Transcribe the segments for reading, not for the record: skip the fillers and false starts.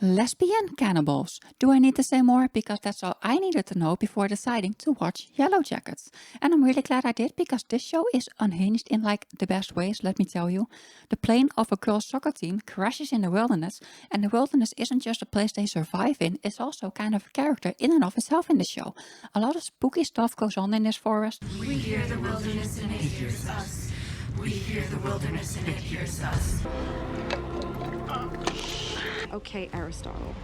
Lesbian cannibals. Do I need to say more? Because that's all I needed to know before deciding to watch Yellowjackets. And I'm really glad I did, because this show is unhinged in like the best ways, let me tell you. The plane of a girls' soccer team crashes in the wilderness, and the wilderness isn't just a place they survive in, it's also kind of a character in and of itself in the show. A lot of spooky stuff goes on in this forest. We hear the wilderness and it hears us. We hear the wilderness and it hears us. Okay, Aristotle.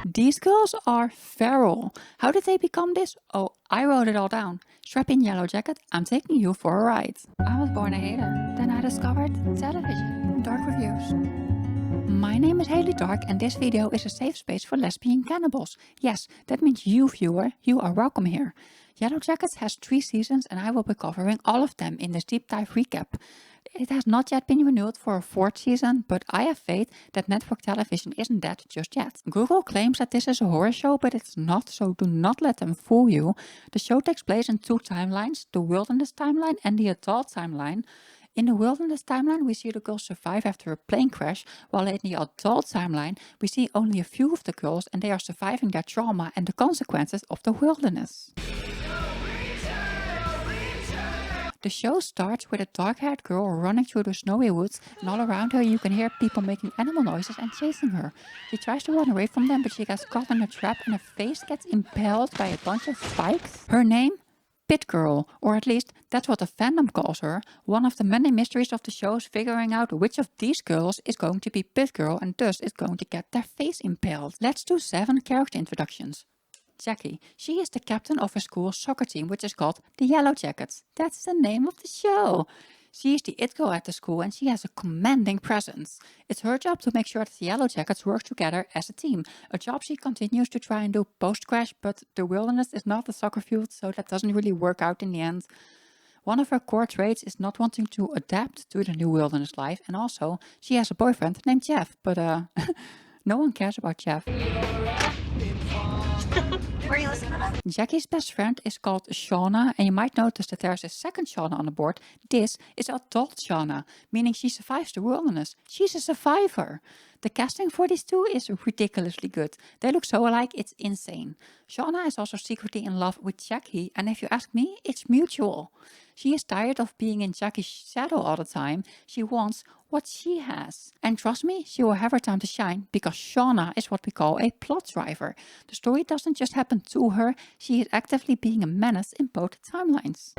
These girls are feral. How did they become this? Oh, I wrote it all down. Strap in, Yellowjacket, I'm taking you for a ride. I was born a hater. Then I discovered television. Dark reviews. My name is Hayley Dark, and this video is a safe space for lesbian cannibals. Yes, that means you, viewer, you are welcome here. Yellowjackets has 3 seasons, and I will be covering all of them in this deep dive recap. It has not yet been renewed for a 4th season, but I have faith that network television isn't dead just yet. Google claims that this is a horror show, but it's not, so do not let them fool you. The show takes place in 2 timelines, the wilderness timeline and the adult timeline. In the wilderness timeline, we see the girls survive after a plane crash, while in the adult timeline, we see only a few of the girls and they are surviving their trauma and the consequences of the wilderness. The show starts with a dark-haired girl running through the snowy woods, and all around her you can hear people making animal noises and chasing her. She tries to run away from them, but she gets caught in a trap and her face gets impaled by a bunch of spikes. Her name? Pit Girl, or at least that's what the fandom calls her. One of the many mysteries of the show is figuring out which of these girls is going to be Pit Girl and thus is going to get their face impaled. Let's do 7 character introductions. Jackie. She is the captain of her school's soccer team, which is called the Yellowjackets. That's the name of the show. She is the it girl at the school and she has a commanding presence. It's her job to make sure that the Yellowjackets work together as a team. A job she continues to try and do post-crash, but the wilderness is not a soccer field, so that doesn't really work out in the end. One of her core traits is not wanting to adapt to the new wilderness life, and also she has a boyfriend named Jeff, but no one cares about Jeff. Were you listening to that? Jackie's best friend is called Shauna, and you might notice that there's a second Shauna on the board. This is adult Shauna, meaning she survives the wilderness. She's a survivor. The casting for these two is ridiculously good. They look so alike, it's insane. Shauna is also secretly in love with Jackie, and if you ask me, it's mutual. She is tired of being in Jackie's shadow all the time. She wants what she has. And trust me, she will have her time to shine, because Shauna is what we call a plot driver. The story doesn't just happen to her, she is actively being a menace in both timelines.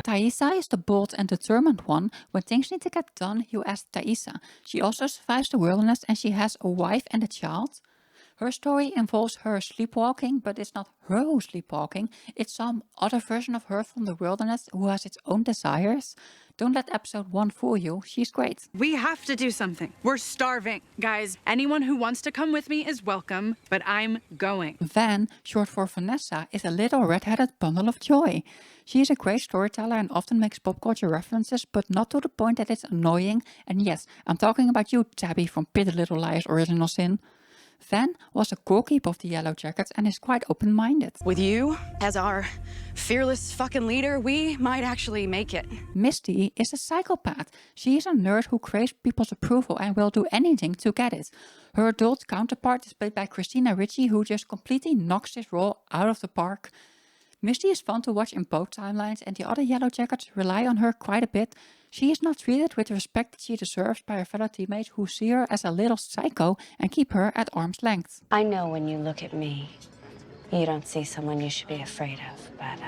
Thaisa is the bold and determined one. When things need to get done, you ask Thaisa. She also survives the wilderness and she has a wife and a child. Her story involves her sleepwalking, but it's not her who's sleepwalking. It's some other version of her from the wilderness who has its own desires. Don't let episode 1 fool you, she's great. We have to do something. We're starving. Guys, anyone who wants to come with me is welcome, but I'm going. Van, short for Vanessa, is a little red-headed bundle of joy. She is a great storyteller and often makes pop culture references, but not to the point that it's annoying. And yes, I'm talking about you, Tabby from Pretty Little Liars Original Sin. Van was a core-keep of the Yellowjackets and is quite open-minded. With you as our fearless fucking leader, we might actually make it. Misty is a psychopath. She is a nerd who craves people's approval and will do anything to get it. Her adult counterpart is played by Christina Ricci, who just completely knocks this role out of the park. Misty is fun to watch in both timelines, and the other Yellowjackets rely on her quite a bit. She is not treated with the respect that she deserves by her fellow teammates, who see her as a little psycho and keep her at arm's length. I know when you look at me, you don't see someone you should be afraid of, but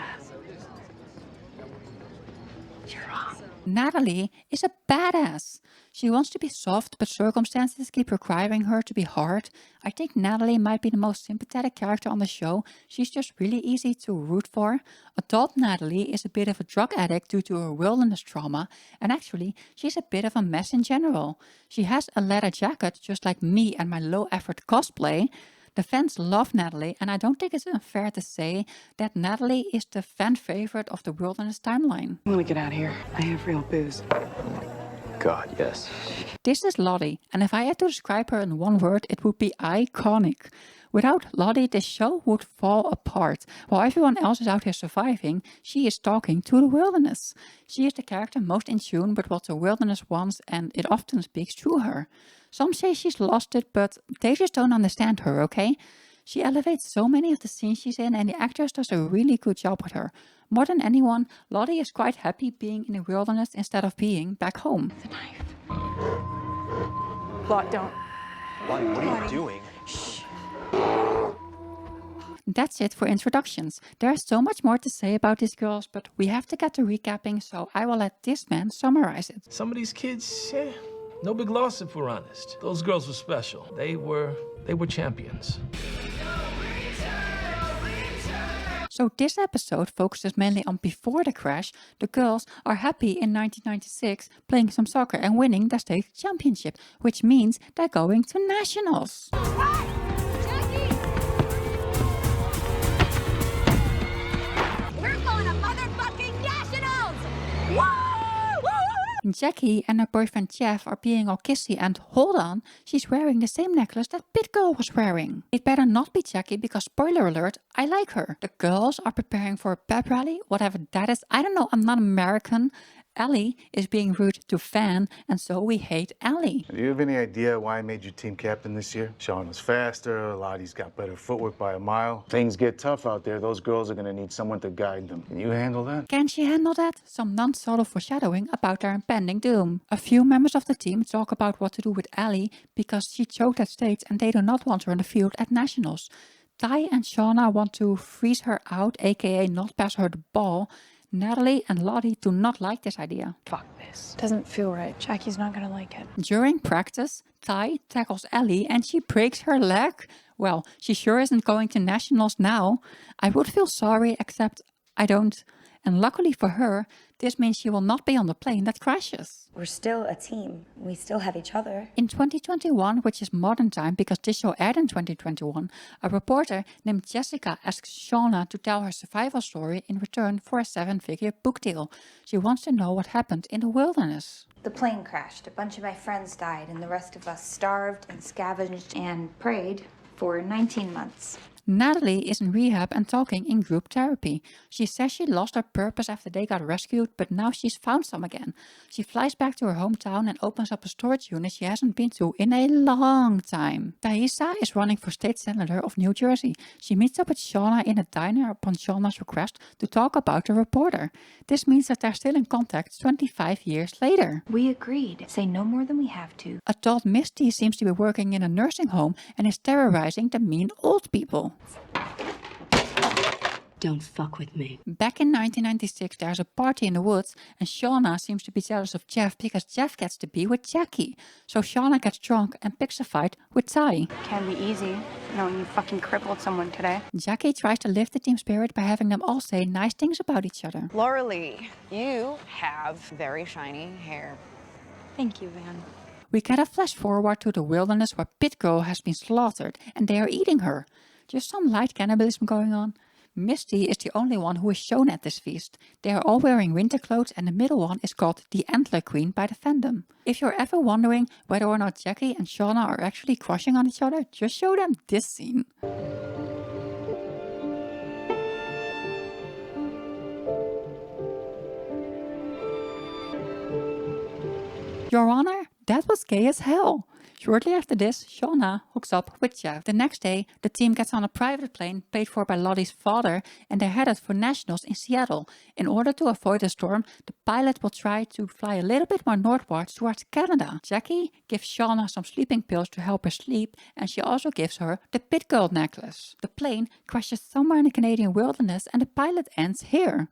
you're wrong. Natalie is a badass. She wants to be soft, but circumstances keep requiring her to be hard. I think Natalie might be the most sympathetic character on the show. She's just really easy to root for. Adult Natalie is a bit of a drug addict due to her wilderness trauma, and actually, she's a bit of a mess in general. She has a leather jacket, just like me and my low-effort cosplay. The fans love Natalie, and I don't think it's unfair to say that Natalie is the fan favorite of the Wilderness timeline. I want to get out of here. I have real booze. God, yes. This is Lottie, and if I had to describe her in one word, it would be iconic. Without Lottie, this show would fall apart. While everyone else is out here surviving, she is talking to the wilderness. She is the character most in tune with what the wilderness wants, and it often speaks through her. Some say she's lost it, but they just don't understand her, okay? She elevates so many of the scenes she's in, and the actress does a really good job with her. More than anyone, Lottie is quite happy being in the wilderness instead of being back home. The knife. Lot, don't. Lottie, what are you doing? That's it for introductions. There's so much more to say about these girls, but we have to get to recapping, so I will let this man summarize it. Some of these kids, no big loss if we're honest. Those girls were special. They were champions. So this episode focuses mainly on before the crash. The girls are happy in 1996 playing some soccer and winning their state championship, which means they're going to nationals. Jackie and her boyfriend Jeff are being all kissy, and hold on, she's wearing the same necklace that Pit Girl was wearing. It better not be Jackie because spoiler alert, I like her. The girls are preparing for a pep rally, whatever that is. I don't know, I'm not American. Ellie is being rude to Van, and so we hate Ellie. Do you have any idea why I made you team captain this year? Sean was faster, Lottie's got better footwork by a mile. Things get tough out there. Those girls are gonna need someone to guide them. Can you handle that? Can she handle that? Some non-subtle foreshadowing about their impending doom. A few members of the team talk about what to do with Ellie because she choked at states and they do not want her on the field at nationals. Ty and Shauna want to freeze her out, aka not pass her the ball. Natalie and Lottie do not like this idea. Fuck this. Doesn't feel right. Jackie's not gonna like it. During practice, Ty tackles Ellie and she breaks her leg. Well, she sure isn't going to nationals now. I would feel sorry, except I don't. And luckily for her, this means she will not be on the plane that crashes. We're still a team. We still have each other. In 2021, which is modern time because this show aired in 2021, a reporter named Jessica asks Shauna to tell her survival story in return for a 7-figure book deal. She wants to know what happened in the wilderness. The plane crashed. A bunch of my friends died, and the rest of us starved and scavenged and prayed for 19 months. Natalie is in rehab and talking in group therapy. She says she lost her purpose after they got rescued, but now she's found some again. She flies back to her hometown and opens up a storage unit she hasn't been to in a long time. Thaisa is running for state senator of New Jersey. She meets up with Shauna in a diner upon Shauna's request to talk about the reporter. This means that they're still in contact 25 years later. We agreed. Say no more than we have to. Adult Misty seems to be working in a nursing home and is terrorizing the mean old people. Don't fuck with me. Back in 1996, there's a party in the woods, and Shauna seems to be jealous of Jeff because Jeff gets to be with Jackie. So Shauna gets drunk and picks a fight with Ty. Can be easy, knowing you fucking crippled someone today. Jackie tries to lift the team spirit by having them all say nice things about each other. Laura Lee, you have very shiny hair. Thank you, Van. We get a flash forward to the wilderness where Pit Girl has been slaughtered, and they are eating her. Just some light cannibalism going on. Misty is the only one who is shown at this feast. They are all wearing winter clothes and the middle one is called the Antler Queen by the fandom. If you're ever wondering whether or not Jackie and Shauna are actually crushing on each other, just show them this scene. Your Honor, that was gay as hell. Shortly after this, Shauna hooks up with Jeff. The next day, the team gets on a private plane paid for by Lottie's father and they're headed for nationals in Seattle. In order to avoid a storm, the pilot will try to fly a little bit more northwards towards Canada. Jackie gives Shauna some sleeping pills to help her sleep, and she also gives her the Pit Girl necklace. The plane crashes somewhere in the Canadian wilderness and the pilot ends here.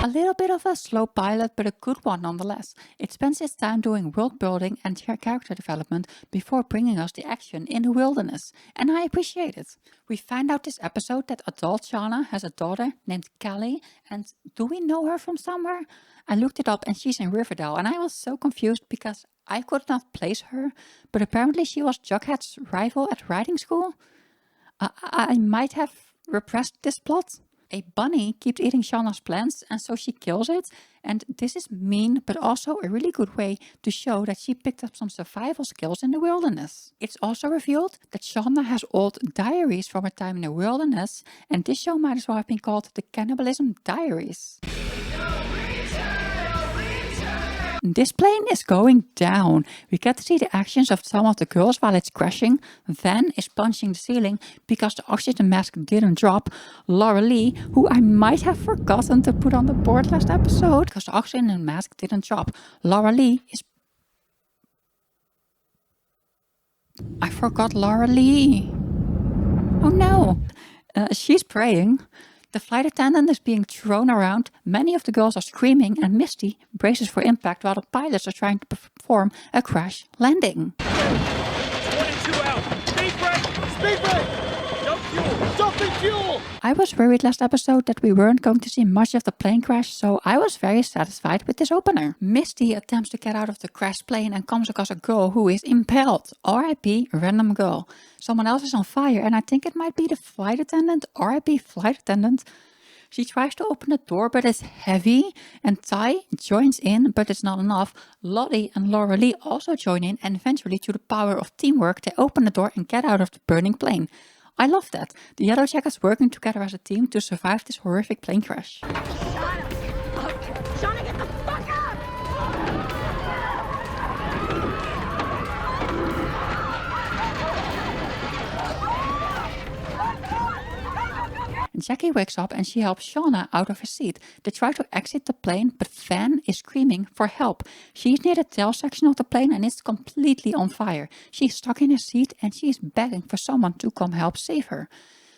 A little bit of a slow pilot, but a good one nonetheless. It spends its time doing world building and character development before bringing us the action in the wilderness, and I appreciate it. We find out this episode that adult Shauna has a daughter named Kelly, and do we know her from somewhere? I looked it up and she's in Riverdale, and I was so confused because I could not place her, but apparently she was Jughead's rival at riding school. I might have repressed this plot. A bunny keeps eating Shauna's plants and so she kills it, and this is mean but also a really good way to show that she picked up some survival skills in the wilderness. It's also revealed that Shauna has old diaries from her time in the wilderness, and this show might as well have been called the Cannibalism Diaries. This plane is going down. We get to see the actions of some of the girls while it's crashing. Van is punching the ceiling because the oxygen mask didn't drop. Laura Lee, who I might have forgotten to put on the board last episode because the oxygen mask didn't drop. Laura Lee is... I forgot Laura Lee. Oh no. She's praying. The flight attendant is being thrown around, many of the girls are screaming, and Misty braces for impact while the pilots are trying to perform a crash landing. 22 out! Speed brake! Speed brake! Dump fuel! Dumping fuel! I was worried last episode that we weren't going to see much of the plane crash, so I was very satisfied with this opener. Misty attempts to get out of the crashed plane and comes across a girl who is impaled. R.I.P. random girl. Someone else is on fire and I think it might be the flight attendant. R.I.P. flight attendant. She tries to open the door but it's heavy, and Ty joins in but it's not enough. Lottie and Laura Lee also join in, and eventually through the power of teamwork they open the door and get out of the burning plane. I love that. The Yellowjackets working together as a team to survive this horrific plane crash. Shauna, get the fuck up! Jackie wakes up and she helps Shauna out of her seat. They try to exit the plane, but Van is screaming for help. She's near the tail section of the plane and it's completely on fire. She's stuck in her seat and she's begging for someone to come help save her.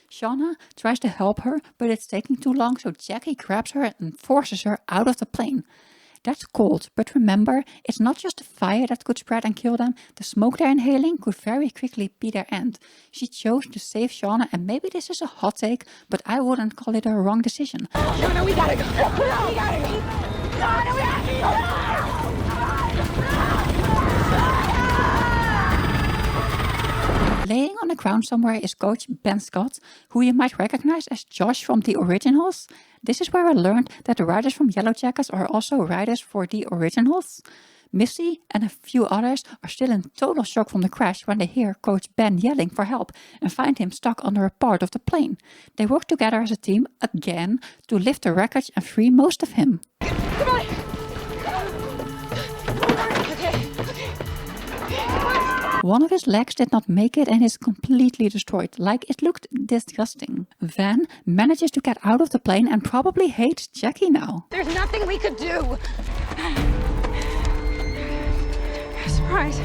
Shauna tries to help her, but it's taking too long, so Jackie grabs her and forces her out of the plane. That's cold, but remember, it's not just the fire that could spread and kill them. The smoke they're inhaling could very quickly be their end. She chose to save Shauna, and maybe this is a hot take, but I wouldn't call it a wrong decision. Shauna, we gotta go! We gotta go! Shauna, we gotta go! Laying on the ground somewhere is Coach Ben Scott, who you might recognize as Josh from the originals. This is where I learned that the writers from Yellowjackets are also writers for the originals. Missy and a few others are still in total shock from the crash when they hear Coach Ben yelling for help and find him stuck under a part of the plane. They work together as a team again to lift the wreckage and free most of him. Come on! One of his legs did not make it and is completely destroyed, like it looked disgusting. Van manages to get out of the plane and probably hates Jackie now. There's nothing we could do! Surprise!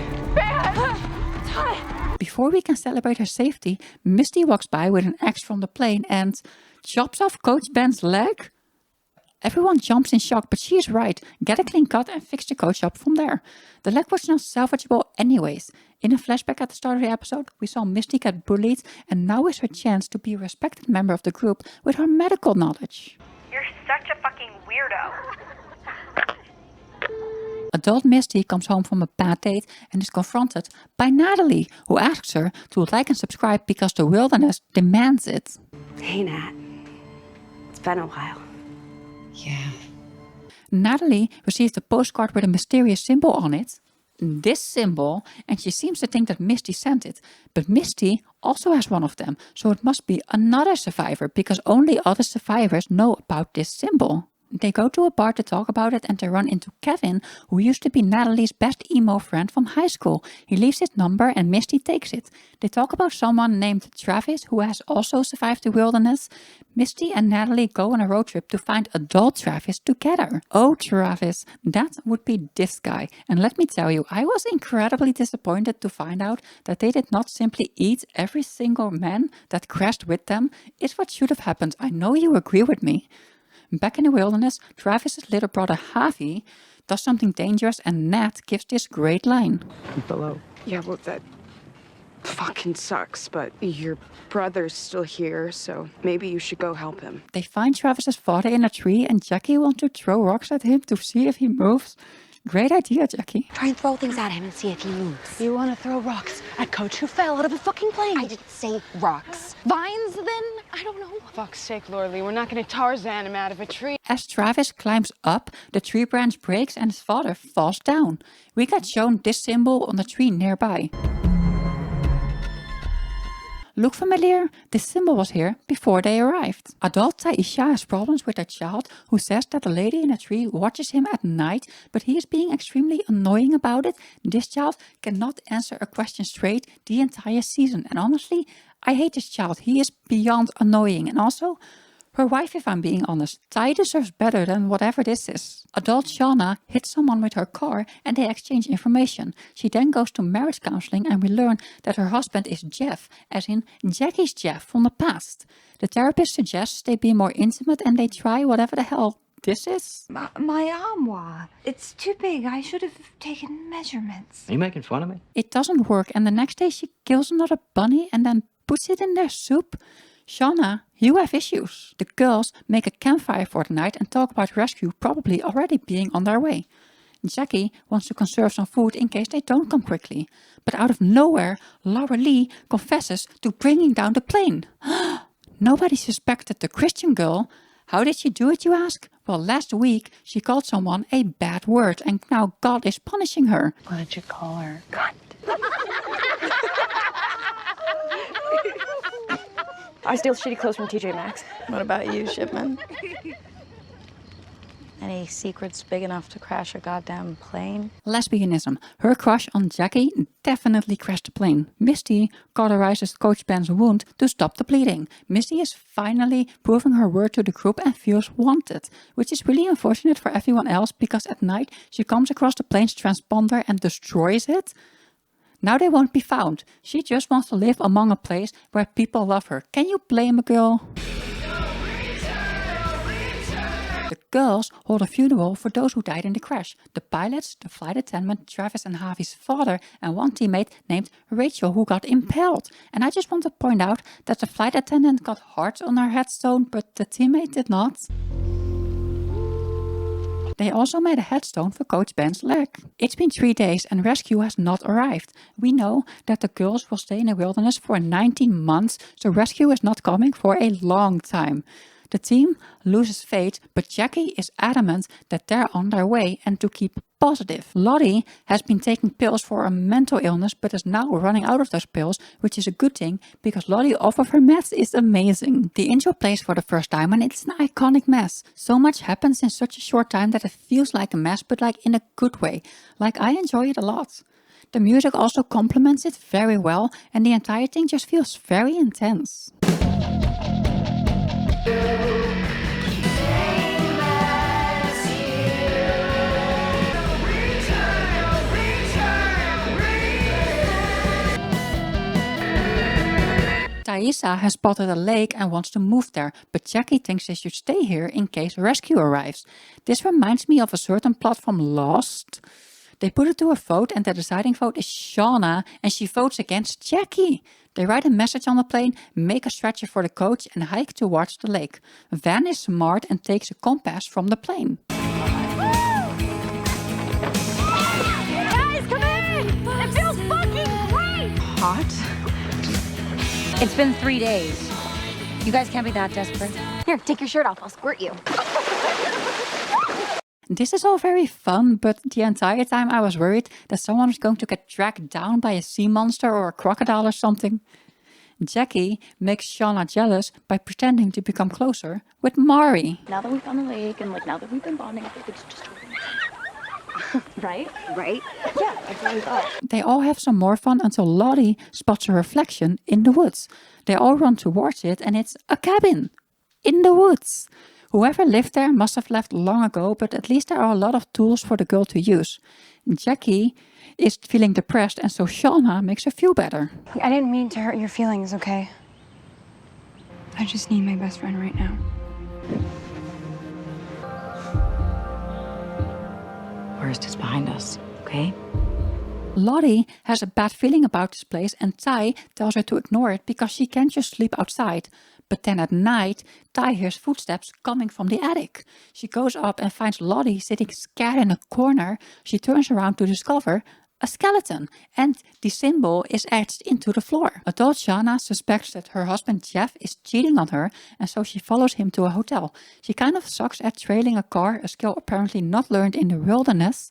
Before we can celebrate her safety, Misty walks by with an axe from the plane and chops off Coach Ben's leg. Everyone jumps in shock, but she is right. Get a clean cut and fix the coach up from there. The leg was not salvageable anyways. In a flashback at the start of the episode, we saw Misty get bullied, and now is her chance to be a respected member of the group with her medical knowledge. You're such a fucking weirdo. Adult Misty comes home from a bad date and is confronted by Natalie, who asks her to like and subscribe because the wilderness demands it. Hey, Nat. It's been a while. Yeah. Natalie receives a postcard with a mysterious symbol on it. This symbol, and she seems to think that Misty sent it. But Misty also has one of them, so it must be another survivor because only other survivors know about this symbol. They go to a bar to talk about it and they run into Kevin, who used to be Natalie's best emo friend from high school. He leaves his number and Misty takes it. They talk about someone named Travis who has also survived the wilderness. Misty and Natalie go on a road trip to find adult Travis together. Oh, Travis, that would be this guy. And let me tell you, I was incredibly disappointed to find out that they did not simply eat every single man that crashed with them. It's what should have happened. I know you agree with me. Back in the wilderness, Travis's little brother Javi does something dangerous and Nat gives this great line. Hello. Yeah, well, that fucking sucks, but your brother's still here, so maybe you should go help him. They find Travis's father in a tree and Jackie wants to throw rocks at him to see if he moves. Great idea, Jackie. Try and throw things at him and see if he moves. You want to throw rocks at Coach who fell out of a fucking plane? I didn't say rocks. Vines, then? I don't know. Fuck's sake, Lordly, we're not going to Tarzan him out of a tree. As Travis climbs up, the tree branch breaks and his father falls down. We get shown this symbol on the tree nearby. Look familiar? This symbol was here before they arrived. Adult Taisha has problems with her child who says that the lady in a tree watches him at night, but he is being extremely annoying about it. This child cannot answer a question straight the entire season. And honestly, I hate this child. He is beyond annoying. And also, her wife, if I'm being honest. Ty deserves better than whatever this is. Adult Shauna hits someone with her car and they exchange information. She then goes to marriage counseling and we learn that her husband is Jeff, as in Jackie's Jeff from the past. The therapist suggests they be more intimate and they try whatever the hell this is. My armoire. It's too big. I should have taken measurements. Are you making fun of me? It doesn't work and the next day she kills another bunny and then puts it in their soup. Shauna, you have issues. The girls make a campfire for the night and talk about rescue probably already being on their way. Jackie wants to conserve some food in case they don't come quickly. But out of nowhere, Laura Lee confesses to bringing down the plane. Nobody suspected the Christian girl. How did she do it, you ask? Well, last week she called someone a bad word and now God is punishing her. What did you call her? I steal shitty clothes from TJ Maxx. What about you, Shipman? Any secrets big enough to crash a goddamn plane? Lesbianism. Her crush on Jackie definitely crashed the plane. Misty cauterizes Coach Ben's wound to stop the bleeding. Misty is finally proving her worth to the group and feels wanted, which is really unfortunate for everyone else because at night she comes across the plane's transponder and destroys it. Now they won't be found. She just wants to live among a place where people love her. Can you blame a girl? The girls hold a funeral for those who died in the crash. The pilots, the flight attendant, Travis and Javi's father, and one teammate named Rachel who got impaled. And I just want to point out that the flight attendant got hearts on her headstone, but the teammate did not. They also made a headstone for Coach Ben's leg. It's been 3 days and rescue has not arrived. We know that the girls will stay in the wilderness for 19 months, so rescue is not coming for a long time. The team loses faith, but Jackie is adamant that they're on their way and to keep positive. Lottie has been taking pills for a mental illness but is now running out of those pills, which is a good thing because Lottie off of her meds is amazing. The intro plays for the first time and it's an iconic mess. So much happens in such a short time that it feels like a mess, but like in a good way. Like I enjoy it a lot. The music also complements it very well and the entire thing just feels very intense. Thaisa has spotted a lake and wants to move there, but Jackie thinks they should stay here in case rescue arrives. This reminds me of a certain plot from Lost. They put it to a vote and the deciding vote is Shauna and she votes against Jackie. They write a message on the plane, make a stretcher for the coach and hike towards the lake. Van is smart and takes a compass from the plane. Guys, come in! It feels fucking great! Hot? It's been 3 days. You guys can't be that desperate. Here, take your shirt off. I'll squirt you. This is all very fun, but the entire time I was worried that someone was going to get dragged down by a sea monster or a crocodile or something. Jackie makes Shauna jealous by pretending to become closer with Mari. Now that we found the lake and now that we've been bonding, I think it's just right? Right? Yeah, that's what I thought. They all have some more fun until Lottie spots a reflection in the woods. They all run towards it and it's a cabin in the woods. Whoever lived there must have left long ago, but at least there are a lot of tools for the girl to use. Jackie is feeling depressed and so Shauna makes her feel better. I didn't mean to hurt your feelings, okay? I just need my best friend right now. worst is behind us, okay? Lottie has a bad feeling about this place and Ty tells her to ignore it because she can't just sleep outside. But then at night, Ty hears footsteps coming from the attic. She goes up and finds Lottie sitting scared in a corner. She turns around to discover a skeleton, and the symbol is etched into the floor. Adult Shauna suspects that her husband Jeff is cheating on her, and so she follows him to a hotel. She kind of sucks at trailing a car, a skill apparently not learned in the wilderness.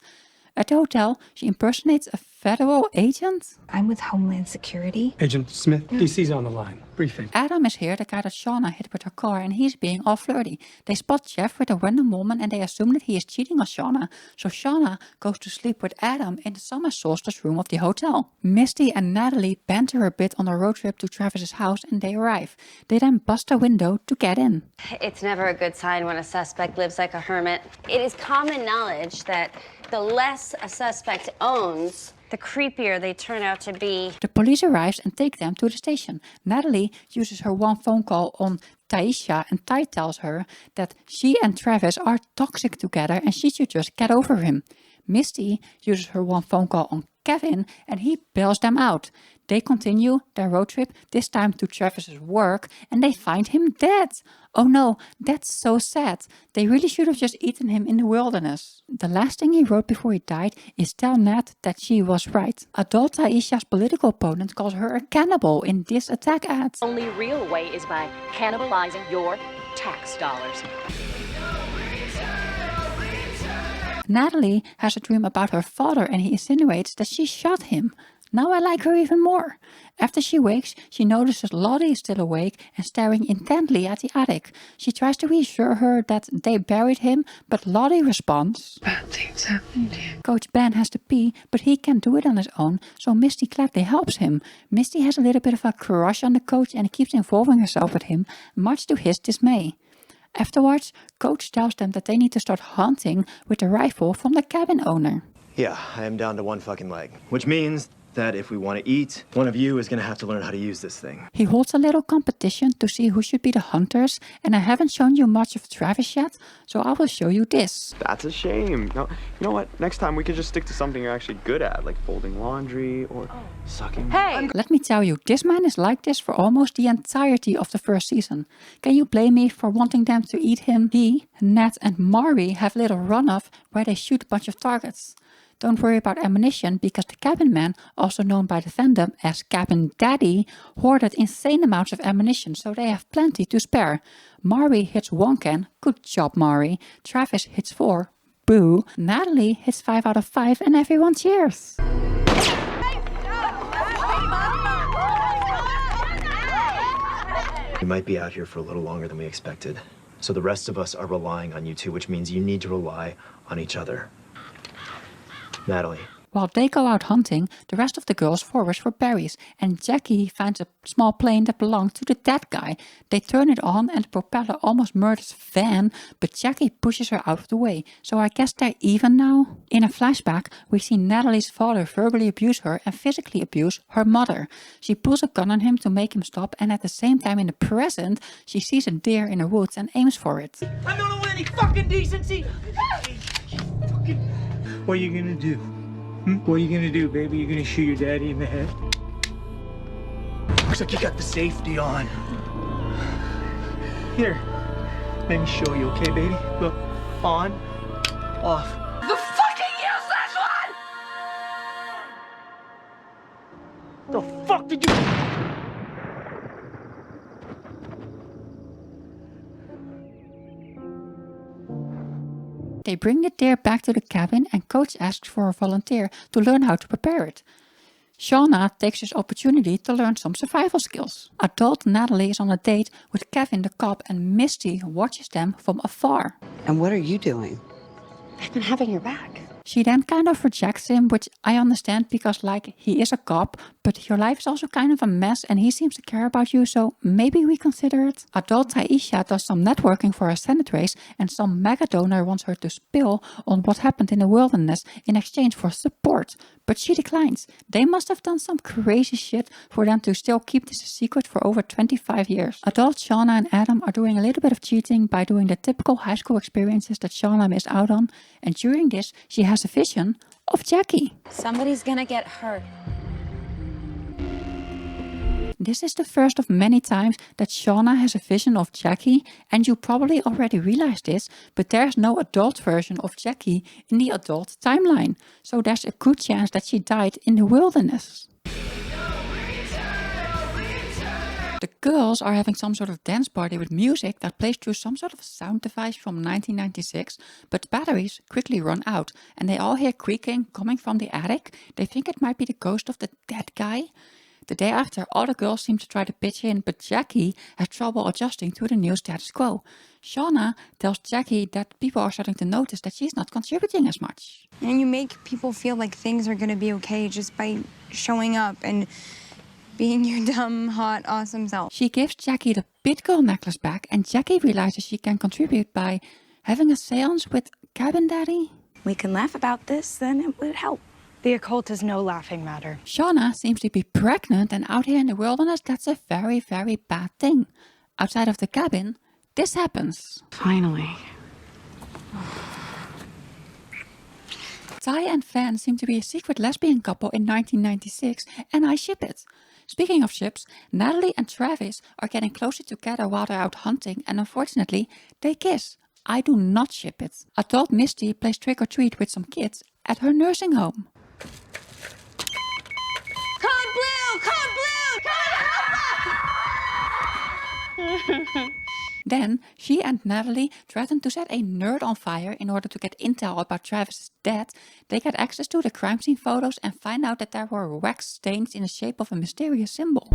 At the hotel, she impersonates a federal agent. I'm with Homeland Security. Agent Smith, DC's on the line. Briefing. Adam is here, the guy that Shauna hit with her car, and he's being all flirty. They spot Jeff with a random woman and they assume that he is cheating on Shauna, so Shauna goes to sleep with Adam in the summer solstice room of the hotel. Misty and Natalie banter a bit on a road trip to Travis's house and they arrive. They then bust a window to get in. It's never a good sign when a suspect lives like a hermit. It is common knowledge that the less a suspect owns, the creepier they turn out to be. The police arrives and take them to the station. Natalie uses her one phone call on Taisha and Ty tells her that she and Travis are toxic together and she should just get over him. Misty uses her one phone call on Kevin and he bails them out. They continue their road trip, this time to Travis's work, and they find him dead. Oh no, that's so sad. They really should have just eaten him in the wilderness. The last thing he wrote before he died is tell Nat that she was right. Adult Taisha's political opponent calls her a cannibal in this attack ad. The only real way is by cannibalizing your tax dollars. Natalie has a dream about her father and he insinuates that she shot him. Now I like her even more. After she wakes, she notices Lottie is still awake and staring intently at the attic. She tries to reassure her that they buried him, but Lottie responds, "Bad things happen to you." Coach Ben has to pee, but he can't do it on his own, so Misty gladly helps him. Misty has a little bit of a crush on the coach and keeps involving herself with him, much to his dismay. Afterwards, Coach tells them that they need to start hunting with the rifle from the cabin owner. Yeah, I am down to one fucking leg, which means that if we want to eat, one of you is going to have to learn how to use this thing. He holds a little competition to see who should be the hunters, and I haven't shown you much of Travis yet, so I will show you this. That's a shame. No, you know what? Next time we could just stick to something you're actually good at, like folding laundry or sucking. Hey! Let me tell you, this man is like this for almost the entirety of the first season. Can you blame me for wanting them to eat him? He, Nat and Mari have a little runoff where they shoot a bunch of targets. Don't worry about ammunition because the cabin man, also known by the fandom as Cabin Daddy, hoarded insane amounts of ammunition, so they have plenty to spare. Mari hits 1 can, good job Mari. Travis hits 4, boo. Natalie hits 5 out of 5 and everyone cheers. We might be out here for a little longer than we expected. So the rest of us are relying on you two, which means you need to rely on each other. Natalie. While they go out hunting, the rest of the girls forage for berries, and Jackie finds a small plane that belonged to the dead guy. They turn it on and the propeller almost murders Van, but Jackie pushes her out of the way, so I guess they're even now. In a flashback, we see Natalie's father verbally abuse her and physically abuse her mother. She pulls a gun on him to make him stop, and at the same time in the present, she sees a deer in the woods and aims for it. I don't know any fucking decency! What are you gonna do? What are you gonna do, baby? You gonna shoot your daddy in the head? Looks like you got the safety on. Here, let me show you, okay, baby? Look, on, off. The fucking useless one! The fuck did you... They bring the deer back to the cabin and Coach asks for a volunteer to learn how to prepare it. Shauna takes this opportunity to learn some survival skills. Adult Natalie is on a date with Kevin the cop and Misty watches them from afar. And what are you doing? I've been having your back. She then kind of rejects him, which I understand because like he is a cop, but your life is also kind of a mess and he seems to care about you, so maybe we consider it. Adult Taisha does some networking for a Senate race and some mega donor wants her to spill on what happened in the wilderness in exchange for support, but she declines. They must have done some crazy shit for them to still keep this a secret for over 25 years. Adult Shauna and Adam are doing a little bit of cheating by doing the typical high school experiences that Shauna missed out on, and during this she has has a vision of Jackie. Somebody's gonna get hurt. This is the first of many times that Shauna has a vision of Jackie, and you probably already realized this, but there's no adult version of Jackie in the adult timeline, so there's a good chance that she died in the wilderness. The girls are having some sort of dance party with music that plays through some sort of sound device from 1996, but batteries quickly run out and they all hear creaking coming from the attic. They think it might be the ghost of the dead guy. The day after, all the girls seem to try to pitch in, but Jackie has trouble adjusting to the new status quo. Shauna tells Jackie that people are starting to notice that she's not contributing as much. And you make people feel like things are gonna be okay just by showing up and being your dumb, hot, awesome self. She gives Jackie the pit girl necklace back, and Jackie realizes she can contribute by having a seance with Cabin Daddy. We can laugh about this, then it would help. The occult is no laughing matter. Shauna seems to be pregnant, and out here in the wilderness, that's a very, very bad thing. Outside of the cabin, this happens. Finally. Ty and Van seem to be a secret lesbian couple in 1996, and I ship it. Speaking of ships, Natalie and Travis are getting closer together while they're out hunting, and unfortunately, they kiss. I do not ship it. Adult Misty plays trick or treat with some kids at her nursing home. Code blue! Code blue! Code Then, she and Natalie threaten to set a nerd on fire in order to get intel about Travis's death. They get access to the crime scene photos and find out that there were wax stains in the shape of a mysterious symbol.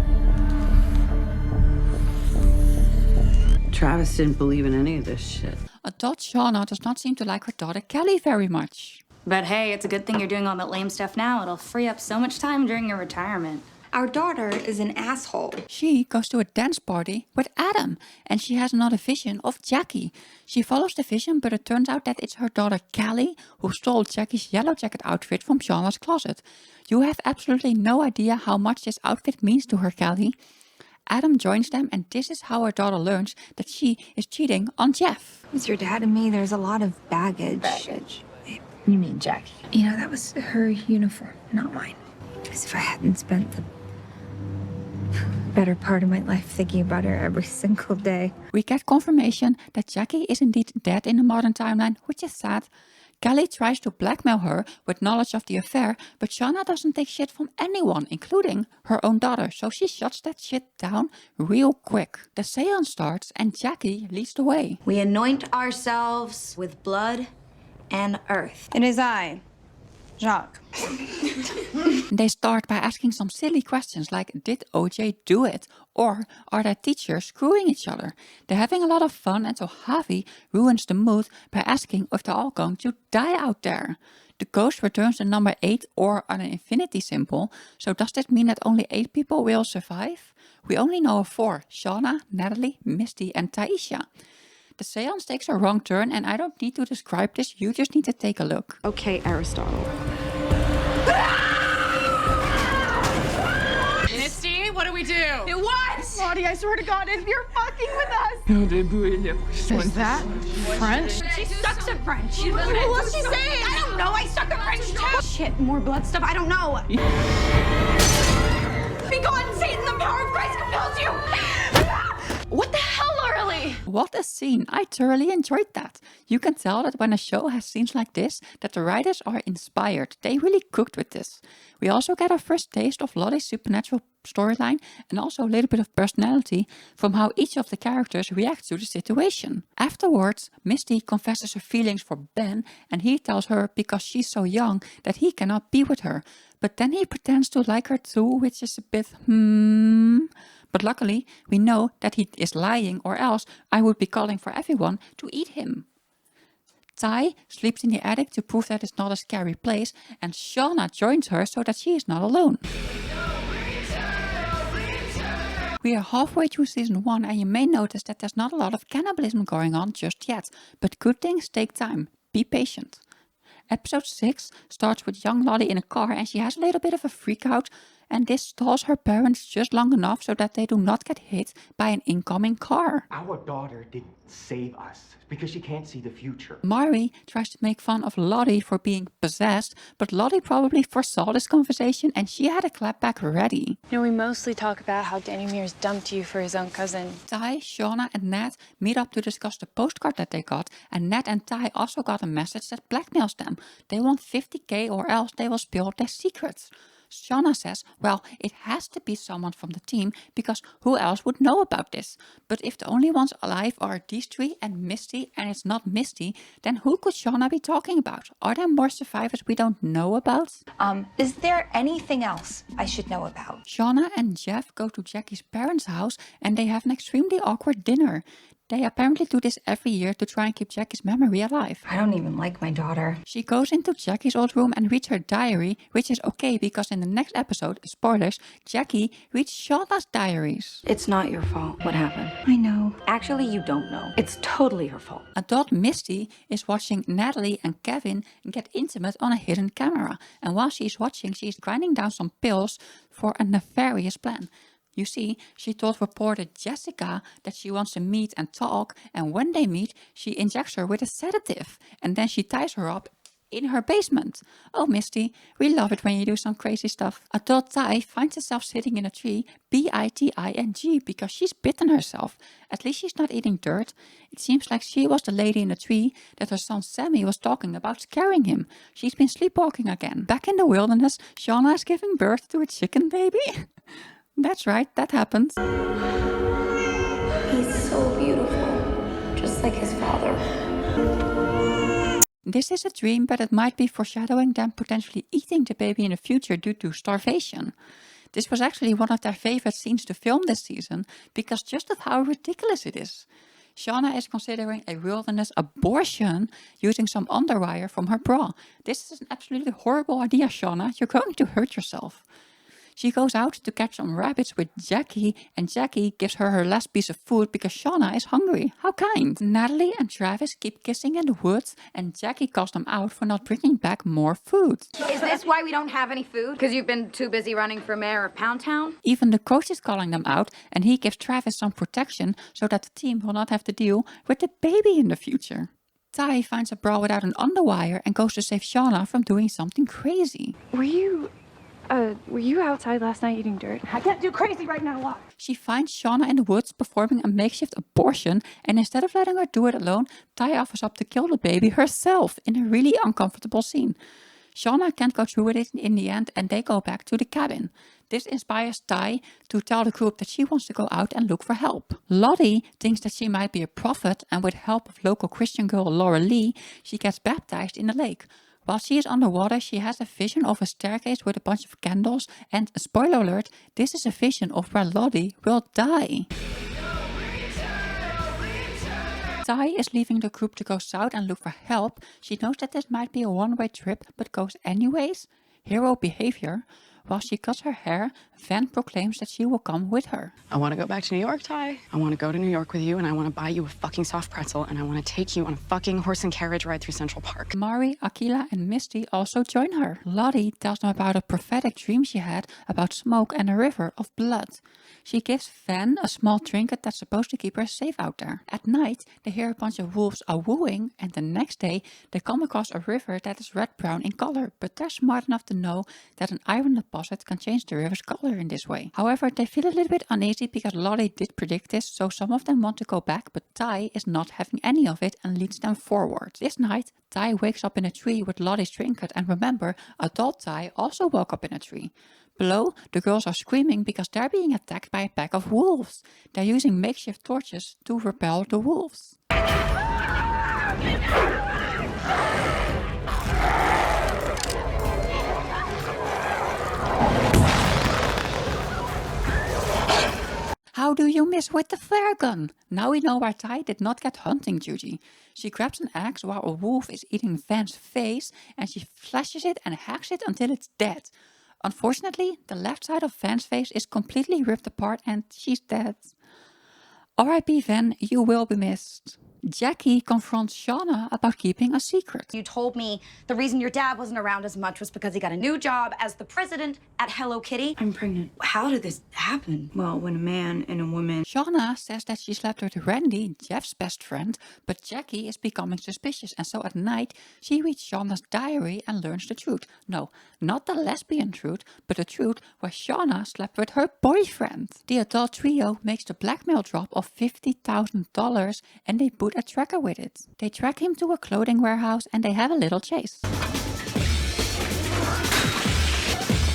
Travis didn't believe in any of this shit. Adult Shauna does not seem to like her daughter Kelly very much. But hey, it's a good thing you're doing all that lame stuff now. It'll free up so much time during your retirement. Our daughter is an asshole. She goes to a dance party with Adam, and she has another vision of Jackie. She follows the vision, but it turns out that it's her daughter Kelly who stole Jackie's Yellowjacket outfit from Shauna's closet. You have absolutely no idea how much this outfit means to her, Kelly. Adam joins them, and this is how her daughter learns that she is cheating on Jeff. With your dad and me, there's a lot of baggage. You mean Jackie? You know, that was her uniform, not mine. As if I hadn't spent the better part of my life thinking about her every single day. We get confirmation that Jackie is indeed dead in the modern timeline, which is sad. Kelly tries to blackmail her with knowledge of the affair, but Shauna doesn't take shit from anyone, including her own daughter, so she shuts that shit down real quick. The seance starts and Jackie leads the way. We anoint ourselves with blood and earth. It is I, Jacques. They start by asking some silly questions like, did OJ do it? Or are their teachers screwing each other? They're having a lot of fun, and so Javi ruins the mood by asking if they're all going to die out there. The ghost returns the number 8 or an infinity symbol, so does that mean that only 8 people will survive? We only know of 4, Shauna, Natalie, Misty and Taisha. The seance takes a wrong turn, and I don't need to describe this, you just need to take a look. Okay, Aristotle. Misty, what do we do? What? Lottie, I swear to God, if you're fucking with us. Is that French? She sucks at French. What's she saying? I don't know. I suck at French too. Shit, more blood stuff. I don't know. Be gone, Satan. The power of Christ compels you. What the hell, Lorelei? What a scene! I thoroughly enjoyed that. You can tell that when a show has scenes like this, that the writers are inspired. They really cooked with this. We also get our first taste of Lottie's supernatural storyline and also a little bit of personality from how each of the characters react to the situation. Afterwards, Misty confesses her feelings for Ben, and he tells her because she's so young that he cannot be with her. But then he pretends to like her too, which is a bit But luckily, we know that he is lying, or else I would be calling for everyone to eat him. Ty sleeps in the attic to prove that it's not a scary place, and Shauna joins her so that she is not alone. We are halfway through season 1, and you may notice that there's not a lot of cannibalism going on just yet, but good things take time. Be patient. Episode 6 starts with young Lottie in a car, and she has a little bit of a freak out and this stalls her parents just long enough so that they do not get hit by an incoming car. Our daughter didn't save us because she can't see the future. Mari tries to make fun of Lottie for being possessed, but Lottie probably foresaw this conversation and she had a clapback ready. You know, we mostly talk about how Danny Mears dumped you for his own cousin. Ty, Shauna and Nat meet up to discuss the postcard that they got, and Nat and Ty also got a message that blackmails them. They want $50,000 or else they will spill their secrets. Shauna says, well, it has to be someone from the team because who else would know about this? But if the only ones alive are these three and Misty, and it's not Misty, then who could Shauna be talking about? Are there more survivors we don't know about? Is there anything else I should know about? Shauna and Jeff go to Jackie's parents' house and they have an extremely awkward dinner. They apparently do this every year to try and keep Jackie's memory alive. I don't even like my daughter. She goes into Jackie's old room and reads her diary, which is okay because in the next episode, spoilers, Jackie reads Shauna's diaries. It's not your fault what happened. I know. Actually, you don't know. It's totally her fault. Adult Misty is watching Natalie and Kevin get intimate on a hidden camera. And while she's watching, she's grinding down some pills for a nefarious plan. You see, she told reporter Jessica that she wants to meet and talk, and when they meet, she injects her with a sedative, and then she ties her up in her basement. Oh, Misty, we love it when you do some crazy stuff. Adult Ty finds herself sitting in a tree, B-I-T-I-N-G, because she's bitten herself. At least she's not eating dirt. It seems like she was the lady in the tree that her son Sammy was talking about scaring him. She's been sleepwalking again. Back in the wilderness, Shauna is giving birth to a chicken baby. That's right, that happens. He's so beautiful, just like his father. This is a dream, but it might be foreshadowing them potentially eating the baby in the future due to starvation. This was actually one of their favorite scenes to film this season, because just of how ridiculous it is. Shauna is considering a wilderness abortion using some underwire from her bra. This is an absolutely horrible idea, Shauna. You're going to hurt yourself. She goes out to catch some rabbits with Jackie, and Jackie gives her last piece of food because Shauna is hungry. How kind! Natalie and Travis keep kissing in the woods, and Jackie calls them out for not bringing back more food. Is this why we don't have any food? Because you've been too busy running for mayor of Pound Town? Even the coach is calling them out, and he gives Travis some protection so that the team will not have to deal with the baby in the future. Ty finds a bra without an underwire and goes to save Shauna from doing something crazy. Were you outside last night eating dirt? I can't do crazy right now, what? She finds Shauna in the woods performing a makeshift abortion, and instead of letting her do it alone, Ty offers up to kill the baby herself in a really uncomfortable scene. Shauna can't go through with it in the end, and they go back to the cabin. This inspires Ty to tell the group that she wants to go out and look for help. Lottie thinks that she might be a prophet, and with help of local Christian girl Laura Lee, she gets baptized in the lake. While she is underwater, she has a vision of a staircase with a bunch of candles, and spoiler alert, this is a vision of where Lottie will die. Ty is leaving the group to go south and look for help. She knows that this might be a one-way trip, but goes anyways. Hero behavior. While she cuts her hair, Van proclaims that she will come with her. I want to go back to New York, Ty. I want to go to New York with you, and I want to buy you a fucking soft pretzel, and I want to take you on a fucking horse and carriage ride through Central Park. Mari, Akilah, and Misty also join her. Lottie tells them about a prophetic dream she had about smoke and a river of blood. She gives Van a small trinket that's supposed to keep her safe out there. At night, they hear a bunch of wolves are wooing, and the next day, they come across a river that is red-brown in color, but they're smart enough to know that an iron deposit can change the river's color in this way. However, they feel a little bit uneasy because Lottie did predict this, so some of them want to go back, but Ty is not having any of it and leads them forward. This night, Ty wakes up in a tree with Lottie's trinket, and remember, adult Ty also woke up in a tree. Below, the girls are screaming because they're being attacked by a pack of wolves. They're using makeshift torches to repel the wolves. How do you miss with the flare gun? Now we know why Ty did not get hunting duty. She grabs an axe while a wolf is eating Van's face, and she flashes it and hacks it until it's dead. Unfortunately, the left side of Van's face is completely ripped apart and she's dead. R.I.P. Van, you will be missed. Jackie confronts Shauna about keeping a secret. You told me the reason your dad wasn't around as much was because he got a new job as the president at Hello Kitty. I'm pregnant. How did this happen? Well, when a man and a woman... Shauna says that she slept with Randy, Jeff's best friend, but Jackie is becoming suspicious, and so at night she reads Shauna's diary and learns the truth. No, not the lesbian truth, but the truth where Shauna slept with her boyfriend. The adult trio makes the blackmail drop of $50,000 and they put a tracker with it. They track him to a clothing warehouse and they have a little chase.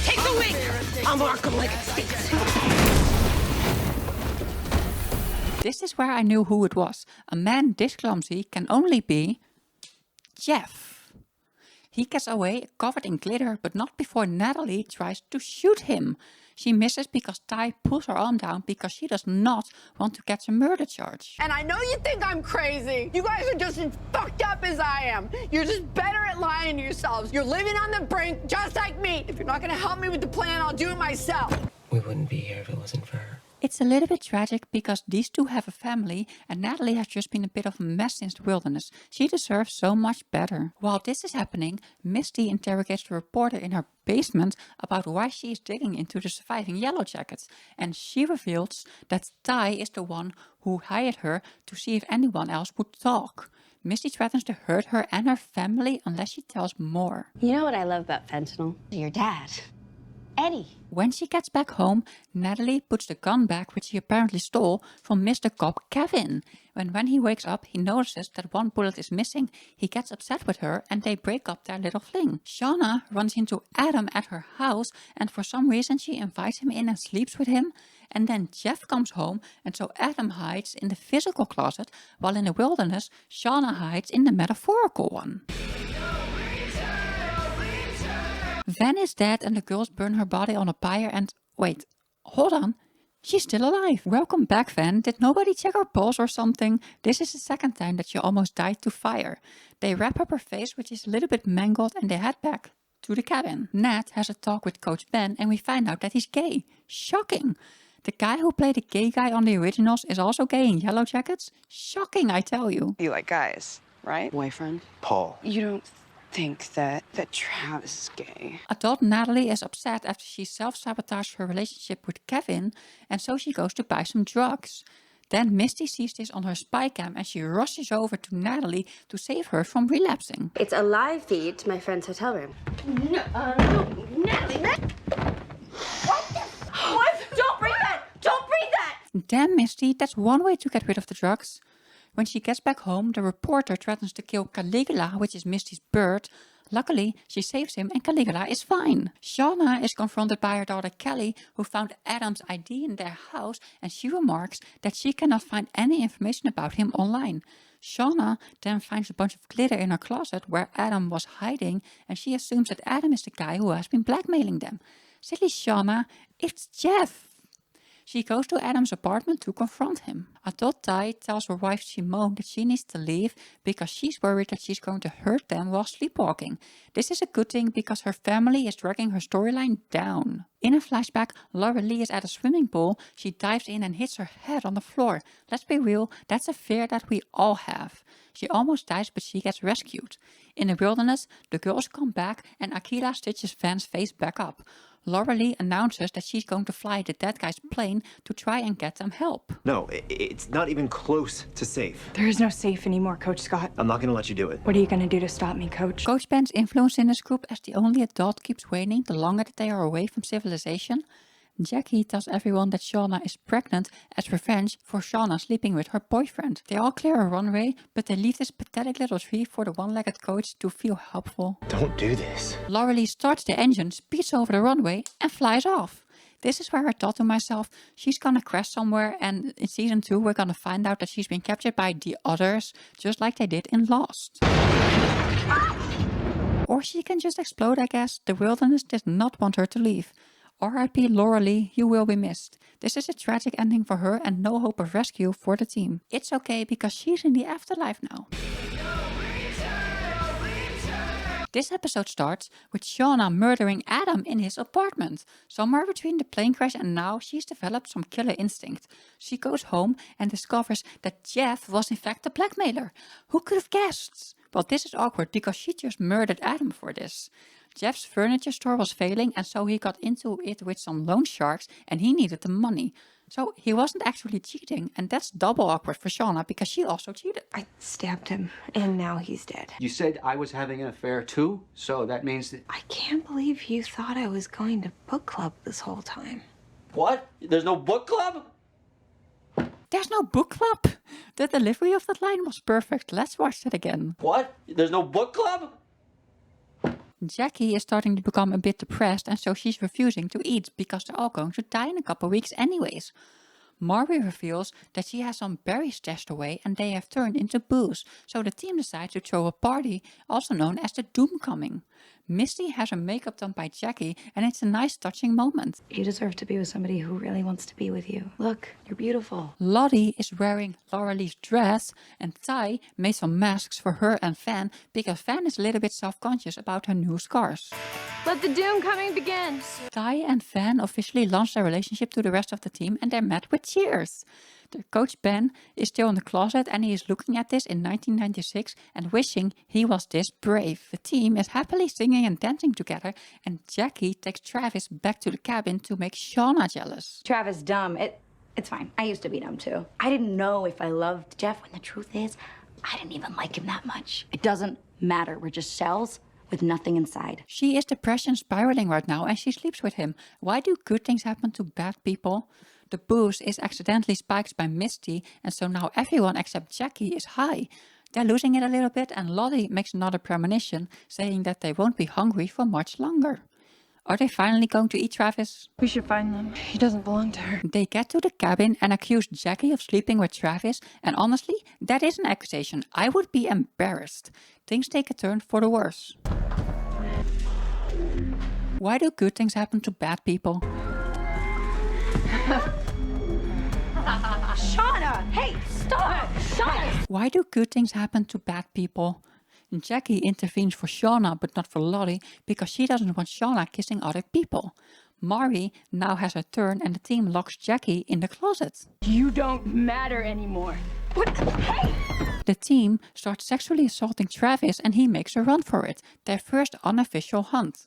Take the wing! I'll mark him like it stinks. This is where I knew who it was. A man this clumsy can only be Jeff. He gets away covered in glitter, but not before Natalie tries to shoot him. She misses because Ty pulls her arm down because she does not want to catch a murder charge. And I know you think I'm crazy. You guys are just as fucked up as I am. You're just better at lying to yourselves. You're living on the brink just like me. If you're not gonna help me with the plan, I'll do it myself. We wouldn't be here if it wasn't for her. It's a little bit tragic because these two have a family and Natalie has just been a bit of a mess since the wilderness. She deserves so much better. While this is happening, Misty interrogates the reporter in her basement about why she is digging into the surviving Yellowjackets, and she reveals that Ty is the one who hired her to see if anyone else would talk. Misty threatens to hurt her and her family unless she tells more. You know what I love about fentanyl? Your dad. Eddie. When she gets back home, Natalie puts the gun back which she apparently stole from Mr. Cop Kevin. When he wakes up, he notices that one bullet is missing. He gets upset with her and they break up their little fling. Shauna runs into Adam at her house and for some reason she invites him in and sleeps with him. And then Jeff comes home and so Adam hides in the physical closet while in the wilderness Shauna hides in the metaphorical one. Van is dead and the girls burn her body on a pyre and... Wait, hold on. She's still alive. Welcome back, Van. Did nobody check her pulse or something? This is the second time that she almost died to fire. They wrap up her face, which is a little bit mangled, and they head back to the cabin. Nat has a talk with Coach Ben and we find out that he's gay. Shocking. The guy who played the gay guy on the originals is also gay in Yellowjackets. Shocking, I tell you. You like guys, right? Boyfriend? Paul. You don't think that Travis is gay? Adult Natalie is upset after she self-sabotaged her relationship with Kevin and so she goes to buy some drugs. Then Misty sees this on her spy cam and she rushes over to Natalie to save her from relapsing. It's a live feed to my friend's hotel room. No, Natalie. What the? What? Don't breathe that! Don't breathe that! Damn, Misty, that's one way to get rid of the drugs. When she gets back home, the reporter threatens to kill Caligula, which is Misty's bird. Luckily, she saves him and Caligula is fine. Shauna is confronted by her daughter Kelly, who found Adam's ID in their house, and she remarks that she cannot find any information about him online. Shauna then finds a bunch of glitter in her closet where Adam was hiding, and she assumes that Adam is the guy who has been blackmailing them. Silly Shauna, it's Jeff. She goes to Adam's apartment to confront him. Adult Ty tells her wife Simone that she needs to leave because she's worried that she's going to hurt them while sleepwalking. This is a good thing because her family is dragging her storyline down. In a flashback, Laura Lee is at a swimming pool. She dives in and hits her head on the floor. Let's be real, that's a fear that we all have. She almost dies, but she gets rescued. In the wilderness, the girls come back and Akilahs stitches Van's face back up. Laura Lee announces that she's going to fly the dead guy's plane to try and get them help. No, it's not even close to safe. There is no safe anymore, Coach Scott. I'm not gonna let you do it. What are you gonna do to stop me, Coach? Coach Ben's influence in this group as the only adult keeps waning the longer that they are away from civilization. Jackie tells everyone that Shauna is pregnant as revenge for Shauna sleeping with her boyfriend. They all clear a runway, but they leave this pathetic little tree for the one-legged coach to feel helpful. Don't do this. Laura Lee starts the engine, speeds over the runway and flies off. This is where I thought to myself, she's gonna crash somewhere and in season 2 we're gonna find out that she's been captured by the others, just like they did in Lost. Or she can just explode, I guess. The wilderness did not want her to leave. R.I.P. Laura Lee, you will be missed. This is a tragic ending for her and no hope of rescue for the team. It's okay because she's in the afterlife now. This episode starts with Shauna murdering Adam in his apartment. Somewhere between the plane crash and now, she's developed some killer instinct. She goes home and discovers that Jeff was in fact the blackmailer. Who could have guessed? Well, this is awkward because she just murdered Adam for this. Jeff's furniture store was failing and so he got into it with some loan sharks and he needed the money. So he wasn't actually cheating, and that's double awkward for Shauna because she also cheated. I stabbed him, and now he's dead. You said I was having an affair too, so that means that... I can't believe you thought I was going to book club this whole time. What? There's no book club? There's no book club? The delivery of that line was perfect. Let's watch it again. What? There's no book club? Jackie is starting to become a bit depressed and so she's refusing to eat because they're all going to die in a couple weeks anyways. Maury reveals that she has some berries stashed away and they have turned into booze, so the team decides to throw a party, also known as the Doomcoming. Misty has her makeup done by Jackie and it's a nice touching moment. You deserve to be with somebody who really wants to be with you. Look, you're beautiful. Lottie is wearing Laura Lee's dress and Ty made some masks for her and Van because Van is a little bit self-conscious about her new scars. Let the Doomcoming begin. Ty and Van officially launched their relationship to the rest of the team and they're met with cheers. Their coach Ben is still in the closet and he is looking at this in 1996 and wishing he was this brave. The team is happily singing and dancing together and Jackie takes Travis back to the cabin to make Shauna jealous. Travis, dumb. It's fine. I used to be dumb too. I didn't know if I loved Jeff when the truth is, I didn't even like him that much. It doesn't matter. We're just shells with nothing inside. She is depression spiraling right now and she sleeps with him. Why do good things happen to bad people? The booze is accidentally spiked by Misty and so now everyone except Jackie is high. They're losing it a little bit and Lottie makes another premonition saying that they won't be hungry for much longer. Are they finally going to eat Travis? We should find them. He doesn't belong to her. They get to the cabin and accuse Jackie of sleeping with Travis and honestly, that is an accusation. I would be embarrassed. Things take a turn for the worse. Why do good things happen to bad people? Shauna! Hey, stop! Shauna! Why do good things happen to bad people? Jackie intervenes for Shauna but not for Lottie because she doesn't want Shauna kissing other people. Maury now has her turn and the team locks Jackie in the closet. You don't matter anymore. What? Hey! The team starts sexually assaulting Travis and he makes a run for it, their first unofficial hunt.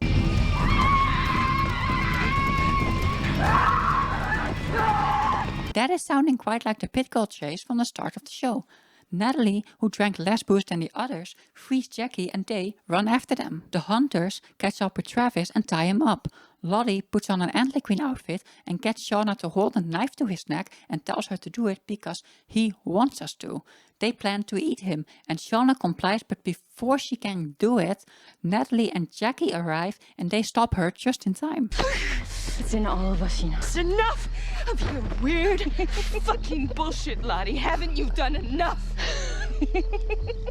That is sounding quite like the pit girl chase from the start of the show. Natalie, who drank less booze than the others, frees Jackie and they run after them. The hunters catch up with Travis and tie him up. Lottie puts on an Antler Queen outfit and gets Shauna to hold a knife to his neck and tells her to do it because he wants us to. They plan to eat him and Shauna complies, but before she can do it, Natalie and Jackie arrive and they stop her just in time. It's in all of us, you know. It's enough of your weird fucking bullshit, Lottie. Haven't you done enough?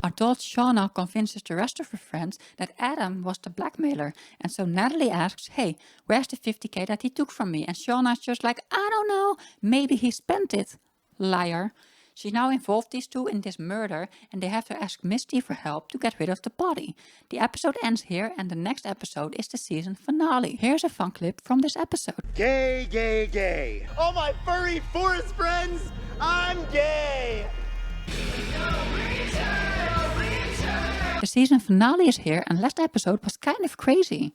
Adult Shauna convinces the rest of her friends that Adam was the blackmailer and so Natalie asks, hey, where's the 50k that he took from me? And Shauna's just like, I don't know, maybe he spent it. Liar. She now involved these two in this murder and they have to ask Misty for help to get rid of the body. The episode ends here and the next episode is the season finale. Here's a fun clip from this episode. Gay, gay, gay. All my furry forest friends, I'm gay. The season finale is here and last episode was kind of crazy.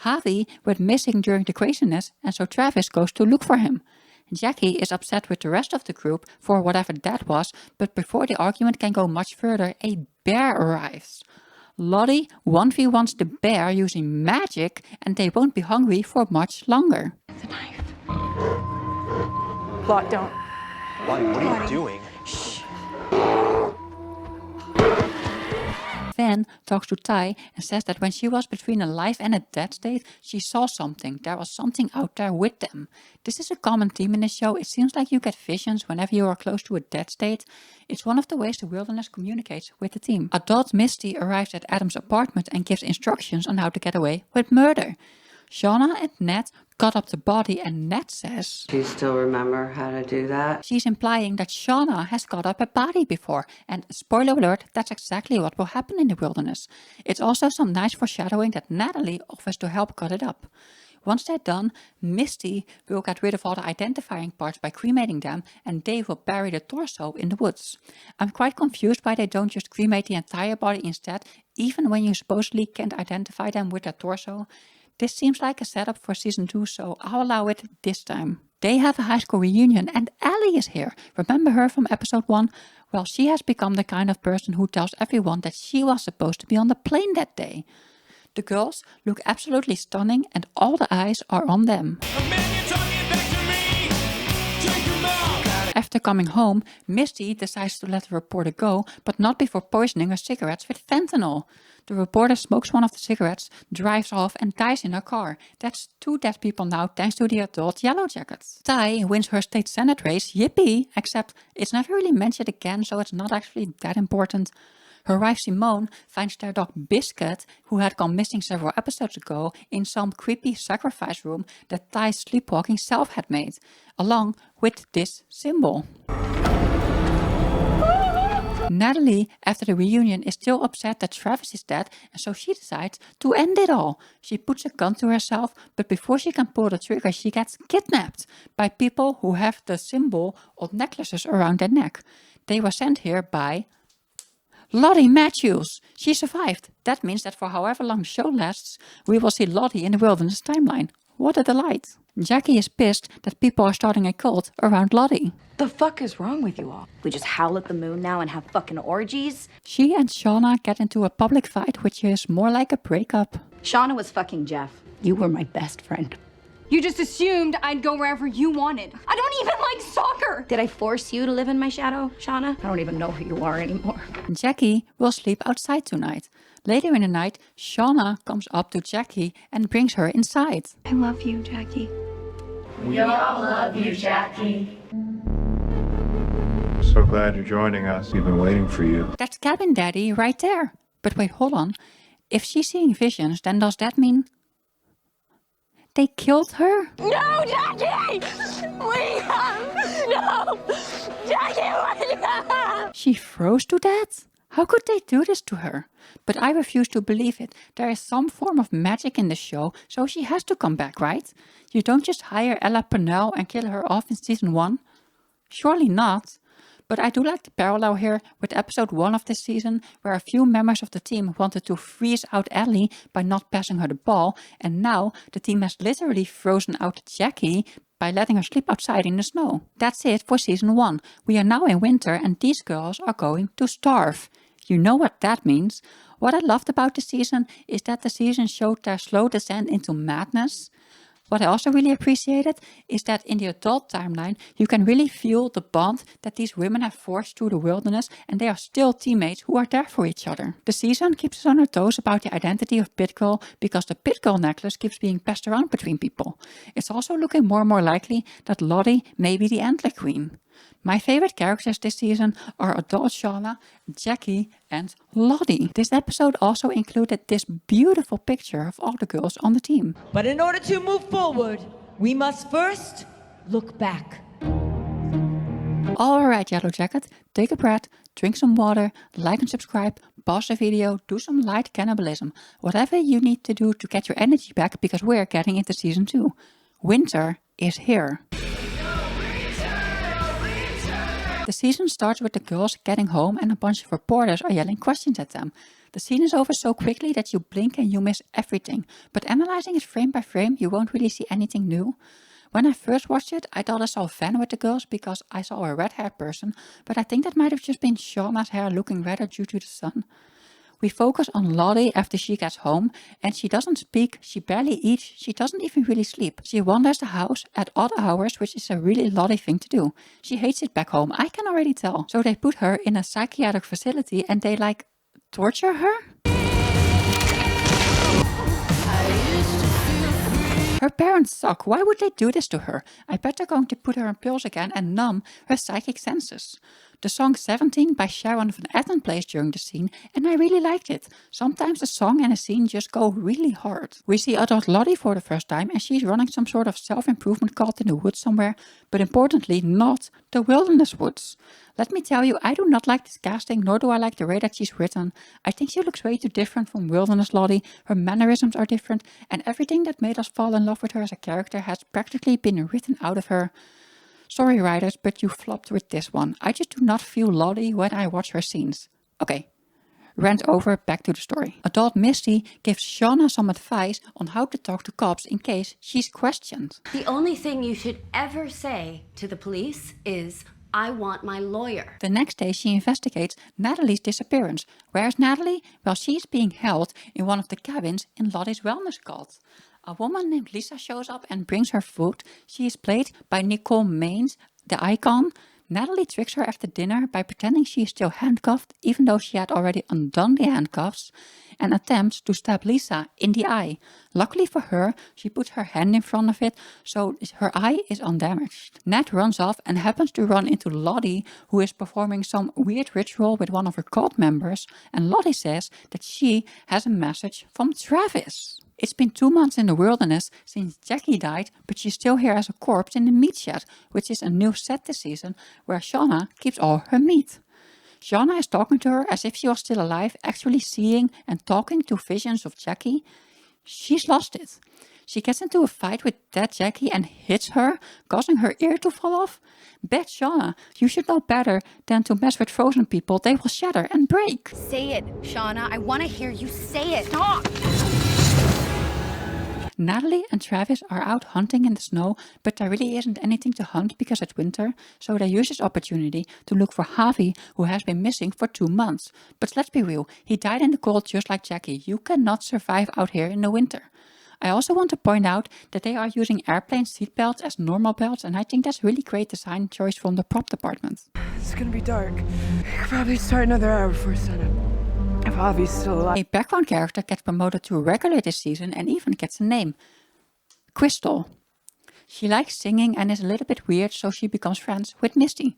Javi went missing during the craziness and so Travis goes to look for him. Jackie is upset with the rest of the group for whatever that was, but before the argument can go much further, a bear arrives. Lottie 1v1s the bear using magic and they won't be hungry for much longer. The knife. Lot, don't. Lottie, what are you doing? Shh. Van talks to Ty and says that when she was between a life and a dead state, she saw something. There was something out there with them. This is a common theme in the show. It seems like you get visions whenever you are close to a dead state. It's one of the ways the wilderness communicates with the team. Adult Misty arrives at Adam's apartment and gives instructions on how to get away with murder. Shauna and Ned cut up the body, and Ned says, Do you still remember how to do that? she's implying that Shauna has cut up a body before, and spoiler alert, that's exactly what will happen in the wilderness. It's also some nice foreshadowing that Natalie offers to help cut it up. Once they're done, Misty will get rid of all the identifying parts by cremating them, and Dave will bury the torso in the woods. I'm quite confused why they don't just cremate the entire body instead, even when you supposedly can't identify them with their torso. This seems like a setup for season 2, so I'll allow it this time. They have a high school reunion and Ellie is here. Remember her from episode 1? Well, she has become the kind of person who tells everyone that she was supposed to be on the plane that day. The girls look absolutely stunning and all the eyes are on them. After coming home, Misty decides to let the reporter go, but not before poisoning her cigarettes with fentanyl. The reporter smokes one of the cigarettes, drives off and dies in her car. That's 2 dead people now thanks to the adult Yellowjackets. Ty wins her state senate race, yippee, except it's never really mentioned again, so it's not actually that important. Her wife Simone finds their dog Biscuit, who had gone missing several episodes ago, in some creepy sacrifice room that Ty's sleepwalking self had made, along with this symbol. Natalie, after the reunion, is still upset that Travis is dead, and so she decides to end it all. She puts a gun to herself, but before she can pull the trigger, she gets kidnapped by people who have the symbol on necklaces around their neck. They were sent here by Lottie Matthews. She survived. That means that for however long the show lasts, we will see Lottie in the wilderness timeline. What a delight. Jackie is pissed that people are starting a cult around Lottie. The fuck is wrong with you all? We just howl at the moon now and have fucking orgies? She and Shauna get into a public fight, which is more like a breakup. Shauna was fucking Jeff. You were my best friend. You just assumed I'd go wherever you wanted. I don't even like soccer! Did I force you to live in my shadow, Shauna? I don't even know who you are anymore. Jackie will sleep outside tonight. Later in the night, Shauna comes up to Jackie and brings her inside. I love you, Jackie. We all love you, Jackie. So glad you're joining us. We've been waiting for you. That's Cabin Daddy right there. But wait, hold on. If she's seeing visions, then does that mean they killed her? No, Jackie! No! Jackie, She froze to death? How could they do this to her? But I refuse to believe it. There is some form of magic in the show, so she has to come back, right? You don't just hire Ella Purnell and kill her off in season 1? Surely not. But I do like the parallel here with episode 1 of this season, where a few members of the team wanted to freeze out Ellie by not passing her the ball, and now the team has literally frozen out Jackie by letting her sleep outside in the snow. That's it for season 1. We are now in winter and these girls are going to starve. You know what that means. What I loved about the season is that the season showed their slow descent into madness. What I also really appreciated is that in the adult timeline, you can really feel the bond that these women have forged through the wilderness, and they are still teammates who are there for each other. The season keeps us on our toes about the identity of Pit Girl because the Pit Girl necklace keeps being passed around between people. It's also looking more and more likely that Lottie may be the Antler Queen. My favorite characters this season are adult Shauna, Jackie and Lottie. This episode also included this beautiful picture of all the girls on the team. But in order to move forward, we must first look back. Alright Yellowjacket, take a breath, drink some water, like and subscribe, pause the video, do some light cannibalism. Whatever you need to do to get your energy back because we're getting into season 2. Winter is here. The season starts with the girls getting home and a bunch of reporters are yelling questions at them. The scene is over so quickly that you blink and you miss everything, but analyzing it frame by frame you won't really see anything new. When I first watched it, I thought I saw Van with the girls because I saw a red-haired person, but I think that might have just been Shauna's hair looking redder due to the sun. We focus on Lottie after she gets home, and she doesn't speak, she barely eats, she doesn't even really sleep. She wanders the house at odd hours, which is a really Lottie thing to do. She hates it back home, I can already tell. So they put her in a psychiatric facility and they like torture her? Her parents suck, why would they do this to her? I bet they're going to put her on pills again and numb her psychic senses. The song 17 by Sharon Van Etten plays during the scene, and I really liked it. Sometimes the song and the scene just go really hard. We see adult Lottie for the first time, and she's running some sort of self-improvement cult in the woods somewhere, but importantly not the wilderness woods. Let me tell you, I do not like this casting, nor do I like the way that she's written. I think she looks way too different from Wilderness Lottie, her mannerisms are different, and everything that made us fall in love with her as a character has practically been written out of her. Sorry writers, but you flopped with this one. I just do not feel Lottie when I watch her scenes. Okay, rant over, back to the story. Adult Misty gives Shauna some advice on how to talk to cops in case she's questioned. The only thing you should ever say to the police is, I want my lawyer. The next day she investigates Natalie's disappearance. Where's Natalie? Well, she's being held in one of the cabins in Lottie's wellness cult. A woman named Lisa shows up and brings her food. She is played by Nicole Maines, the icon. Natalie tricks her after dinner by pretending she is still handcuffed, even though she had already undone the handcuffs, and attempts to stab Lisa in the eye. Luckily for her, she puts her hand in front of it, so her eye is undamaged. Nat runs off and happens to run into Lottie, who is performing some weird ritual with one of her cult members, and Lottie says that she has a message from Travis. It's been 2 months in the wilderness since Jackie died, but she's still here as a corpse in the meat shed, which is a new set this season where Shauna keeps all her meat. Shauna is talking to her as if she was still alive, actually seeing and talking to visions of Jackie. She's lost it. She gets into a fight with dead Jackie and hits her, causing her ear to fall off. Bet Shauna, you should know better than to mess with frozen people. They will shatter and break. Say it, Shauna. I want to hear you say it. Stop! Natalie and Travis are out hunting in the snow, but there really isn't anything to hunt because it's winter, so they use this opportunity to look for Javi, who has been missing for 2 months. But let's be real, he died in the cold just like Jackie. You cannot survive out here in the winter. I also want to point out that they are using airplane seatbelts as normal belts, and I think that's really great design choice from the prop department. It's gonna be dark. I could probably start another hour before sunup. If Javi's still alive. A background character gets promoted to regular this season and even gets a name. Crystal. She likes singing and is a little bit weird, so she becomes friends with Misty.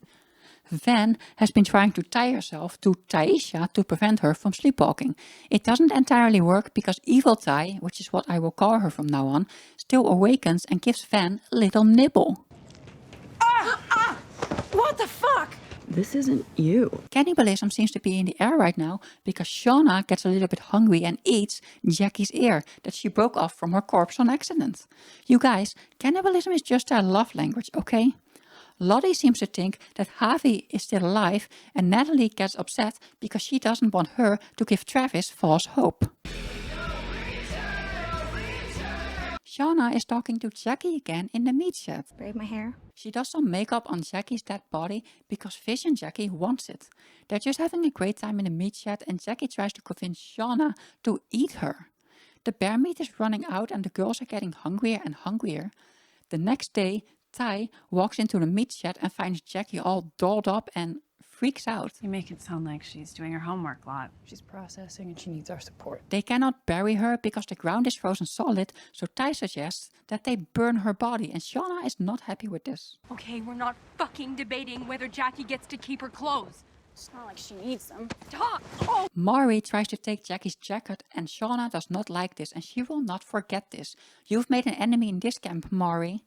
Van has been trying to tie herself to Taisha to prevent her from sleepwalking. It doesn't entirely work because Evil Tai, which is what I will call her from now on, still awakens and gives Van a little nibble. What the fuck? This isn't you. Cannibalism seems to be in the air right now because Shauna gets a little bit hungry and eats Jackie's ear that she broke off from her corpse on accident. You guys, cannibalism is just their love language, okay? Lottie seems to think that Javi is still alive, and Natalie gets upset because she doesn't want her to give Travis false hope. Shauna is talking to Jackie again in the meat shed. Braid my hair. She does some makeup on Jackie's dead body because Vision Jackie wants it. They're just having a great time in the meat shed, and Jackie tries to convince Shauna to eat her. The bear meat is running out and the girls are getting hungrier and hungrier. The next day, Tai walks into the meat shed and finds Jackie all dolled up and freaks out. You make it sound like she's doing her homework a lot. She's processing and she needs our support. They cannot bury her because the ground is frozen solid, so Tai suggests that they burn her body, and Shauna is not happy with this. Okay, we're not fucking debating whether Jackie gets to keep her clothes. It's not like she needs them. Stop! Oh! Mari tries to take Jackie's jacket, and Shauna does not like this, and she will not forget this. You've made an enemy in this camp, Mari.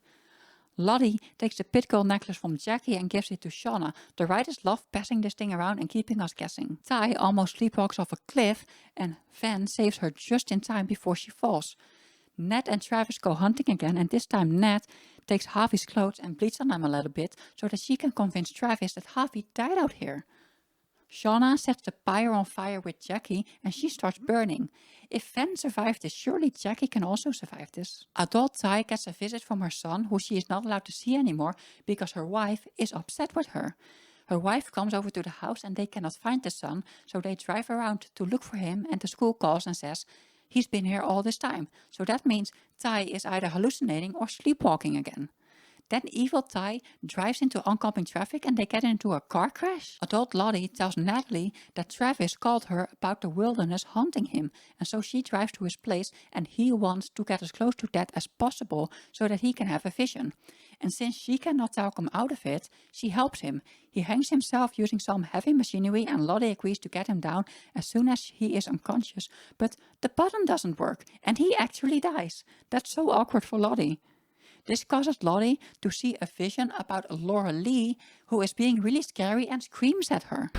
Lottie takes the pit girl necklace from Jackie and gives it to Shauna. The writers love passing this thing around and keeping us guessing. Tai almost sleepwalks off a cliff, and Van saves her just in time before she falls. Ned and Travis go hunting again, and this time Ned takes Javi's clothes and bleeds on them a little bit so that she can convince Travis that Javi died out here. Shauna sets the pyre on fire with Jackie and she starts burning. If Van survived this, surely Jackie can also survive this. Adult Tai gets a visit from her son, who she is not allowed to see anymore because her wife is upset with her. Her wife comes over to the house and they cannot find the son, so they drive around to look for him, and the school calls and says he's been here all this time. So that means Tai is either hallucinating or sleepwalking again. Then evil Ty drives into oncoming traffic and they get into a car crash. Adult Lottie tells Natalie that Travis called her about the wilderness haunting him, and so she drives to his place and he wants to get as close to that as possible so that he can have a vision. And since she cannot talk him out of it, she helps him. He hangs himself using some heavy machinery and Lottie agrees to get him down as soon as he is unconscious, but the button doesn't work and he actually dies. That's so awkward for Lottie. This causes Lottie to see a vision about Laura Lee, who is being really scary and screams at her.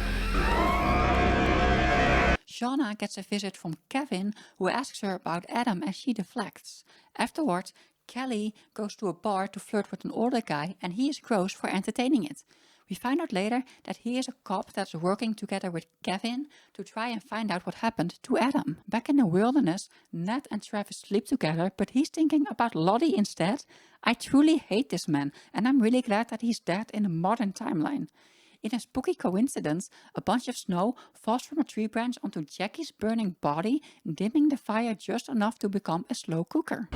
Shauna gets a visit from Kevin, who asks her about Adam and she deflects. Afterwards, Kelly goes to a bar to flirt with an older guy and he is gross for entertaining it. We find out later that he is a cop that's working together with Kevin to try and find out what happened to Adam. Back in the wilderness, Ned and Travis sleep together, but he's thinking about Lottie instead. I truly hate this man, and I'm really glad that he's dead in a modern timeline. In a spooky coincidence, a bunch of snow falls from a tree branch onto Jackie's burning body, dimming the fire just enough to become a slow cooker.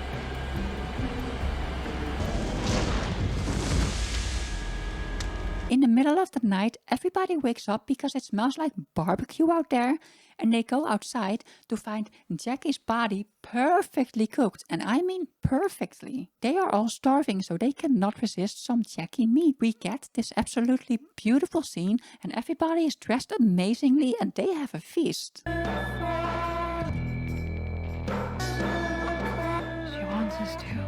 In the middle of the night, everybody wakes up because it smells like barbecue out there, and they go outside to find Jackie's body perfectly cooked, and I mean perfectly. They are all starving, so they cannot resist some Jackie meat. We get this absolutely beautiful scene, and everybody is dressed amazingly, and they have a feast. She wants us to.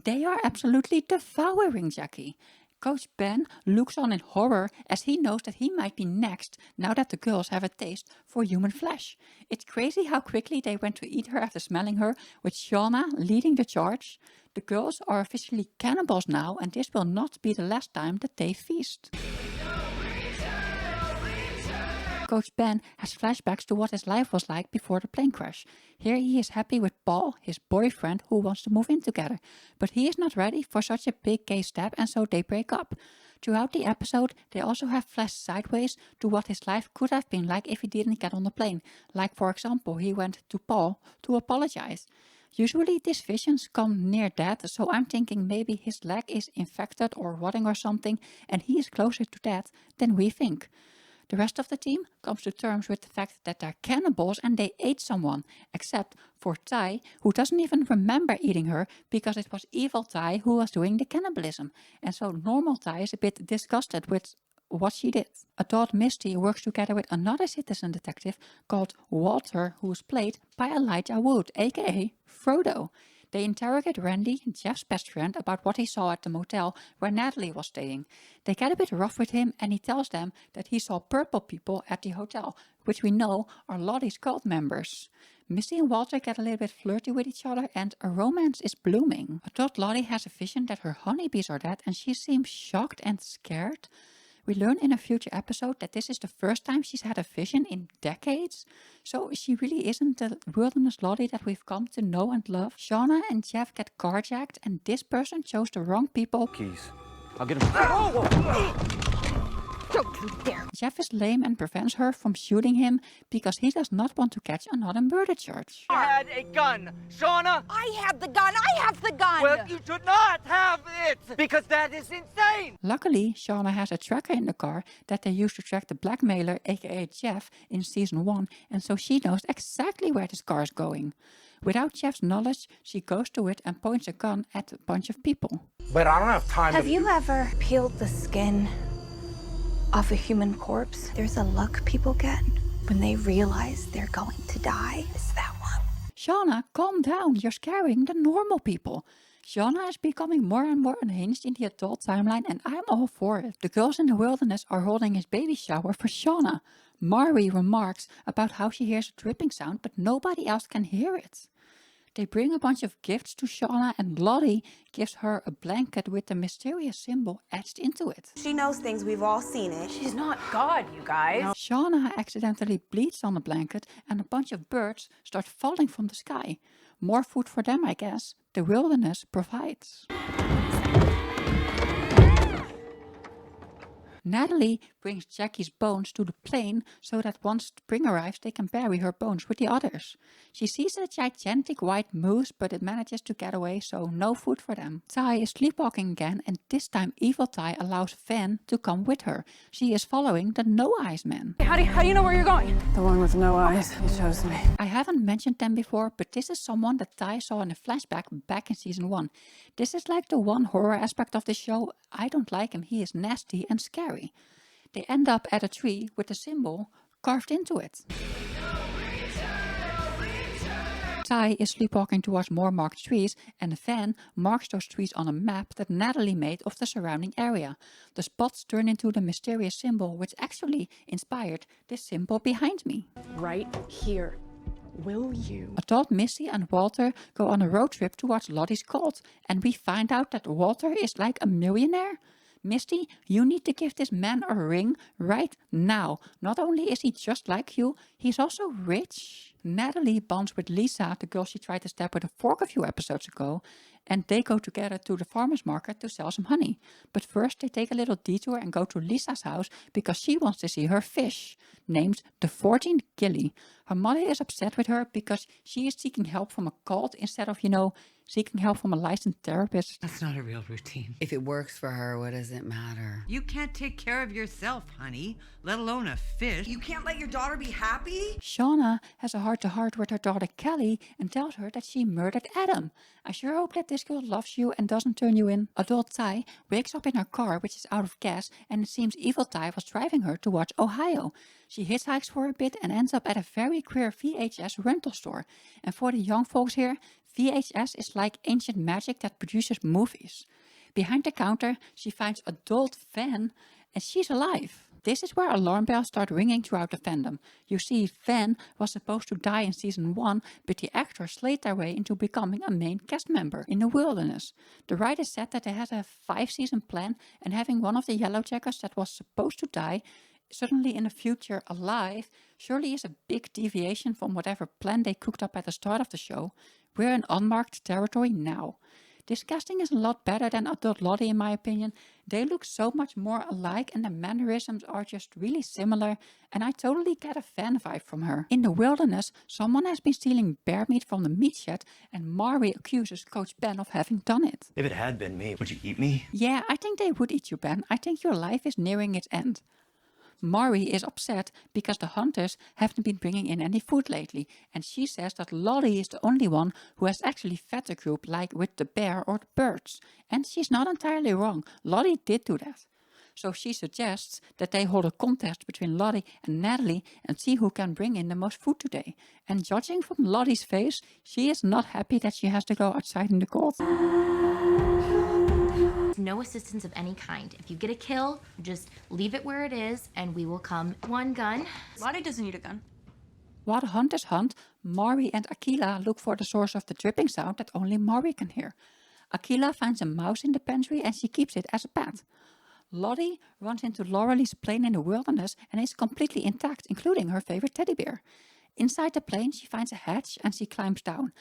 They are absolutely devouring Jackie. Coach Ben looks on in horror as he knows that he might be next now that the girls have a taste for human flesh. It's crazy how quickly they went to eat her after smelling her, with Shauna leading the charge. The girls are officially cannibals now, and this will not be the last time that they feast. Coach Ben has flashbacks to what his life was like before the plane crash. Here he is happy with Paul, his boyfriend, who wants to move in together. But he is not ready for such a big gay step, and so they break up. Throughout the episode, they also have flashed sideways to what his life could have been like if he didn't get on the plane. Like, for example, he went to Paul to apologize. Usually these visions come near death, so I'm thinking maybe his leg is infected or rotting or something, and he is closer to death than we think. The rest of the team comes to terms with the fact that they're cannibals and they ate someone, except for Ty, who doesn't even remember eating her because it was evil Ty who was doing the cannibalism. And so normal Ty is a bit disgusted with what she did. Adult Misty works together with another citizen detective called Walter, who is played by Elijah Wood, aka Frodo. They interrogate Randy, Jeff's best friend, about what he saw at the motel where Natalie was staying. They get a bit rough with him and he tells them that he saw purple people at the hotel, which we know are Lottie's cult members. Misty and Walter get a little bit flirty with each other and a romance is blooming. Adult Lottie has a vision that her honeybees are dead and she seems shocked and scared. We learn in a future episode that this is the first time she's had a vision in decades, so she really isn't the wilderness Lottie that we've come to know and love. Shauna and Jeff get carjacked, and this person chose the wrong people. Keys. I'll get him. Don't you dare. Jeff is lame and prevents her from shooting him because he does not want to catch another murder charge. You had a gun, Shauna! I have the gun! I have the gun! Well, you should not have it! Because that is insane! Luckily, Shauna has a tracker in the car that they used to track the blackmailer, aka Jeff, in season 1, and so she knows exactly where this car is going. Without Jeff's knowledge, she goes to it and points a gun at a bunch of people. But I don't have time Have you ever peeled the skin off a human corpse? There's a look people get when they realize they're going to die. It's that one. Shauna, calm down. You're scaring the normal people. Shauna is becoming more and more unhinged in the adult timeline, and I'm all for it. The girls in the wilderness are holding his baby shower for Shauna. Mari remarks about how she hears a dripping sound, but nobody else can hear it. They bring a bunch of gifts to Shauna, and Lottie gives her a blanket with the mysterious symbol etched into it. She knows things, we've all seen it. She's not God, you guys. Shauna accidentally bleeds on the blanket, and a bunch of birds start falling from the sky. More food for them, I guess. The wilderness provides. Natalie brings Jackie's bones to the plane so that once spring arrives they can bury her bones with the others. She sees a gigantic white moose, but it manages to get away, so no food for them. Ty is sleepwalking again, and this time Evil Ty allows Van to come with her. She is following the No Eyes Man. How do you know where you're going? The one with no eyes. He chose me. I haven't mentioned them before, but this is someone that Ty saw in a flashback back in season 1. This is like the one horror aspect of the show. I don't like him, he is nasty and scary. They end up at a tree with a symbol carved into it. Ty is sleepwalking towards more marked trees, and Van marks those trees on a map that Natalie made of the surrounding area. The spots turn into the mysterious symbol, which actually inspired this symbol behind me. Right here. Will you? Adult Missy and Walter go on a road trip towards Lottie's cult, and we find out that Walter is like a millionaire. Misty, you need to give this man a ring right now. Not only is he just like you, he's also rich. Natalie bonds with Lisa, the girl she tried to stab with a fork a few episodes ago, and they go together to the farmer's market to sell some honey. But first they take a little detour and go to Lisa's house because she wants to see her fish, named the 14th Gilly. Her mother is upset with her because she is seeking help from a cult instead of, seeking help from a licensed therapist. That's not a real routine. If it works for her, what does it matter? You can't take care of yourself, honey, let alone a fish. You can't let your daughter be happy? Shauna has a heart-to-heart with her daughter Kelly and tells her that she murdered Adam. I sure hope that this girl loves you and doesn't turn you in. Adult Ty wakes up in her car, which is out of gas, and it seems Evil Ty was driving her towards Ohio. She hitchhikes for a bit and ends up at a very queer VHS rental store. And for the young folks here, VHS is like ancient magic that produces movies. Behind the counter, she finds adult Van, and she's alive. This is where alarm bells start ringing throughout the fandom. You see, Van was supposed to die in season 1, but the actors slayed their way into becoming a main cast member in the wilderness. The writers said that they had a 5-season plan, and having one of the Yellowjackets that was supposed to die suddenly in the future alive surely is a big deviation from whatever plan they cooked up at the start of the show. We're in unmarked territory now. This casting is a lot better than adult Lottie in my opinion. They look so much more alike and the mannerisms are just really similar, and I totally get a fan vibe from her. In the wilderness, someone has been stealing bear meat from the meat shed and Mari accuses Coach Ben of having done it. If it had been me, would you eat me? Yeah, I think they would eat you, Ben. I think your life is nearing its end. Mari is upset because the hunters haven't been bringing in any food lately, and she says that Lottie is the only one who has actually fed the group, like with the bear or the birds. And she's not entirely wrong, Lottie did do that. So she suggests that they hold a contest between Lottie and Natalie and see who can bring in the most food today. And judging from Lottie's face, she is not happy that she has to go outside in the cold. No assistance of any kind. If you get a kill, just leave it where it is and we will come. One gun. Lottie doesn't need a gun. While the hunters hunt, Mari and Akilah look for the source of the dripping sound that only Mari can hear. Akilah finds a mouse in the pantry and she keeps it as a pet. Lottie runs into Laurelie's plane in the wilderness and is completely intact, including her favorite teddy bear. Inside the plane, she finds a hatch and she climbs down.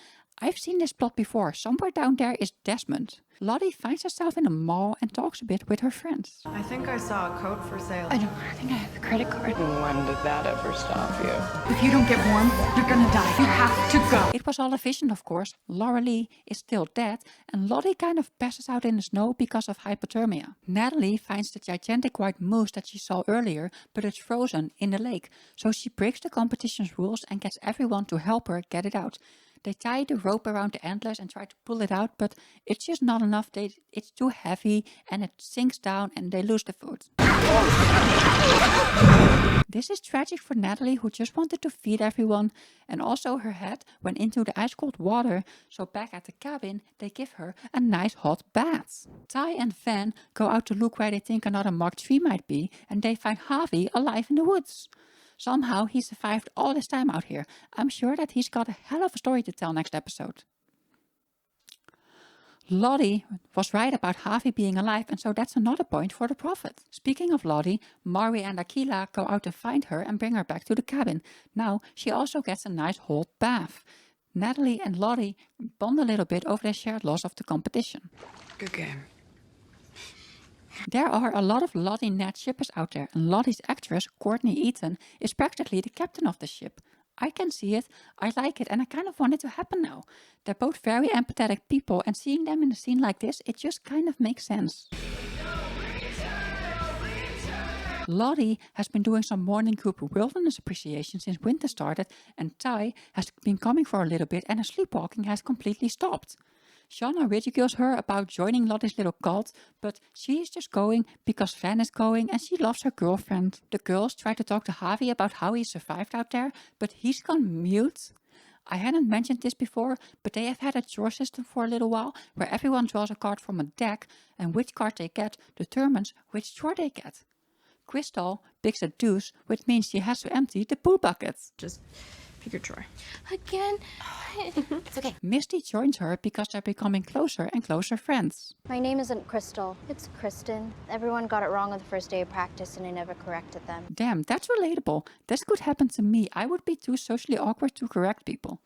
I've seen this plot before. Somewhere down there is Desmond. Lottie finds herself in a mall and talks a bit with her friends. I think I saw a coat for sale. I think I have a credit card. When did that ever stop you? If you don't get warm, you're gonna die. You have to go. It was all a vision, of course. Laurelie is still dead, and Lottie kind of passes out in the snow because of hypothermia. Natalie finds the gigantic white moose that she saw earlier, but it's frozen in the lake. So she breaks the competition's rules and gets everyone to help her get it out. They tie the rope around the antlers and try to pull it out, but it's just not enough. It's too heavy and it sinks down and they lose the food. This is tragic for Natalie, who just wanted to feed everyone, and also her head went into the ice cold water, so back at the cabin they give her a nice hot bath. Ty and Van go out to look where they think another Mark III might be, and they find Harvey alive in the woods. Somehow he survived all this time out here. I'm sure that he's got a hell of a story to tell next episode. Lottie was right about Harvey being alive, and so that's another point for the prophet. Speaking of Lottie, Mari and Akilah go out to find her and bring her back to the cabin. Now she also gets a nice hot bath. Natalie and Lottie bond a little bit over their shared loss of the competition. Good game. There are a lot of Lottie Nat shippers out there, and Lottie's actress, Courtney Eaton, is practically the captain of the ship. I can see it, I like it, and I kind of want it to happen now. They're both very empathetic people, and seeing them in a scene like this, it just kind of makes sense. Lottie has been doing some morning group wilderness appreciation since winter started, and Ty has been coming for a little bit and her sleepwalking has completely stopped. Shauna ridicules her about joining Lottie's little cult, but she is just going because Van is going and she loves her girlfriend. The girls try to talk to Javi about how he survived out there, but he's gone mute. I hadn't mentioned this before, but they have had a draw system for a little while where everyone draws a card from a deck and which card they get determines which draw they get. Crystal picks a deuce, which means she has to empty the poo bucket. Just pick your drawer. Again? It's okay. Misty joins her because they're becoming closer and closer friends. My name isn't Crystal, it's Kristen. Everyone got it wrong on the first day of practice and I never corrected them. Damn, that's relatable. This could happen to me. I would be too socially awkward to correct people.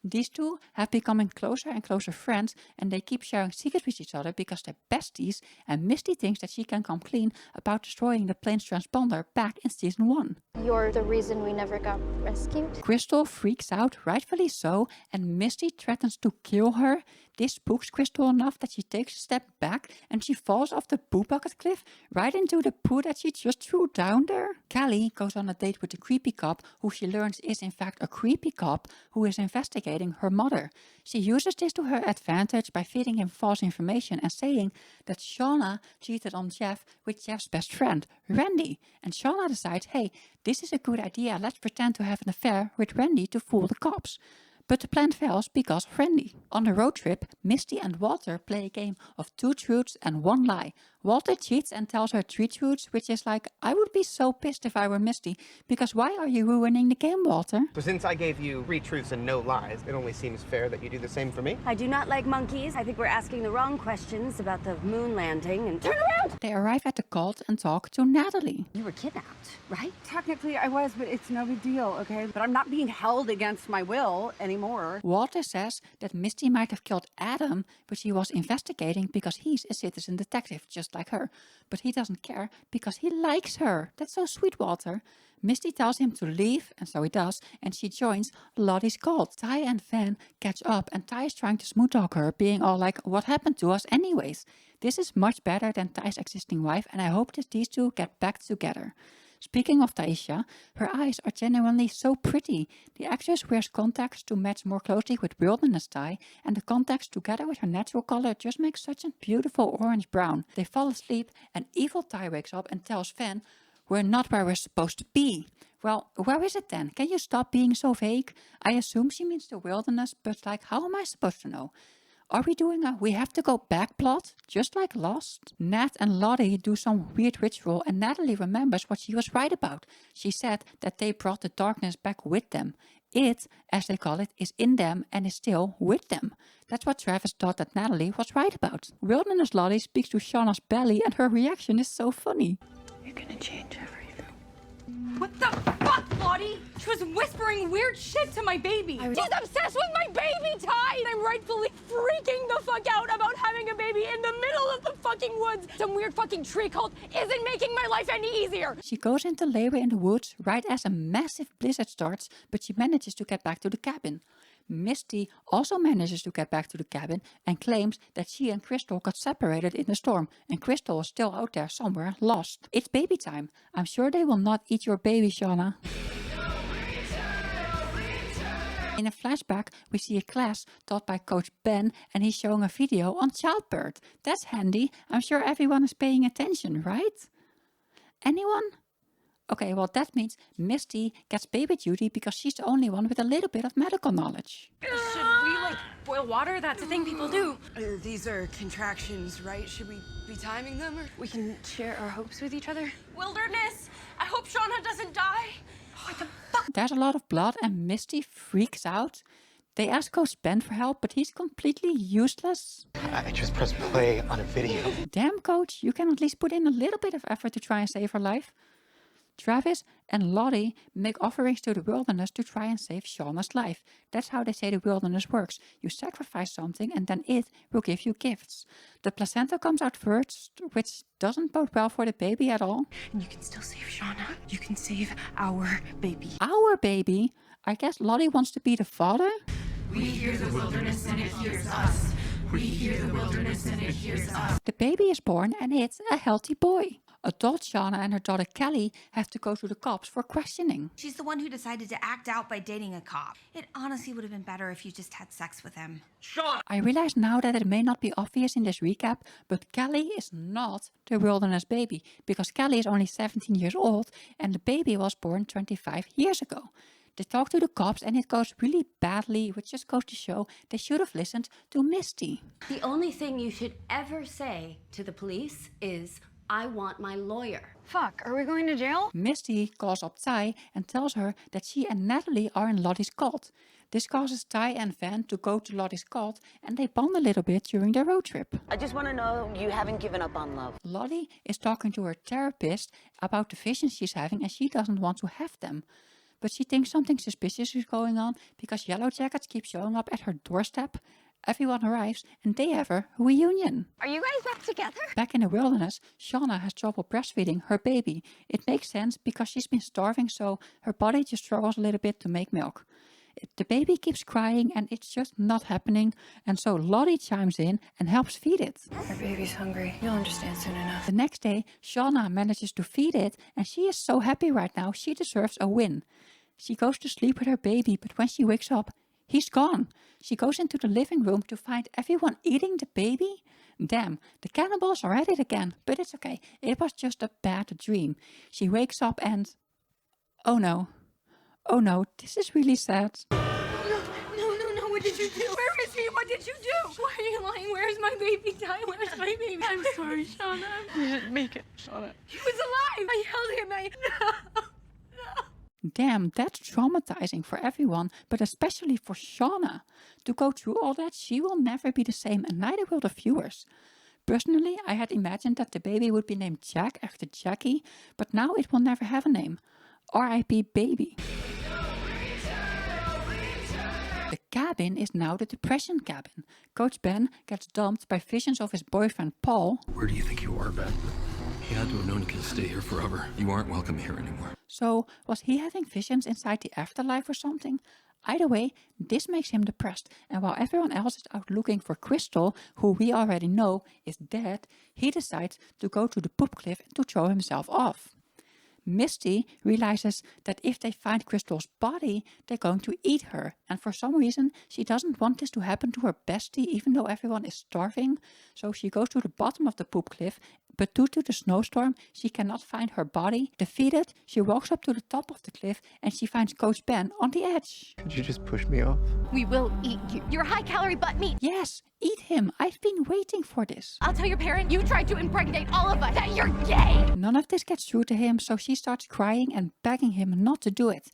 These two have becoming closer and closer friends and they keep sharing secrets with each other because they're besties, and Misty thinks that she can come clean about destroying the plane's transponder back in season 1. You're the reason we never got rescued? Crystal freaks out, rightfully so, and Misty threatens to kill her. This spooks Crystal enough that she takes a step back and she falls off the poo bucket cliff right into the poo that she just threw down there. Callie goes on a date with the creepy cop, who she learns is in fact a creepy cop who is investigating her mother. She uses this to her advantage by feeding him false information and saying that Shauna cheated on Jeff with Jeff's best friend, Randy. And Shauna decides, hey, this is a good idea, let's pretend to have an affair with Randy to fool the cops. But the plan fails because of Randy. On the road trip, Misty and Walter play a game of 2 truths and 1 lie. Walter cheats and tells her 3 truths, which is like, I would be so pissed if I were Misty, because why are you ruining the game, Walter? So since I gave you 3 truths and no lies, it only seems fair that you do the same for me. I do not like monkeys. I think we're asking the wrong questions about the moon landing and turn around! They arrive at the cult and talk to Natalie. You were kidnapped, right? Technically I was, but it's no big deal, okay? But I'm not being held against my will anymore. Walter says that Misty might have killed Adam, but he was investigating because he's a citizen detective, just like her. But he doesn't care because he likes her. That's so sweet, Walter. Misty tells him to leave, and so he does, and she joins Lottie's cult. Ty and Van catch up, and Ty is trying to smooth talk her, being all like, what happened to us anyways? This is much better than Ty's existing wife, and I hope that these two get back together. Speaking of Taisha, her eyes are genuinely so pretty. The actress wears contacts to match more closely with Wilderness Ty, and the contacts together with her natural color just make such a beautiful orange-brown. They fall asleep, and evil Ty wakes up and tells Van, we're not where we're supposed to be. Well, where is it then? Can you stop being so vague? I assume she means the wilderness, but like, how am I supposed to know? Are we doing a we have to go back plot, just like Lost? Nat and Lottie do some weird ritual and Natalie remembers what she was right about. She said that they brought the darkness back with them. It, as they call it, is in them and is still with them. That's what Travis thought that Natalie was right about. Wilderness Lottie speaks to Shauna's belly and her reaction is so funny. You're gonna change everything. What the fuck, Lottie? She was whispering weird shit to my baby. She's obsessed with my baby, Ty! And I'm rightfully freaking the fuck out about having a baby in the middle of the fucking woods. Some weird fucking tree cult isn't making my life any easier. She goes into labor in the woods right as a massive blizzard starts, but she manages to get back to the cabin. Misty also manages to get back to the cabin and claims that she and Crystal got separated in the storm and Crystal is still out there somewhere lost. It's baby time. I'm sure they will not eat your baby, Shauna. In a flashback, we see a class taught by Coach Ben and he's showing a video on childbirth. That's handy. I'm sure everyone is paying attention, right? Anyone? Okay, well that means Misty gets baby duty because she's the only one with a little bit of medical knowledge. Should we, like, boil water? That's a thing people do. These are contractions, right? Should we be timing them? Or We can share our hopes with each other. Wilderness! I hope Shauna doesn't die. What the fuck? There's a lot of blood and Misty freaks out. They ask Coach Ben for help, but he's completely useless. I just pressed play on a video. Damn, Coach, you can at least put in a little bit of effort to try and save her life. Travis and Lottie make offerings to the wilderness to try and save Shauna's life. That's how they say the wilderness works. You sacrifice something and then it will give you gifts. The placenta comes out first, which doesn't bode well for the baby at all. And you can still save Shauna. You can save our baby. Our baby? I guess Lottie wants to be the father? We hear the wilderness and it hears us. We hear the wilderness and it hears us. The baby is born and it's a healthy boy. Adult Shauna and her daughter Kelly have to go to the cops for questioning. She's the one who decided to act out by dating a cop. It honestly would have been better if you just had sex with him. Shauna! I realize now that it may not be obvious in this recap, but Kelly is not the wilderness baby because Kelly is only 17 years old and the baby was born 25 years ago. They talk to the cops and it goes really badly, which just goes to show they should have listened to Misty. The only thing you should ever say to the police is, I want my lawyer. Fuck, are we going to jail? Misty calls up Ty and tells her that she and Natalie are in Lottie's cult. This causes Ty and Van to go to Lottie's cult and they bond a little bit during their road trip. I just want to know you haven't given up on love. Lottie is talking to her therapist about the visions she's having and she doesn't want to have them. But she thinks something suspicious is going on because Yellowjackets keep showing up at her doorstep. Everyone arrives and they have a reunion. Are you guys back together? Back in the wilderness, Shauna has trouble breastfeeding her baby. It makes sense because she's been starving, so her body just struggles a little bit to make milk. The baby keeps crying and it's just not happening, and so Lottie chimes in and helps feed it. Our baby's hungry. You'll understand soon enough. The next day, Shauna manages to feed it and she is so happy right now, she deserves a win. She goes to sleep with her baby, but when she wakes up, he's gone. She goes into the living room to find everyone eating the baby. Damn, the cannibals are at it again, but it's okay. It was just a bad dream. She wakes up and... Oh no, this is really sad. No, what did you do? Where is he? What did you do? Why are you lying? Where's my baby, Ty? Where's my baby? I'm sorry, Shauna. You didn't make it, Shauna. He was alive. I held him. No. Damn, that's traumatizing for everyone, but especially for Shauna. To go through all that, she will never be the same, and neither will the viewers. Personally, I had imagined that the baby would be named Jack after Jackie, but now it will never have a name. R.I.P. baby. The cabin is now the depression cabin. Coach Ben gets dumped by visions of his boyfriend Paul. Where do you think you are, Ben? He had to have known he could stay here forever. You aren't welcome here anymore. So, was he having visions inside the afterlife or something? Either way, this makes him depressed, and while everyone else is out looking for Crystal, who we already know is dead, he decides to go to the poop cliff and to throw himself off. Misty realizes that if they find Crystal's body, they're going to eat her, and for some reason she doesn't want this to happen to her bestie even though everyone is starving, so she goes to the bottom of the poop cliff, but due to the snowstorm she cannot find her body. Defeated, she walks up to the top of the cliff and she finds Coach Ben on the edge. Could you just push me off? We will eat you. You're high-calorie butt meat. Yes, eat him. I've been waiting for this. I'll tell your parent you tried to impregnate all of us, that you're gay. None of this gets through to him, so she starts crying and begging him not to do it.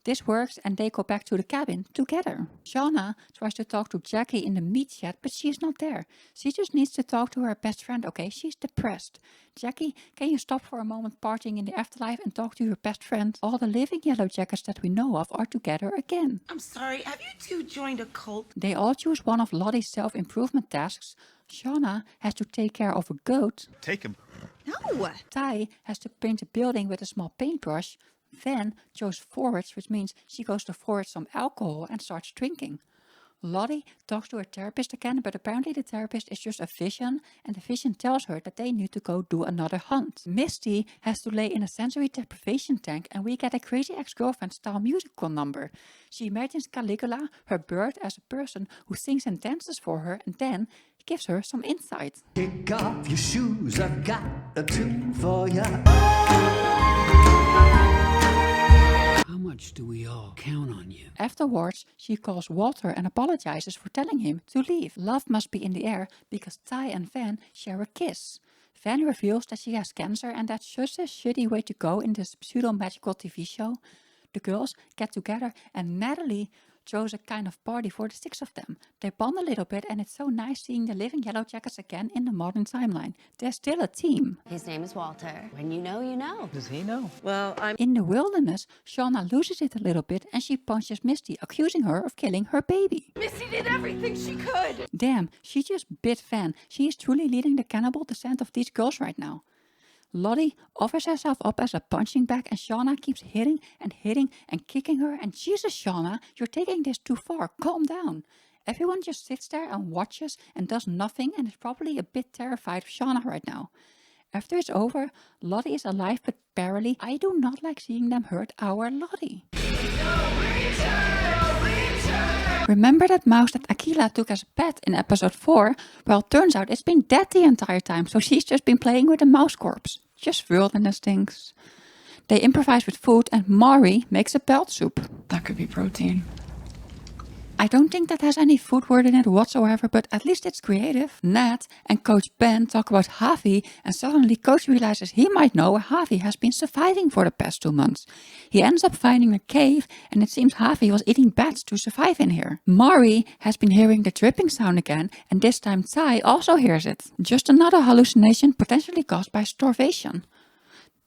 This works and they go back to the cabin together. Shauna tries to talk to Jackie in the meat shed, but she's not there. She just needs to talk to her best friend, okay? She's depressed. Jackie, can you stop for a moment partying in the afterlife and talk to your best friend? All the living Yellowjackets that we know of are together again. I'm sorry, have you two joined a cult? They all choose one of Lottie's self-improvement tasks. Shauna has to take care of a goat. Take him. No! Ty has to paint a building with a small paintbrush. Van chose forwards, which means she goes to forward some alcohol and starts drinking. Lottie talks to her therapist again, but apparently the therapist is just a vision, and the vision tells her that they need to go do another hunt. Misty has to lay in a sensory deprivation tank, and we get a crazy ex-girlfriend style musical number. She imagines Caligula, her bird, as a person who sings and dances for her, and then gives her some insight. Kick off your shoes, I've got a tune for ya. How much do we all count on you? Afterwards, she calls Walter and apologizes for telling him to leave. Love must be in the air because Ty and Van share a kiss. Van reveals that she has cancer and that's just a shitty way to go in this pseudo-magical TV show. The girls get together and Natalie throws a kind of party for the 6 of them. They bond a little bit and it's so nice seeing the living Yellowjackets again in the modern timeline. They're still a team. His name is Walter. When you know, you know. Does he know? Well, In the wilderness, Shauna loses it a little bit and she punches Misty, accusing her of killing her baby. Misty did everything she could. Damn, she just bit Van. She is truly leading the cannibal descent of these girls right now. Lottie offers herself up as a punching bag and Shauna keeps hitting and kicking her, and Jesus, Shauna, you're taking this too far, calm down. Everyone just sits there and watches and does nothing and is probably a bit terrified of Shauna right now. After it's over, Lottie is alive but barely. I do not like seeing them hurt our Lottie. Remember that mouse that Akilah took as a pet in episode 4? Well, turns out it's been dead the entire time, so she's just been playing with a mouse corpse. Just wilderness things. They improvise with food and Mari makes a pelt soup. That could be protein. I don't think that has any food word in it whatsoever, but at least it's creative. Nat and Coach Ben talk about Javi, and suddenly Coach realizes he might know where Javi has been surviving for the past 2 months. He ends up finding a cave, and it seems Javi was eating bats to survive in here. Mari has been hearing the dripping sound again, and this time Ty also hears it. Just another hallucination potentially caused by starvation.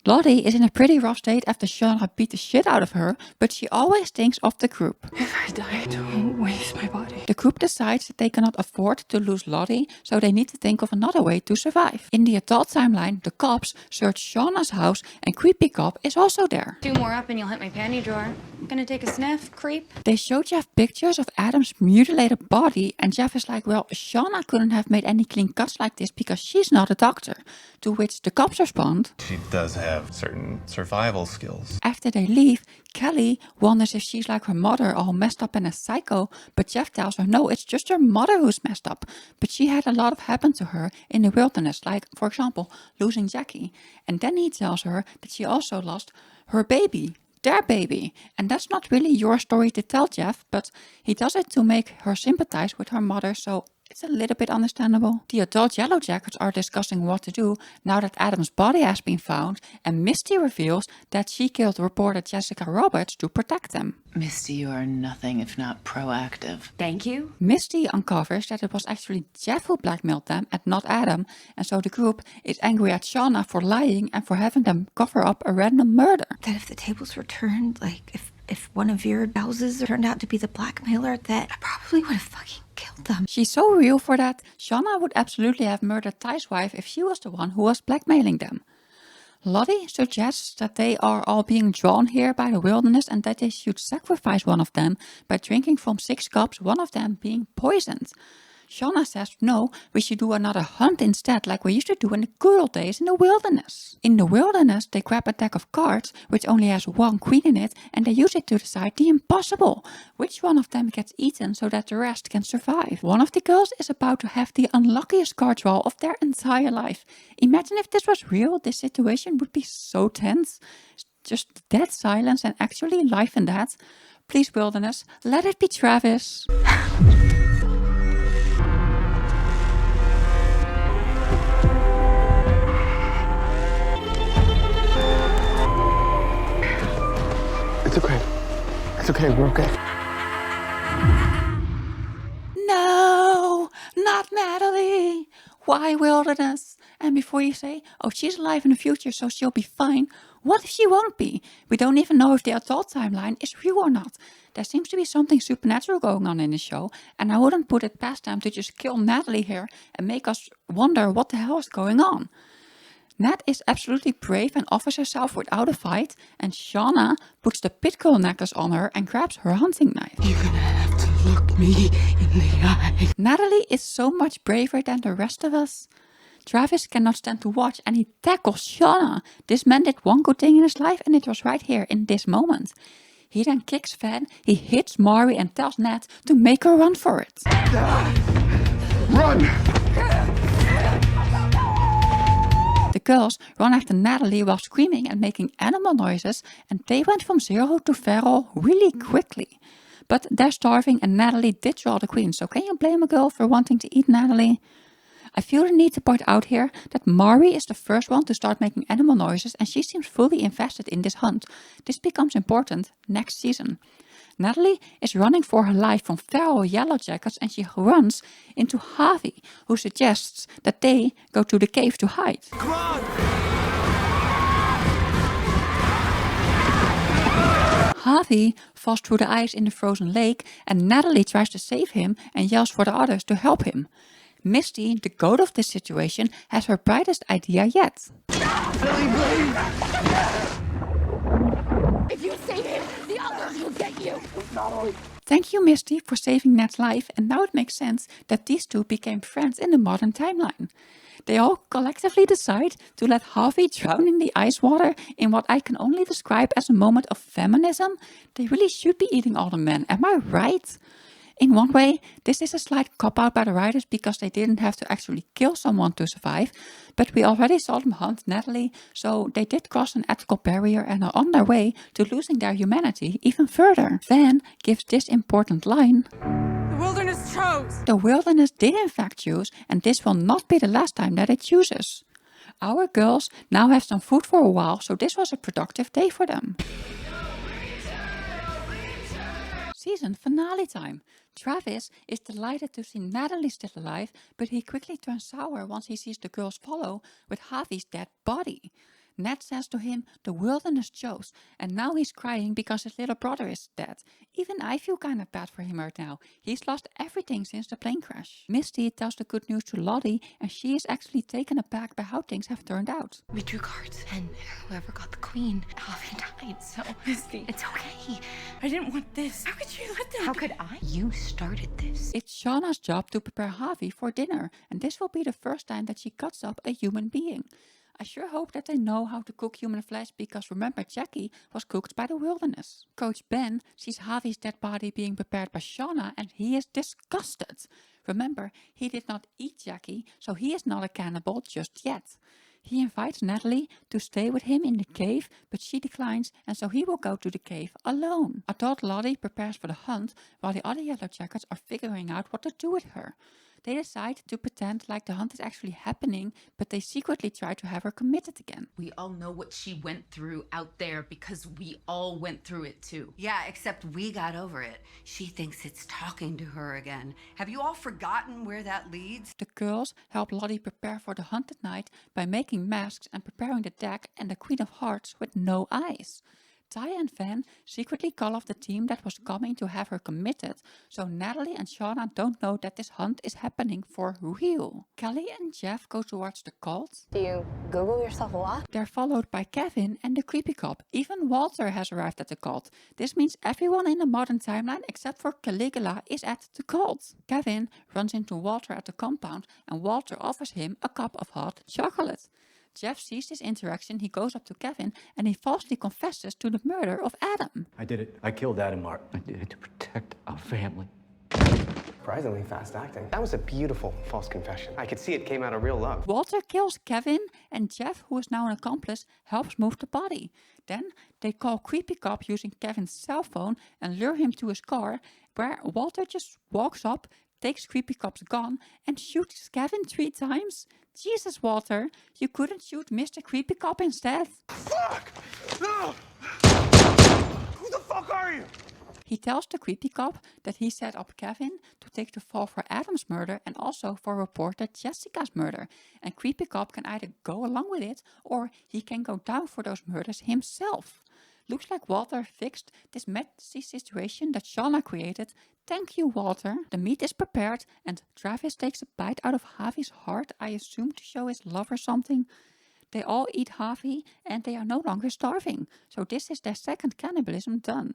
Lottie is in a pretty rough state after Shauna beat the shit out of her, but she always thinks of the group. If I die, don't waste my body. The group decides that they cannot afford to lose Lottie, so they need to think of another way to survive. In the adult timeline, the cops search Shauna's house and Creepy Cop is also there. 2 more up and you'll hit my panty drawer. Gonna take a sniff, creep? They show Jeff pictures of Adam's mutilated body, and Jeff is like, well, Shauna couldn't have made any clean cuts like this because she's not a doctor. To which the cops respond, she does have certain survival skills. After they leave, Kelly wonders if she's like her mother, all messed up and a psycho, but Jeff tells her no, it's just her mother who's messed up. But she had a lot of happen to her in the wilderness, like, for example, losing Jackie. And then he tells her that she also lost her baby. Their baby. And that's not really your story to tell, Jeff, but he does it to make her sympathize with her mother, so it's a little bit understandable. The adult Yellowjackets are discussing what to do now that Adam's body has been found, and Misty reveals that she killed reporter Jessica Roberts to protect them. Misty, you are nothing if not proactive. Thank you. Misty uncovers that it was actually Jeff who blackmailed them and not Adam, and so the group is angry at Shauna for lying and for having them cover up a random murder. That if the tables were turned, like if one of your spouses turned out to be the blackmailer, that I probably would have fucking killed them. She's so real for that. Shauna would absolutely have murdered Ty's wife if she was the one who was blackmailing them. Lottie suggests that they are all being drawn here by the wilderness and that they should sacrifice one of them by drinking from 6 cups, one of them being poisoned. Shauna says no, we should do another hunt instead, like we used to do in the good old days in the wilderness. In the wilderness, they grab a deck of cards, which only has 1 queen in it, and they use it to decide the impossible. Which one of them gets eaten so that the rest can survive. One of the girls is about to have the unluckiest card draw of their entire life. Imagine if this was real, this situation would be so tense. Just dead silence and actually life in that. Please, wilderness, let it be Travis. It's okay. It's okay. We're okay. No, not Natalie. Why wilderness? And before you say, oh, she's alive in the future, so she'll be fine. What if she won't be? We don't even know if the adult timeline is real or not. There seems to be something supernatural going on in the show, and I wouldn't put it past them to just kill Natalie here and make us wonder what the hell is going on. Nat is absolutely brave and offers herself without a fight, and Shauna puts the pit girl necklace on her and grabs her hunting knife. You're gonna have to look me in the eye. Natalie is so much braver than the rest of us. Travis cannot stand to watch and he tackles Shauna. This man did one good thing in his life and it was right here in this moment. He then kicks Van, he hits Mari and tells Nat to make her run for it. Run! The girls run after Natalie while screaming and making animal noises, and they went from 0 to feral really quickly. But they're starving and Natalie did draw the queen, so can you blame a girl for wanting to eat Natalie? I feel the need to point out here that Mari is the first one to start making animal noises and she seems fully invested in this hunt. This becomes important next season. Natalie is running for her life from feral Yellowjackets and she runs into Harvey, who suggests that they go to the cave to hide. Come on! Harvey falls through the ice in the frozen lake and Natalie tries to save him and yells for the others to help him. Misty, the goat of this situation, has her brightest idea yet. If you save him, the others will get you. Thank you, Misty, for saving Ned's life, and now it makes sense that these two became friends in the modern timeline. They all collectively decide to let Harvey drown in the ice water in what I can only describe as a moment of feminism. They really should be eating all the men, am I right? In one way, this is a slight cop-out by the writers because they didn't have to actually kill someone to survive, but we already saw them hunt Natalie, so they did cross an ethical barrier and are on their way to losing their humanity even further. Van gives this important line: The wilderness chose! The wilderness did in fact choose, and this will not be the last time that it chooses. Our girls now have some food for a while, so this was a productive day for them. Season finale time. Travis is delighted to see Natalie still alive, but he quickly turns sour once he sees the girls follow with Harvey's dead body. Ned says to him, the wilderness chose, and now he's crying because his little brother is dead. Even I feel kind of bad for him right now. He's lost everything since the plane crash. Misty tells the good news to Lottie, and she is actually taken aback by how things have turned out. We drew cards, and whoever got the queen, Alfie died, so Misty, it's okay. I didn't want this. How could you let them? How could I? You started this. It's Shauna's job to prepare Harvey for dinner, and this will be the first time that she cuts up a human being. I sure hope that they know how to cook human flesh because remember Jackie was cooked by the wilderness. Coach Ben sees Harvey's dead body being prepared by Shauna and he is disgusted. Remember, he did not eat Jackie, so he is not a cannibal just yet. He invites Natalie to stay with him in the cave, but she declines and so he will go to the cave alone. Adult Lottie prepares for the hunt while the other Yellowjackets are figuring out what to do with her. They decide to pretend like the hunt is actually happening, but they secretly try to have her committed again. We all know what she went through out there because we all went through it too. Yeah, except we got over it. She thinks it's talking to her again. Have you all forgotten where that leads? The girls help Lottie prepare for the hunt at night by making masks and preparing the deck and the Queen of Hearts with no eyes. Ty and Van secretly call off the team that was coming to have her committed, so Natalie and Shauna don't know that this hunt is happening for real. Kelly and Jeff go towards the cult. Do you Google yourself a lot? They're followed by Kevin and the creepy cop. Even Walter has arrived at the cult. This means everyone in the modern timeline except for Caligula is at the cult. Kevin runs into Walter at the compound and Walter offers him a cup of hot chocolate. Jeff sees this interaction, he goes up to Kevin and he falsely confesses to the murder of Adam. I did it. I killed Adam Mark. I did it to protect our family. Surprisingly fast acting. That was a beautiful false confession. I could see it came out of real love. Walter kills Kevin and Jeff, who is now an accomplice, helps move the body. Then they call Creepy Cop using Kevin's cell phone and lure him to his car, where Walter just walks up, takes Creepy Cop's gun and shoots Kevin 3 times. Jesus, Walter, you couldn't shoot Mr. Creepy Cop instead? Fuck! No! Who the fuck are you? He tells the creepy cop that he set up Kevin to take the fall for Adam's murder and also for reporter Jessica's murder. And creepy cop can either go along with it or he can go down for those murders himself. Looks like Walter fixed this messy situation that Shauna created. Thank you, Walter. The meat is prepared and Travis takes a bite out of Harvey's heart, I assume to show his love or something. They all eat Harvey and they are no longer starving. So this is their second cannibalism done.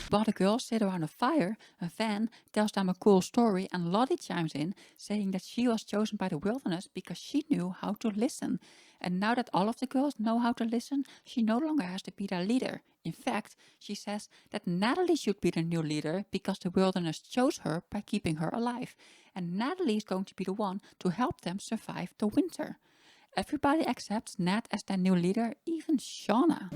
While the girls sit around a fire, a Van tells them a cool story and Lottie chimes in, saying that she was chosen by the wilderness because she knew how to listen. And now that all of the girls know how to listen, she no longer has to be their leader. In fact, she says that Natalie should be the new leader because the wilderness chose her by keeping her alive. And Natalie is going to be the one to help them survive the winter. Everybody accepts Nat as their new leader, even Shauna.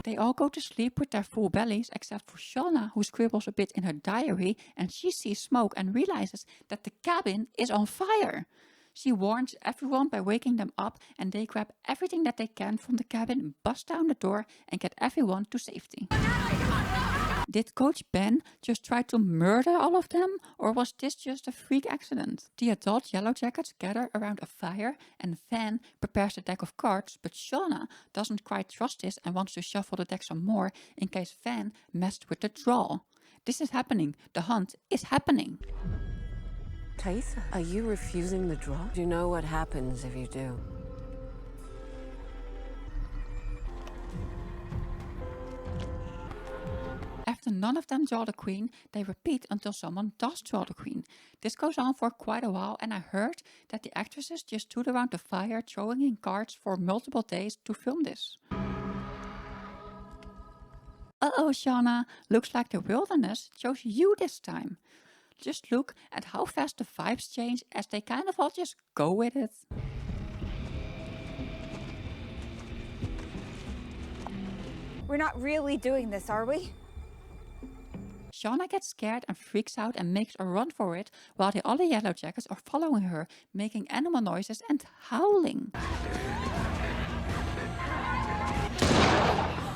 They all go to sleep with their full bellies except for Shauna, who scribbles a bit in her diary and she sees smoke and realizes that the cabin is on fire. She warns everyone by waking them up, and they grab everything that they can from the cabin, bust down the door and get everyone to safety. Did Coach Ben just try to murder all of them, or was this just a freak accident? The adult Yellowjackets gather around a fire and Van prepares a deck of cards, but Shauna doesn't quite trust this and wants to shuffle the deck some more in case Van messed with the draw. This is happening. The hunt is happening. Thaisa, are you refusing the draw? Do you know what happens if you do? After none of them draw the queen, they repeat until someone does draw the queen. This goes on for quite a while, and I heard that the actresses just stood around the fire throwing in cards for multiple days to film this. Uh-oh, Shauna, looks like the wilderness chose you this time. Just look at how fast the vibes change as they kind of all just go with it. We're not really doing this, are we? Shauna gets scared and freaks out and makes a run for it, while the other Yellowjackets are following her, making animal noises and howling.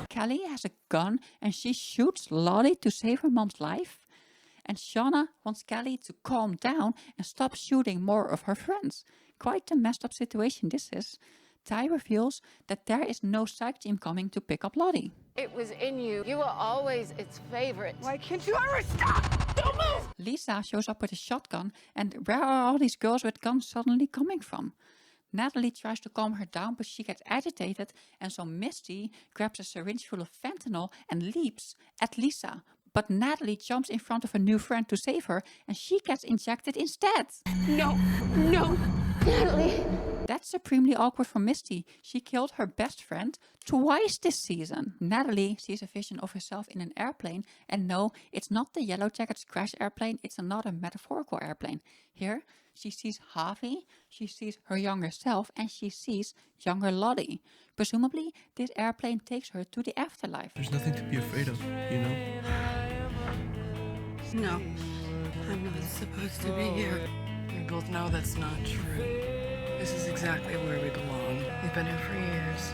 Kelly has a gun and she shoots Lottie to save her mom's life. And Shauna wants Kelly to calm down and stop shooting more of her friends. Quite a messed up situation this is. Ty reveals that there is no psych team coming to pick up Lottie. It was in you. You were always its favorite. Why can't you ever stop? Don't move! Lisa shows up with a shotgun, and where are all these girls with guns suddenly coming from? Natalie tries to calm her down, but she gets agitated, and so Misty grabs a syringe full of fentanyl and leaps at Lisa. But Natalie jumps in front of a new friend to save her, and she gets injected instead. No, Natalie. That's supremely awkward for Misty. She killed her best friend twice this season. Natalie sees a vision of herself in an airplane, and no, it's not the Yellowjackets crash airplane, it's another metaphorical airplane. Here, she sees Harvey, she sees her younger self, and she sees younger Lottie. Presumably, this airplane takes her to the afterlife. There's nothing to be afraid of, you know? No, I'm not supposed to be here. We both know that's not true. This is exactly where we belong. We've been here for years.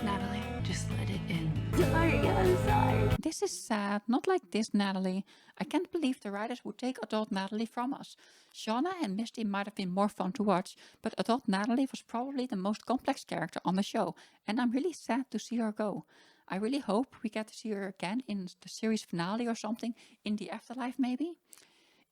Natalie, just let it in. I'm sorry. This is sad. Not like this, Natalie. I can't believe the writers would take adult Natalie from us. Shauna and Misty might have been more fun to watch, but adult Natalie was probably the most complex character on the show, and I'm really sad to see her go. I really hope we get to see her again in the series finale or something, in the afterlife maybe.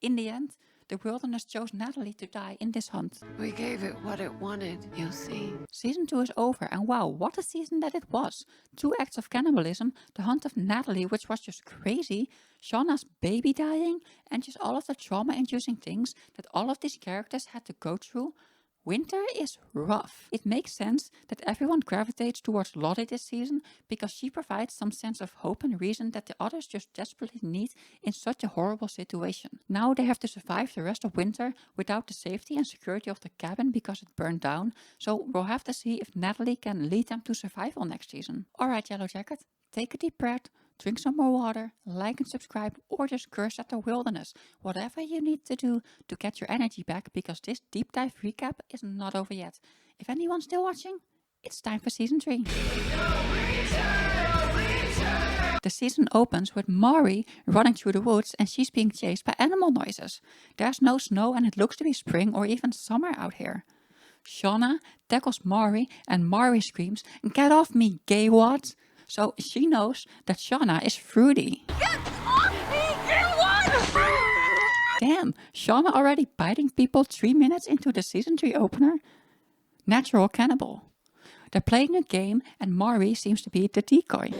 In the end, the wilderness chose Natalie to die in this hunt. We gave it what it wanted, you'll see. Season 2 is over, and wow, what a season that it was. 2 acts of cannibalism, the hunt of Natalie, which was just crazy, Shauna's baby dying, and just all of the trauma-inducing things that all of these characters had to go through. Winter is rough. It makes sense that everyone gravitates towards Lottie this season because she provides some sense of hope and reason that the others just desperately need in such a horrible situation. Now they have to survive the rest of winter without the safety and security of the cabin because it burned down, so we'll have to see if Natalie can lead them to survival next season. Alright, Yellowjacket, take a deep breath, drink some more water, like and subscribe, or just curse at the wilderness. Whatever you need to do to get your energy back, because this deep dive recap is not over yet. If anyone's still watching, it's time for season 3. The season opens with Mari running through the woods and she's being chased by animal noises. There's no snow and it looks to be spring or even summer out here. Shauna tackles Mari and Mari screams, "Get off me, gay wad!" So she knows that Shauna is fruity. Get off me, you one! Damn, Shauna already biting people 3 minutes into the season 3 opener? Natural cannibal. They're playing a game and Mari seems to be the decoy.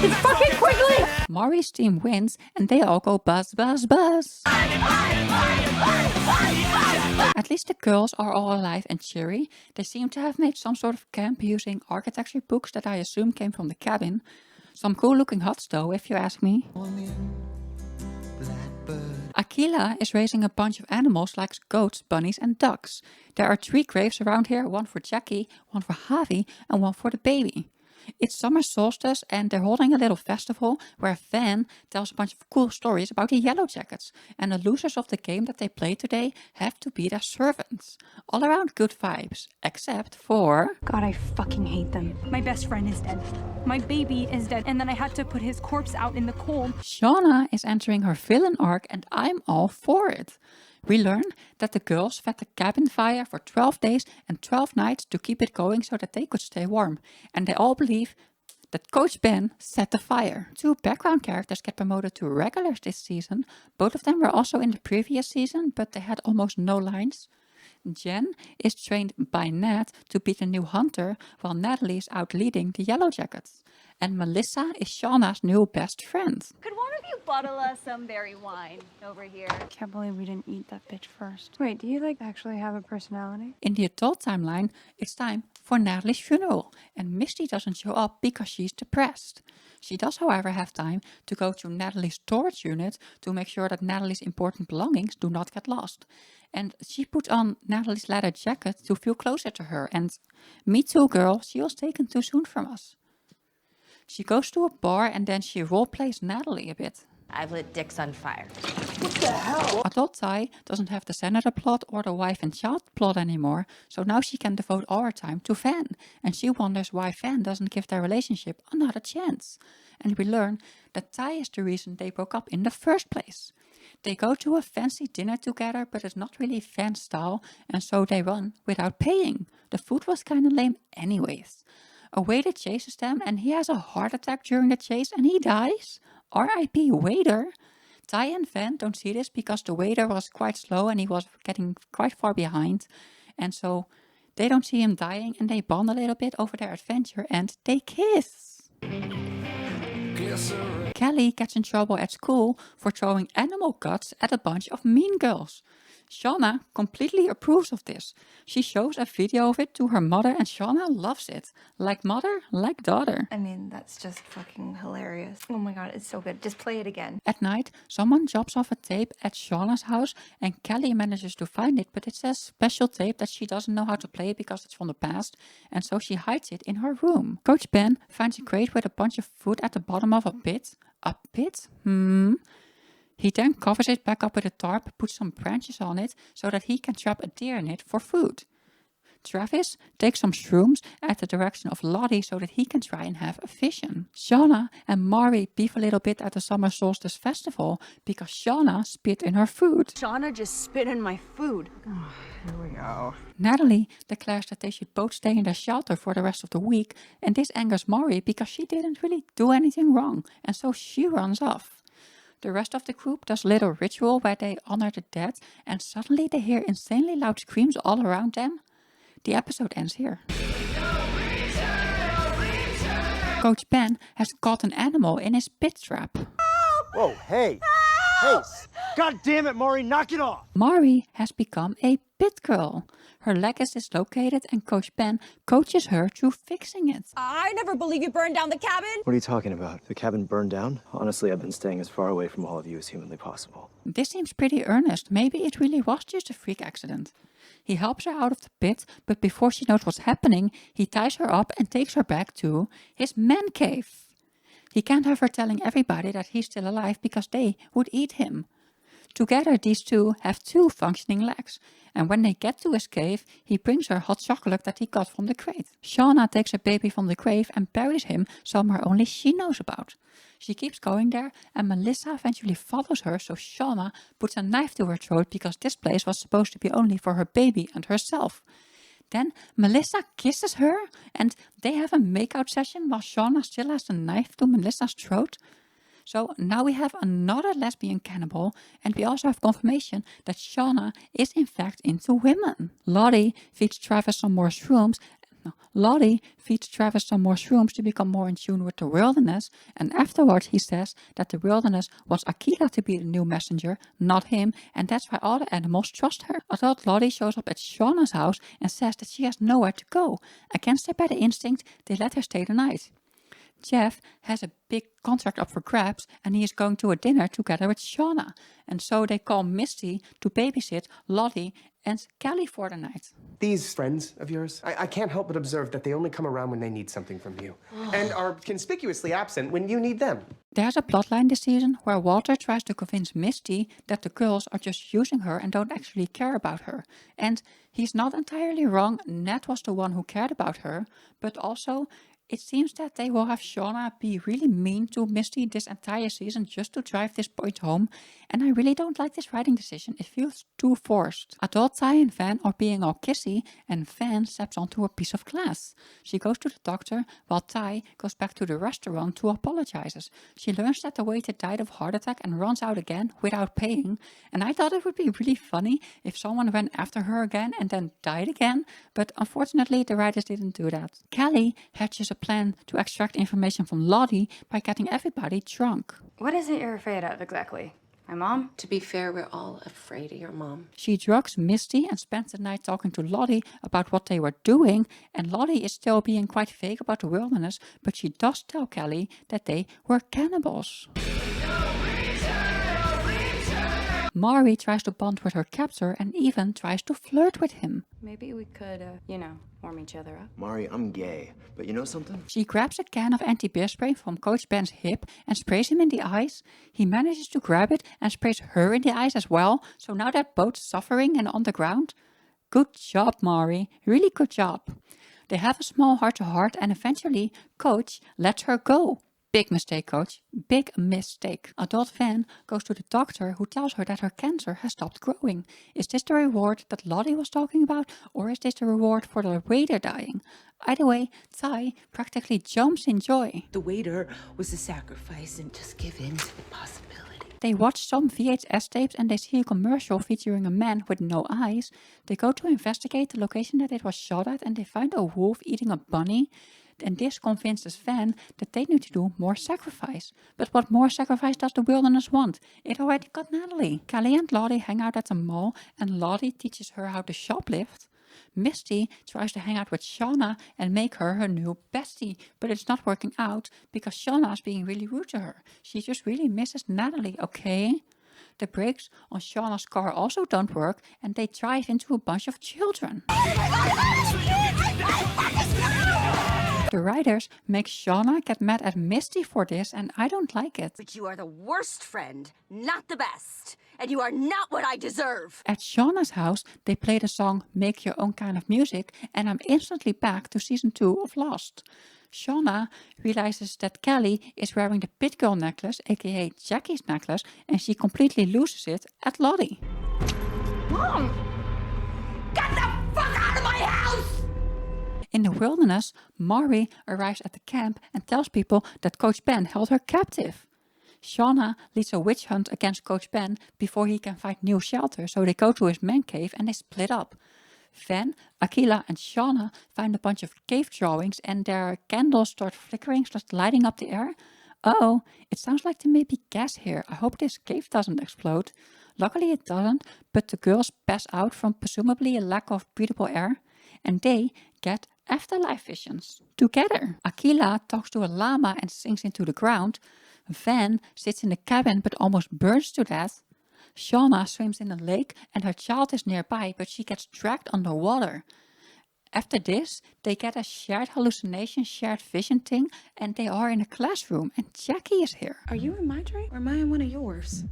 It's fucking quickly! Mari's team wins and they all go buzz, buzz, buzz. At least the girls are all alive and cheery. They seem to have made some sort of camp using architecture books that I assume came from the cabin. Some cool looking huts though, if you ask me. Akilah is raising a bunch of animals like goats, bunnies and ducks. There are 3 graves around here, one for Jackie, one for Javi and one for the baby. It's summer solstice and they're holding a little festival where Van tells a bunch of cool stories about the Yellowjackets, and the losers of the game that they play today have to be their servants. All around good vibes, except for... God, I fucking hate them. My best friend is dead. My baby is dead, and then I had to put his corpse out in the cold. Shauna is entering her villain arc and I'm all for it. We learn that the girls fed the cabin fire for 12 days and 12 nights to keep it going so that they could stay warm. And they all believe that Coach Ben set the fire. 2 background characters get promoted to regulars this season. Both of them were also in the previous season, but they had almost no lines. Jen is trained by Nat to be the new hunter, while Natalie is out leading the Yellowjackets. And Melissa is Shauna's new best friend. Could one of you bottle us some berry wine over here? Can't believe we didn't eat that bitch first. Wait, do you actually have a personality? In the adult timeline, it's time for Natalie's funeral, and Misty doesn't show up because she's depressed. She does, however, have time to go to Natalie's storage unit to make sure that Natalie's important belongings do not get lost. And she puts on Natalie's leather jacket to feel closer to her, and me too, girl, she was taken too soon from us. She goes to a bar and then she roleplays Natalie a bit. I've lit dicks on fire. What the hell? Adult Ty doesn't have the senator plot or the wife and child plot anymore, so now she can devote all her time to Van, and she wonders why Van doesn't give their relationship another chance. And we learn that Ty is the reason they broke up in the first place. They go to a fancy dinner together, but it's not really Van style, and so they run without paying. The food was kinda lame anyways. A waiter chases them and he has a heart attack during the chase and he dies. R.I.P. waiter. Ty and Van don't see this because the waiter was quite slow and he was getting quite far behind. And so they don't see him dying and they bond a little bit over their adventure and they kiss. Kelly gets in trouble at school for throwing animal guts at a bunch of mean girls. Shauna completely approves of this. She shows a video of it to her mother and Shauna loves it. Like mother, like daughter. I mean, that's just fucking hilarious. Oh my god, it's so good. Just play it again. At night, someone drops off a tape at Shauna's house and Kelly manages to find it, but it says special tape that she doesn't know how to play because it's from the past, and so she hides it in her room. Coach Ben finds a crate with a bunch of food at the bottom of a pit. A pit? He then covers it back up with a tarp, puts some branches on it so that he can trap a deer in it for food. Travis takes some shrooms at the direction of Lottie so that he can try and have a vision. Shauna and Mari beef a little bit at the summer solstice festival because Shauna spit in her food. Shauna just spit in my food. Oh, here we go. Natalie declares that they should both stay in their shelter for the rest of the week, and this angers Mari because she didn't really do anything wrong, and so she runs off. The rest of the group does a little ritual where they honor the dead, and suddenly they hear insanely loud screams all around them. The episode ends here. Coach Ben has caught an animal in his pit trap. Whoa, hey! Hey! God damn it, Mari, knock it off! Mari has become a pit girl. Her leg is dislocated and Coach Ben coaches her through fixing it. I never believe you burned down the cabin. What are you talking about? The cabin burned down? Honestly, I've been staying as far away from all of you as humanly possible. This seems pretty earnest. Maybe it really was just a freak accident. He helps her out of the pit, but before she knows what's happening, he ties her up and takes her back to his man cave. He can't have her telling everybody that he's still alive because they would eat him. Together, these two have 2 functioning legs, and when they get to his cave, he brings her hot chocolate that he got from the crate. Shauna takes her baby from the grave and buries him somewhere only she knows about. She keeps going there, and Melissa eventually follows her, so Shauna puts a knife to her throat because this place was supposed to be only for her baby and herself. Then Melissa kisses her, and they have a makeout session while Shauna still has the knife to Melissa's throat. So now we have another lesbian cannibal, and we also have confirmation that Shauna is in fact into women. Lottie feeds Travis some more shrooms to become more in tune with the wilderness, and afterwards he says that the wilderness wants Akilahs to be the new messenger, not him, and that's why all the animals trust her. Adult Lottie shows up at Shauna's house and says that she has nowhere to go. Against their better instinct, they let her stay the night. Jeff has a big contract up for grabs and he is going to a dinner together with Shauna. And so they call Misty to babysit Lottie and Kelly for the night. These friends of yours, I can't help but observe that they only come around when they need something from you. And are conspicuously absent when you need them. There's a plotline this season where Walter tries to convince Misty that the girls are just using her and don't actually care about her. And he's not entirely wrong, Ned was the one who cared about her, but also it seems that they will have Shauna be really mean to Misty this entire season just to drive this point home, and I really don't like this writing decision. It feels too forced. Adult Ty and Van are being all kissy, and Van steps onto a piece of glass. She goes to the doctor, while Ty goes back to the restaurant to apologize. She learns that the waiter died of heart attack and runs out again without paying, and I thought it would be really funny if someone ran after her again and then died again, but unfortunately the writers didn't do that. Kelly hatches a plan to extract information from Lottie by getting everybody drunk. What is it you're afraid of exactly? My mom? To be fair, we're all afraid of your mom. She drugs Misty and spends the night talking to Lottie about what they were doing, and Lottie is still being quite vague about the wilderness, but she does tell Kelly that they were cannibals. Mari tries to bond with her captor and even tries to flirt with him. Maybe we could, warm each other up. Mari, I'm gay, but you know something? She grabs a can of anti-bear spray from Coach Ben's hip and sprays him in the eyes. He manages to grab it and sprays her in the eyes as well, so now they're both suffering and on the ground. Good job, Mari. Really good job. They have a small heart-to-heart and eventually Coach lets her go. Big mistake, Coach. Big mistake. Adult Van goes to the doctor who tells her that her cancer has stopped growing. Is this the reward that Lottie was talking about, or is this the reward for the waiter dying? Either way, Ty practically jumps in joy. The waiter was a sacrifice and just give in to the possibility. They watch some VHS tapes and they see a commercial featuring a man with no eyes. They go to investigate the location that it was shot at and they find a wolf eating a bunny. And this convinces Van that they need to do more sacrifice. But what more sacrifice does the wilderness want? It already got Natalie. Kelly and Lottie hang out at the mall and Lottie teaches her how to shoplift. Misty tries to hang out with Shauna and make her new bestie, but it's not working out because Shauna's being really rude to her. She just really misses Natalie, okay? The brakes on Shauna's car also don't work and they drive into a bunch of children. The writers make Shauna get mad at Misty for this and I don't like it. But you are the worst friend, not the best. And you are not what I deserve. At Shauna's house, they play the song Make Your Own Kind of Music and I'm instantly back to season 2 of Lost. Shauna realizes that Kelly is wearing the pit girl necklace, aka Jackie's necklace, and she completely loses it at Lottie. Mom! Get the fuck out of my house! In the wilderness, Mari arrives at the camp and tells people that Coach Ben held her captive. Shauna leads a witch hunt against Coach Ben before he can find new shelter, so they go to his man cave and they split up. Van, Akilah and Shauna find a bunch of cave drawings and their candles start flickering, just lighting up the air. Uh-oh, it sounds like there may be gas here. I hope this cave doesn't explode. Luckily it doesn't, but the girls pass out from presumably a lack of breathable air, and they get afterlife visions together. Akilah talks to a llama and sinks into the ground. Van sits in the cabin but almost burns to death. Shauna swims in a lake and her child is nearby, but she gets dragged underwater. After this, they get a shared hallucination, shared vision thing, and they are in a classroom and Jackie is here. Are you in my dream or am I in one of yours?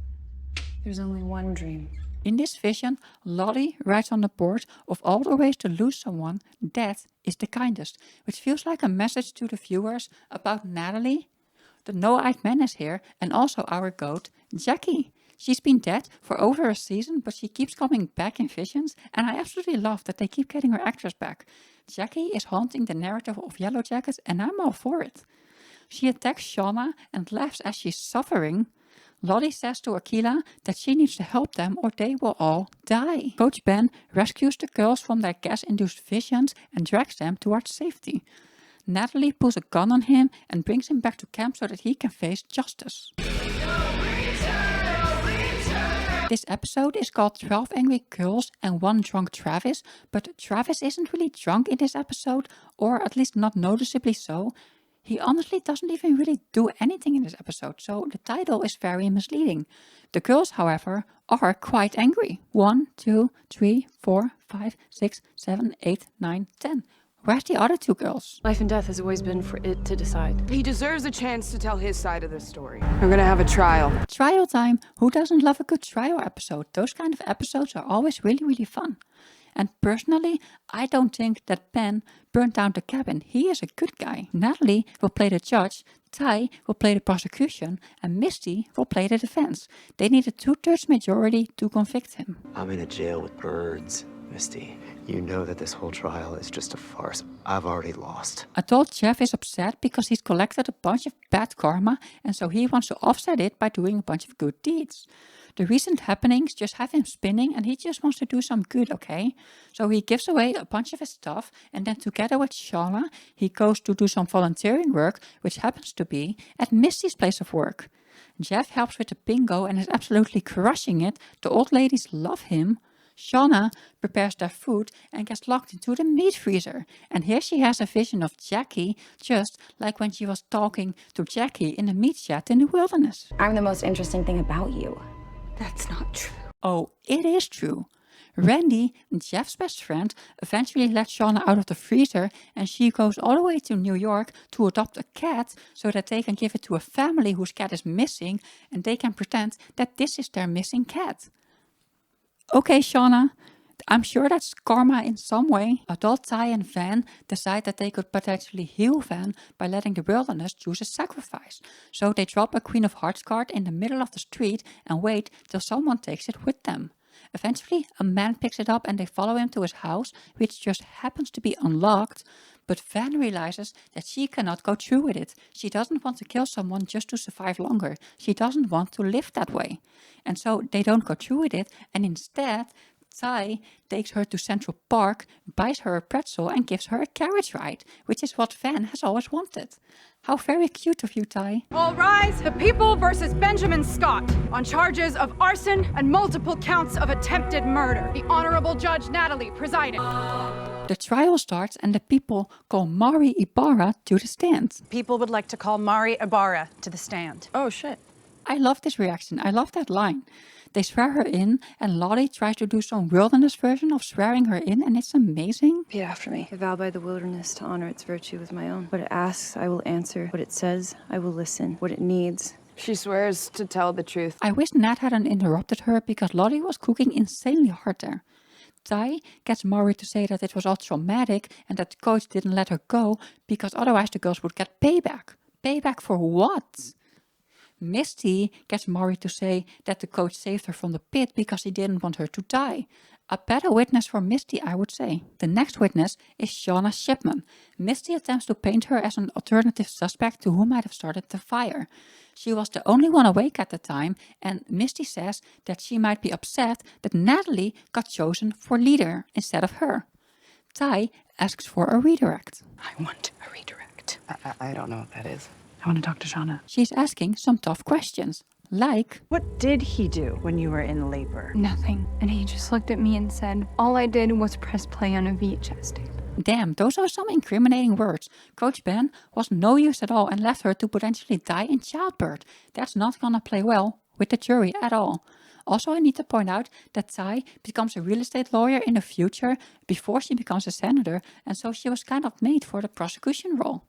There's only one dream. In this vision, Lottie writes on the board, of all the ways to lose someone, death is the kindest, which feels like a message to the viewers about Natalie. The no-eyed man is here, and also our goat, Jackie. She's been dead for over a season, but she keeps coming back in visions, and I absolutely love that they keep getting her actress back. Jackie is haunting the narrative of Yellowjackets, and I'm all for it. She attacks Shauna and laughs as she's suffering. Lottie says to Akilah that she needs to help them or they will all die. Coach Ben rescues the girls from their gas-induced visions and drags them towards safety. Natalie pulls a gun on him and brings him back to camp so that he can face justice. This episode is called 12 Angry Girls and One Drunk Travis, but Travis isn't really drunk in this episode, or at least not noticeably so. He honestly doesn't even really do anything in this episode, so the title is very misleading. The girls, however, are quite angry. 1, 2, 3, 4, 5, 6, 7, 8, 9, 10. Where's the other 2 girls? Life and death has always been for it to decide. He deserves a chance to tell his side of the story. We're gonna have a trial. Trial time. Who doesn't love a good trial episode? Those kind of episodes are always really, really fun. And personally, I don't think that Ben burned down the cabin. He is a good guy. Natalie will play the judge, Ty will play the prosecution, and Misty will play the defense. They need a 2/3 majority to convict him. I'm in a jail with birds, Misty. You know that this whole trial is just a farce. I've already lost. Adult Jeff is upset because he's collected a bunch of bad karma, and so he wants to offset it by doing a bunch of good deeds. The recent happenings just have him spinning, and he just wants to do some good, okay? So he gives away a bunch of his stuff, and then together with Shauna, he goes to do some volunteering work, which happens to be at Misty's place of work. Jeff helps with the bingo and is absolutely crushing it. The old ladies love him. Shauna prepares their food and gets locked into the meat freezer. And here she has a vision of Jackie, just like when she was talking to Jackie in the meat shed in the wilderness. I'm the most interesting thing about you. That's not true. Oh, it is true. Randy, Jeff's best friend, eventually lets Shauna out of the freezer, and she goes all the way to New York to adopt a cat so that they can give it to a family whose cat is missing, and they can pretend that this is their missing cat. Okay, Shauna, I'm sure that's karma in some way. Adult Ty and Van decide that they could potentially heal Van by letting the wilderness choose a sacrifice. So they drop a Queen of Hearts card in the middle of the street and wait till someone takes it with them. Eventually, a man picks it up and they follow him to his house, which just happens to be unlocked. But Van realizes that she cannot go through with it. She doesn't want to kill someone just to survive longer. She doesn't want to live that way. And so they don't go through with it, and instead Ty takes her to Central Park, buys her a pretzel and gives her a carriage ride, which is what Van has always wanted. How very cute of you, Ty. All rise. The people versus Benjamin Scott on charges of arson and multiple counts of attempted murder. The Honorable Judge Natalie presiding. The trial starts and the people call Mari Ibarra to the stand. People would like to call Mari Ibarra to the stand. Oh, shit. I love this reaction. I love that line. They swear her in, and Lottie tries to do some wilderness version of swearing her in, and it's amazing. Repeat after me. I vow by the wilderness to honor its virtue with my own. What it asks, I will answer. What it says, I will listen. What it needs. She swears to tell the truth. I wish Nat hadn't interrupted her because Lottie was cooking insanely hard there. Ty gets Mari to say that it was all traumatic and that the coach didn't let her go because otherwise the girls would get payback. Payback for what? Misty gets Mari to say that the coach saved her from the pit because he didn't want her to die. A better witness for Misty, I would say. The next witness is Shauna Shipman. Misty attempts to paint her as an alternative suspect to who might have started the fire. She was the only one awake at the time, and Misty says that she might be upset that Natalie got chosen for leader instead of her. Ty asks for a redirect. I want a redirect. I don't know what that is. I want to talk to Shauna. She's asking some tough questions, like... What did he do when you were in labor? Nothing. And he just looked at me and said, all I did was press play on a VHS tape. Damn, those are some incriminating words. Coach Ben was no use at all and left her to potentially die in childbirth. That's not gonna play well with the jury at all. Also, I need to point out that Ty becomes a real estate lawyer in the future before she becomes a senator, and so she was kind of made for the prosecution role.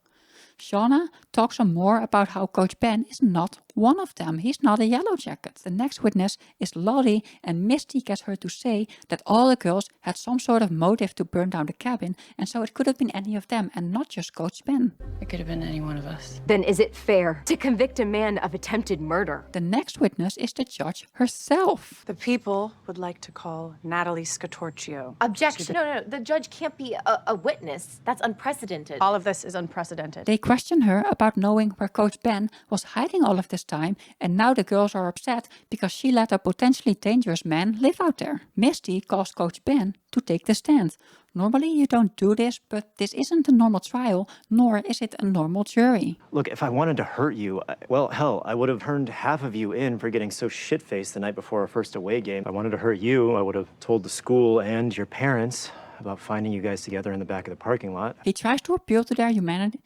Shauna talks some more about how Coach Ben is not one of them. He's not a Yellowjacket. The next witness is Lottie, and Misty gets her to say that all the girls had some sort of motive to burn down the cabin, and so it could have been any of them and not just Coach Ben. It could have been any one of us. Then is it fair to convict a man of attempted murder? The next witness is the judge herself. The people would like to call Natalie Scatorcio. Objection. No. The judge can't be a witness. That's unprecedented. All of this is unprecedented. They question her about knowing where Coach Ben was hiding all of this time, and now the girls are upset because she let a potentially dangerous man live out there. Misty calls Coach Ben to take the stand. Normally you don't do this, but this isn't a normal trial, nor is it a normal jury. Look, if I wanted to hurt you, well, hell, I would have turned half of you in for getting so shit-faced the night before our first away game. If I wanted to hurt you, I would have told the school and your parents. about finding you guys together in the back of the parking lot. He tries to appeal to their humanity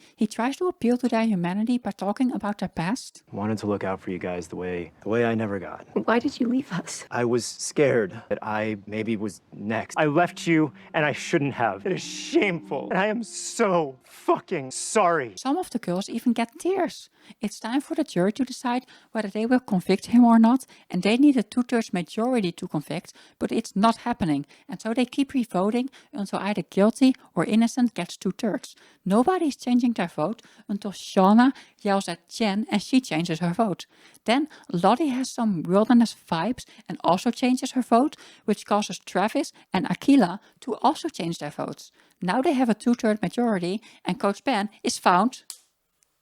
by talking about their past. Wanted to look out for you guys the way I never got. Why did you leave us? I was scared that I maybe was next. I left you and I shouldn't have. It is shameful. And I am so fucking sorry. Some of the girls even get tears. It's time for the jury to decide whether they will convict him or not, and they need a 2/3 majority to convict, but it's not happening, and so they keep re-voting until either guilty or innocent gets 2/3. Nobody's changing their vote until Shauna yells at Jen and she changes her vote. Then Lottie has some wilderness vibes and also changes her vote, which causes Travis and Akilah to also change their votes. Now they have a 2/3 majority, and Coach Ben is found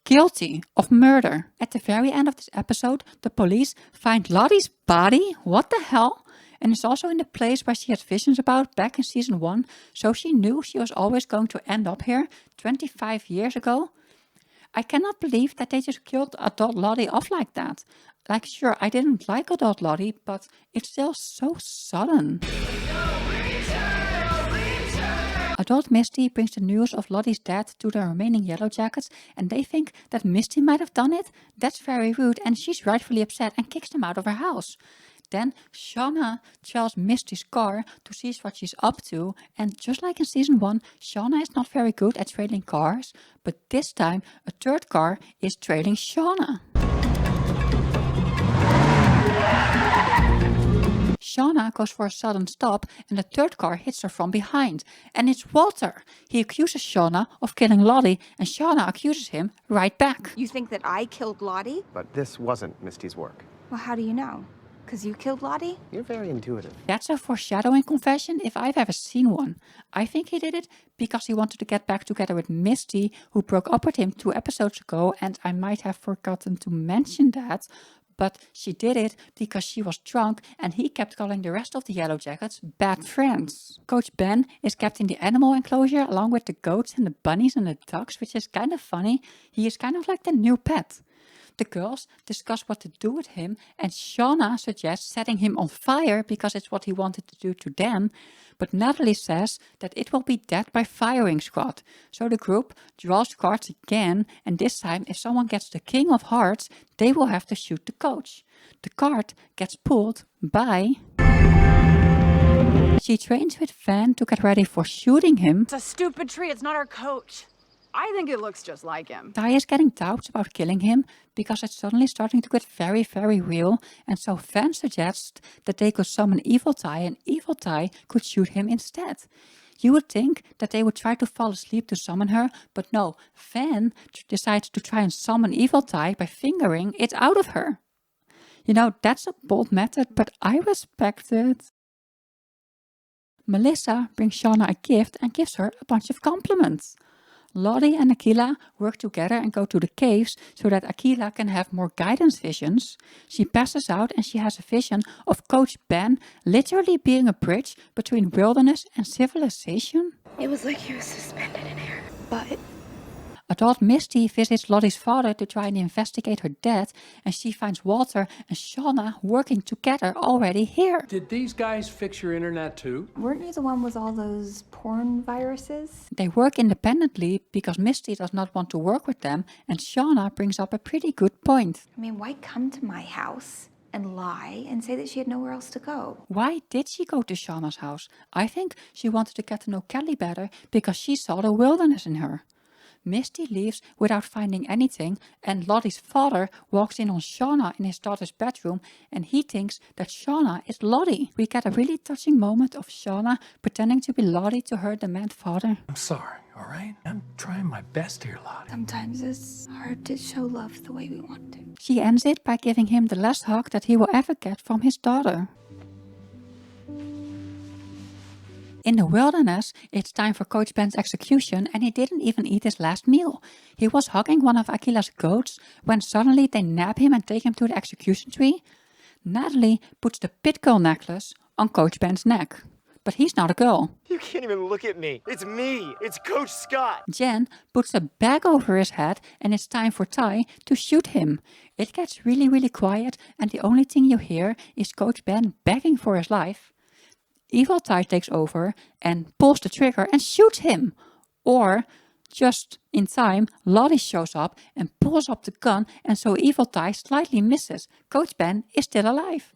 guilty of murder. At the very end of this episode, the police find Lottie's body. What the hell? And it's also in the place where she had visions about back in season 1, so she knew she was always going to end up here 25 years ago. I cannot believe that they just killed adult Lottie off like that. Like, sure, I didn't like adult Lottie, but it's still so sudden. Adult Misty brings the news of Lottie's death to the remaining Yellowjackets, and they think that Misty might have done it. That's very rude, and she's rightfully upset and kicks them out of her house. Then Shauna trails Misty's car to see what she's up to, and just like in season 1, Shauna is not very good at trailing cars, but this time a third car is trailing Shauna. Shauna goes for a sudden stop and the third car hits her from behind. And it's Walter. He accuses Shauna of killing Lottie and Shauna accuses him right back. You think that I killed Lottie? But this wasn't Misty's work. Well, how do you know? Because you killed Lottie? You're very intuitive. That's a foreshadowing confession if I've ever seen one. I think he did it because he wanted to get back together with Misty, who broke up with him 2 episodes ago, and I might have forgotten to mention that. But she did it because she was drunk and he kept calling the rest of the Yellowjackets bad friends. Coach Ben is kept in the animal enclosure along with the goats and the bunnies and the ducks, which is kind of funny. He is kind of like the new pet. The girls discuss what to do with him, and Shauna suggests setting him on fire because it's what he wanted to do to them. But Natalie says that it will be death by firing squad. So the group draws cards again, and this time if someone gets the King of Hearts, they will have to shoot the coach. The card gets pulled by... She trains with Van to get ready for shooting him. It's a stupid tree, it's not our coach. I think it looks just like him. Ty is getting doubts about killing him because it's suddenly starting to get very, very real, and so Van suggests that they could summon Evil Ty and Evil Ty could shoot him instead. You would think that they would try to fall asleep to summon her, but no, Van decides to try and summon Evil Ty by fingering it out of her. You know, that's a bold method, but I respect it. Melissa brings Shauna a gift and gives her a bunch of compliments. Lottie and Akilah work together and go to the caves so that Akilah can have more guidance visions. She passes out and she has a vision of Coach Ben literally being a bridge between wilderness and civilization. It was like he was suspended in air. But Adult Misty visits Lottie's father to try and investigate her death, and she finds Walter and Shauna working together already here. Did these guys fix your internet too? Weren't you the one with all those porn viruses? They work independently because Misty does not want to work with them, and Shauna brings up a pretty good point. I mean, why come to my house and lie and say that she had nowhere else to go? Why did she go to Shauna's house? I think she wanted to get to know Kelly better because she saw the wilderness in her. Misty leaves without finding anything, and Lottie's father walks in on Shauna in his daughter's bedroom, and he thinks that Shauna is Lottie. We get a really touching moment of Shauna pretending to be Lottie to her demented father. I'm sorry, all right? I'm trying my best here, Lottie. Sometimes it's hard to show love the way we want to. She ends it by giving him the last hug that he will ever get from his daughter. In the wilderness, it's time for Coach Ben's execution, and he didn't even eat his last meal. He was hugging one of Akilah's goats when suddenly they nab him and take him to the execution tree. Natalie puts the pit girl necklace on Coach Ben's neck. But he's not a girl. You can't even look at me. It's me. It's Coach Scott. Jen puts a bag over his head, and it's time for Ty to shoot him. It gets really, really quiet, and the only thing you hear is Coach Ben begging for his life. Evil Ty takes over and pulls the trigger and shoots him. Or, just in time, Lottie shows up and pulls up the gun, and so Evil Ty slightly misses. Coach Ben is still alive.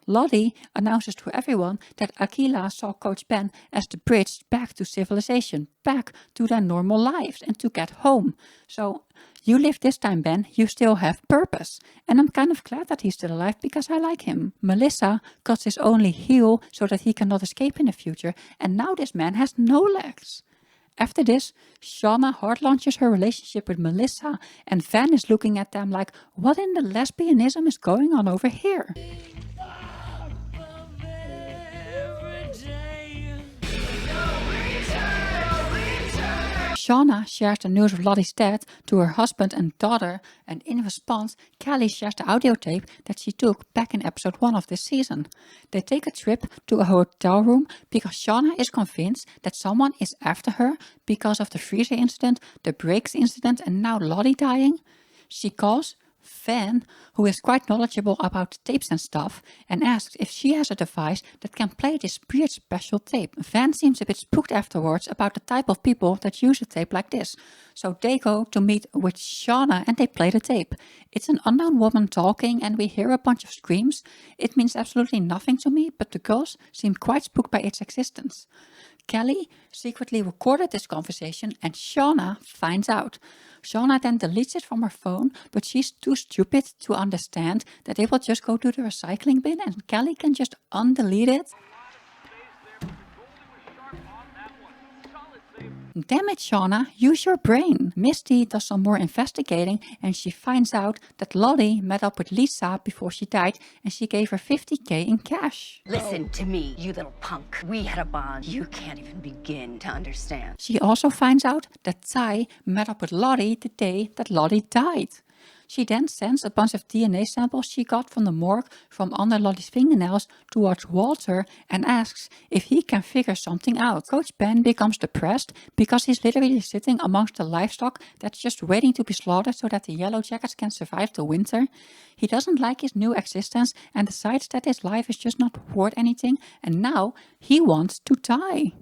Lottie announces to everyone that Akilahs saw Coach Ben as the bridge back to civilization, back to their normal lives and to get home. So, you live this time, Ben, you still have purpose. And I'm kind of glad that he's still alive because I like him. Melissa cuts his only heel so that he cannot escape in the future, and now this man has no legs. After this, Shauna hard launches her relationship with Melissa, and Van is looking at them like, what in the lesbianism is going on over here? Shauna shares the news of Lottie's death to her husband and daughter, and in response, Kelly shares the audio tape that she took back in episode 1 of this season. They take a trip to a hotel room because Shauna is convinced that someone is after her because of the freezer incident, the brakes incident, and now Lottie dying. She calls Van, who is quite knowledgeable about tapes and stuff, and asks if she has a device that can play this weird special tape. Van seems a bit spooked afterwards about the type of people that use a tape like this. So they go to meet with Shauna and they play the tape. It's an unknown woman talking and we hear a bunch of screams. It means absolutely nothing to me, but the girls seem quite spooked by its existence. Kelly secretly recorded this conversation and Shauna finds out. Shauna then deletes it from her phone, but she's too stupid to understand that it will just go to the recycling bin and Kelly can just undelete it. Damn it, Shauna, use your brain. Misty does some more investigating and she finds out that Lottie met up with Lisa before she died and she gave her $50,000 in cash. Listen to me, you little punk. We had a bond you can't even begin to understand. She also finds out that Ty met up with Lottie the day that Lottie died. She then sends a bunch of DNA samples she got from the morgue from under Lottie's fingernails towards Walter and asks if he can figure something out. Coach Ben becomes depressed because he's literally sitting amongst the livestock that's just waiting to be slaughtered so that the Yellowjackets can survive the winter. He doesn't like his new existence and decides that his life is just not worth anything, and now he wants to die.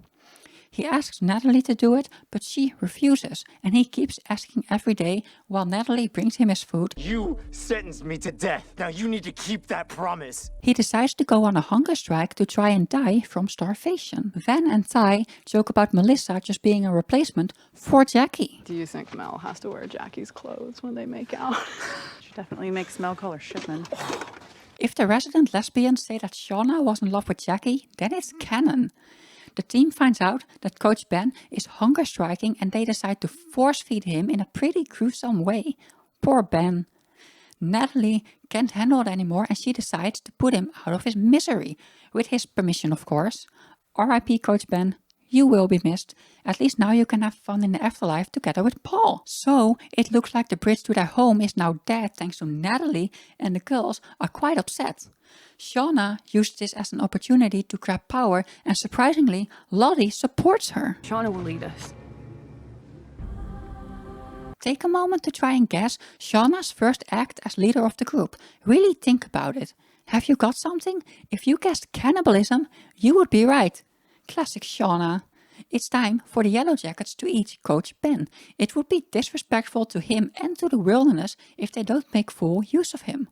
He asks Natalie to do it, but she refuses, and he keeps asking every day while Natalie brings him his food. You sentenced me to death. Now you need to keep that promise. He decides to go on a hunger strike to try and die from starvation. Van and Ty joke about Melissa just being a replacement for Jackie. Do you think Mel has to wear Jackie's clothes when they make out? She definitely makes Mel call her shipman. If the resident lesbians say that Shauna was in love with Jackie, then it's canon. The team finds out that Coach Ben is hunger striking and they decide to force feed him in a pretty gruesome way. Poor Ben. Natalie can't handle it anymore and she decides to put him out of his misery. With his permission, of course. R.I.P. Coach Ben. You will be missed. At least now you can have fun in the afterlife together with Paul. So it looks like the bridge to their home is now dead thanks to Natalie, and the girls are quite upset. Shauna used this as an opportunity to grab power, and surprisingly, Lottie supports her. Shauna will lead us. Take a moment to try and guess Shauna's first act as leader of the group. Really think about it. Have you got something? If you guessed cannibalism, you would be right. Classic Shauna. It's time for the Yellowjackets to eat Coach Ben. It would be disrespectful to him and to the wilderness if they don't make full use of him.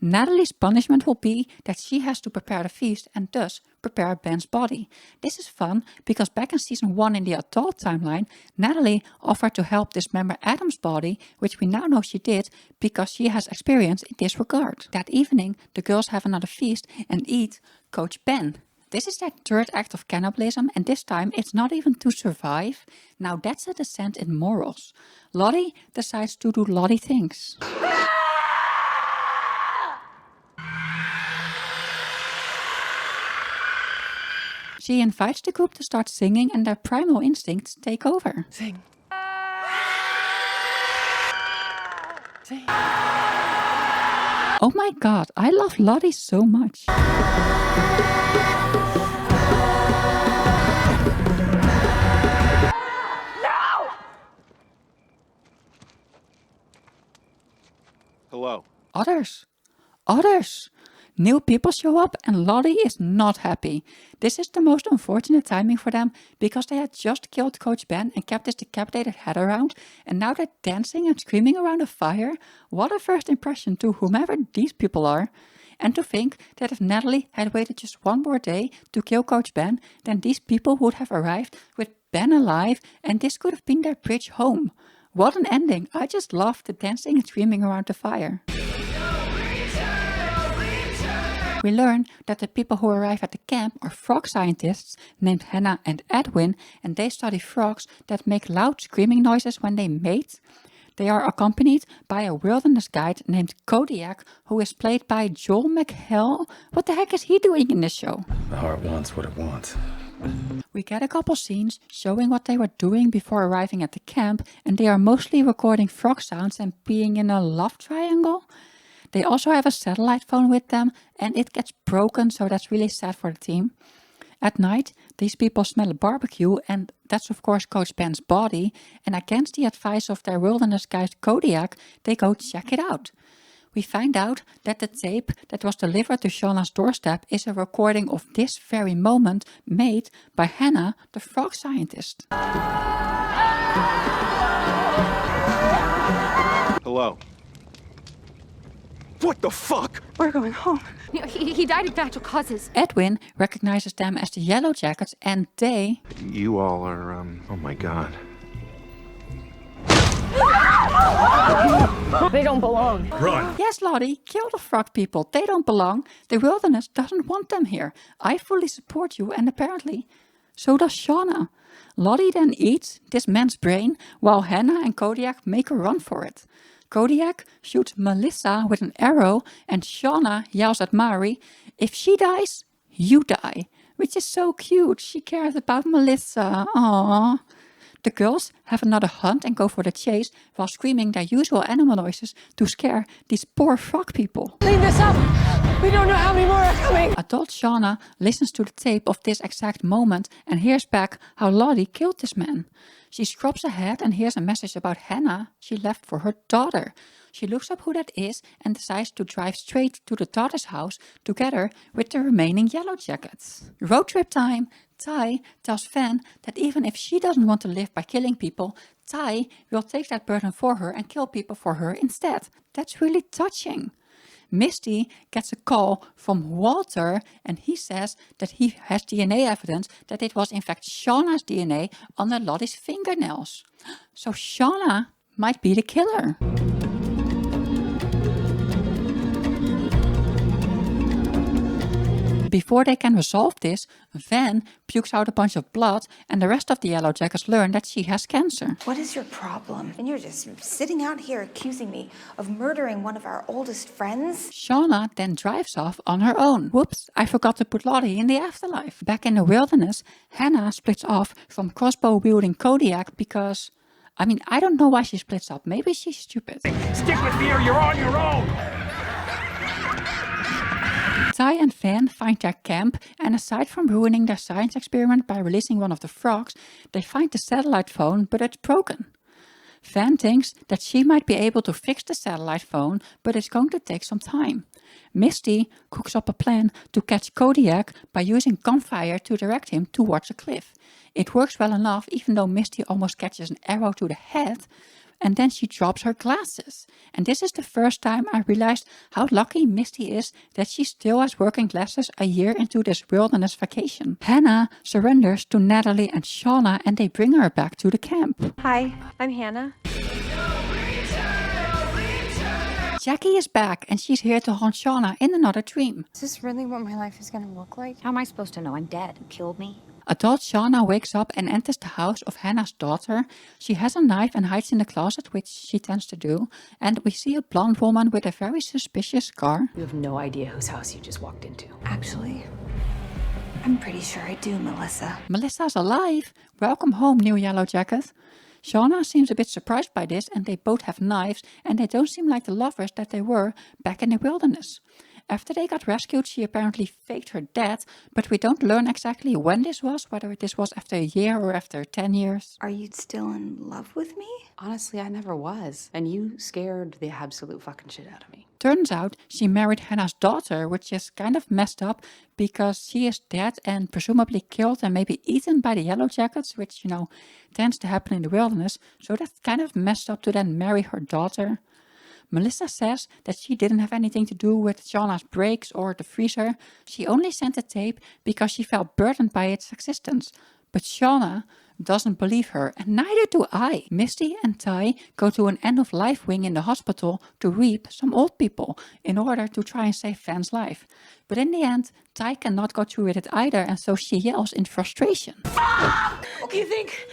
Natalie's punishment will be that she has to prepare the feast and thus prepare Ben's body. This is fun because back in season 1 in the adult timeline, Natalie offered to help dismember Adam's body, which we now know she did because she has experience in this regard. That evening, the girls have another feast and eat Coach Ben. This is their third act of cannibalism, and this time it's not even to survive. Now that's a descent in morals. Lottie decides to do Lottie things. She invites the group to start singing and their primal instincts take over. Sing. Sing. Oh my god, I love Lottie so much. Hello. Others. New people show up and Lottie is not happy. This is the most unfortunate timing for them because they had just killed Coach Ben and kept his decapitated head around, and now they're dancing and screaming around a fire. What a first impression to whomever these people are. And to think that if Natalie had waited just one more day to kill Coach Ben, then these people would have arrived with Ben alive and this could have been their bridge home. What an ending. I just love the dancing and screaming around the fire. We learn that the people who arrive at the camp are frog scientists named Hannah and Edwin, and they study frogs that make loud screaming noises when they mate. They are accompanied by a wilderness guide named Kodiak, who is played by Joel McHale. What the heck is he doing in this show? The heart wants what it wants. We get a couple scenes showing what they were doing before arriving at the camp, and they are mostly recording frog sounds and being in a love triangle. They also have a satellite phone with them, and it gets broken, so that's really sad for the team. At night, these people smell a barbecue, and that's of course Coach Ben's body, and against the advice of their wilderness guide Kodiak, they go check it out. We find out that the tape that was delivered to Shauna's doorstep is a recording of this very moment made by Hannah, the frog scientist. Hello. What the fuck? We're going home. He died of natural causes. Edwin recognizes them as the Yellowjackets, and they... You all are, oh my god. They don't belong. Run! Yes, Lottie, kill the frog people. They don't belong. The wilderness doesn't want them here. I fully support you, and apparently so does Shauna. Lottie then eats this man's brain while Hannah and Kodiak make a run for it. Kodiak shoots Melissa with an arrow, and Shauna yells at Mari, "If she dies, you die." Which is so cute. She cares about Melissa. Aww. The girls have another hunt and go for the chase while screaming their usual animal noises to scare these poor frog people. Clean this up! We don't know how many more are coming! Adult Shauna listens to the tape of this exact moment and hears back how Lottie killed this man. She scrubs ahead and hears a message about Hannah she left for her daughter. She looks up who that is and decides to drive straight to the daughter's house together with the remaining Yellowjackets. Road trip time! Ty tells Van that even if she doesn't want to live by killing people, Ty will take that burden for her and kill people for her instead. That's really touching. Misty gets a call from Walter and he says that he has DNA evidence that it was in fact Shauna's DNA under Lottie's fingernails. So Shauna might be the killer. Before they can resolve this, Van pukes out a bunch of blood and the rest of the Yellowjackets learn that she has cancer. What is your problem? And you're just sitting out here accusing me of murdering one of our oldest friends? Shauna then drives off on her own. Whoops, I forgot to put Lottie in the afterlife. Back in the wilderness, Hannah splits off from crossbow-wielding Kodiak because... I don't know why she splits up. Maybe she's stupid. Stick with me or you're on your own! Ty and Van find their camp, and aside from ruining their science experiment by releasing one of the frogs, they find the satellite phone, but it's broken. Van thinks that she might be able to fix the satellite phone, but it's going to take some time. Misty cooks up a plan to catch Kodiak by using gunfire to direct him towards a cliff. It works well enough, even though Misty almost catches an arrow to the head, and then she drops her glasses. And this is the first time I realized how lucky Misty is that she still has working glasses a year into this wilderness vacation. Hannah surrenders to Natalie and Shauna and they bring her back to the camp. Hi, I'm Hannah. Jackie is back and she's here to haunt Shauna in another dream. Is this really what my life is gonna look like? How am I supposed to know? I'm dead. You killed me. Adult Shauna wakes up and enters the house of Hannah's daughter. She has a knife and hides in the closet, which she tends to do. And we see a blonde woman with a very suspicious scar. You have no idea whose house you just walked into. Actually, I'm pretty sure I do, Melissa. Melissa's alive! Welcome home, new Yellowjacket. Shauna seems a bit surprised by this and they both have knives and they don't seem like the lovers that they were back in the wilderness. After they got rescued, she apparently faked her death, but we don't learn exactly when this was, whether this was after a year or after 10 years. Are you still in love with me? Honestly, I never was. And you scared the absolute fucking shit out of me. Turns out she married Hannah's daughter, which is kind of messed up because she is dead and presumably killed and maybe eaten by the Yellowjackets, which, you know, tends to happen in the wilderness. So that's kind of messed up to then marry her daughter. Melissa says that she didn't have anything to do with Shauna's brakes or the freezer. She only sent the tape because she felt burdened by its existence. But Shauna doesn't believe her, and neither do I. Misty and Ty go to an end-of-life wing in the hospital to reap some old people in order to try and save Van's life. But in the end, Ty cannot go through with it either, and so she yells in frustration. Okay, you think?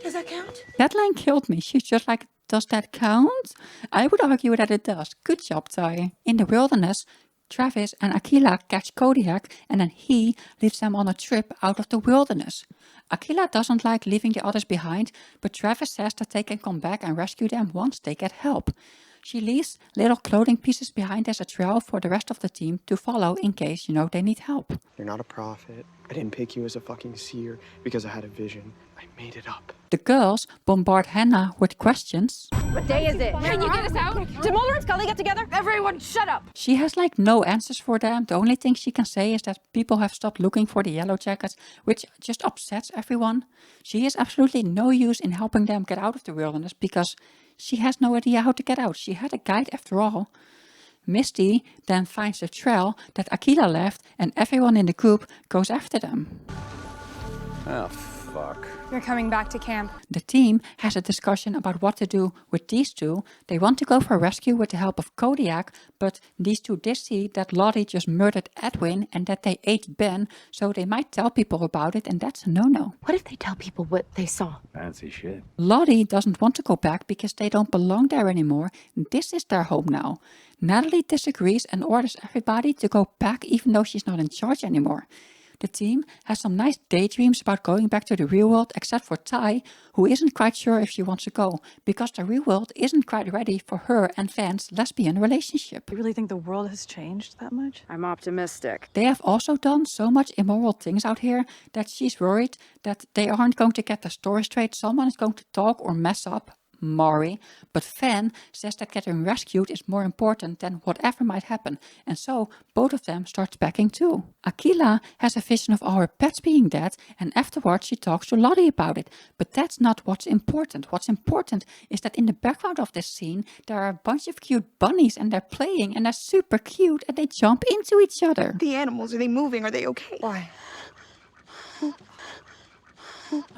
Does that count? That line killed me. She's just like, does that count? I would argue that it does. Good job, Ty. In the wilderness, Travis and Akilah catch Kodiak and then he leads them on a trip out of the wilderness. Akilah doesn't like leaving the others behind, but Travis says that they can come back and rescue them once they get help. She leaves little clothing pieces behind as a trail for the rest of the team to follow in case, you know, they need help. You're not a prophet. I didn't pick you as a fucking seer because I had a vision. I made it up. The girls bombard Hannah with questions. What day is it? Can you get us out? Did Mulder and Scully get together? Everyone, shut up! She has like no answers for them. The only thing she can say is that people have stopped looking for the Yellowjackets, which just upsets everyone. She has absolutely no use in helping them get out of the wilderness because she has no idea how to get out. She had a guide after all. Misty then finds the trail that Akilah left and everyone in the group goes after them. Oh, fuck. You're coming back to camp. The team has a discussion about what to do with these two. They want to go for rescue with the help of Kodiak, but these two did see that Lottie just murdered Edwin and that they ate Ben, so they might tell people about it, and that's a no-no. What if they tell people what they saw? Fancy shit. Lottie doesn't want to go back because they don't belong there anymore. This is their home now. Natalie disagrees and orders everybody to go back even though she's not in charge anymore. The team has some nice daydreams about going back to the real world, except for Ty, who isn't quite sure if she wants to go, because the real world isn't quite ready for her and Van's lesbian relationship. You really think the world has changed that much? I'm optimistic. They have also done so much immoral things out here that she's worried that they aren't going to get the story straight. Someone is going to talk or mess up Maury, but Van says that getting rescued is more important than whatever might happen, and so both of them start backing too. Akilah has a vision of all her pets being dead, and afterwards she talks to Lottie about it, but that's not what's important. What's important is that in the background of this scene there are a bunch of cute bunnies and they're playing and they're super cute and they jump into each other. The animals, are they moving? Are they okay? Why?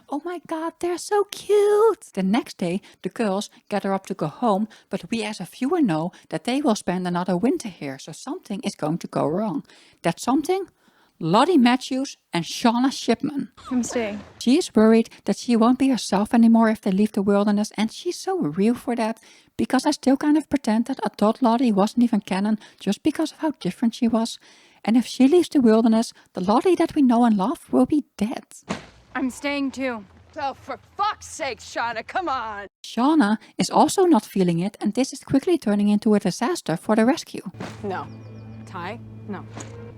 Oh my god, they're so cute! The next day, the girls gather up to go home, but we as a viewer know that they will spend another winter here, so something is going to go wrong. That something? Lottie Matthews and Shauna Shipman. I'm staying. She is worried that she won't be herself anymore if they leave the wilderness, and she's so real for that, because I still kind of pretend that adult Lottie wasn't even canon just because of how different she was. And if she leaves the wilderness, the Lottie that we know and love will be dead. I'm staying too. Oh, for fuck's sake, Shauna, come on! Shauna is also not feeling it, and this is quickly turning into a disaster for the rescue. No. Ty? No.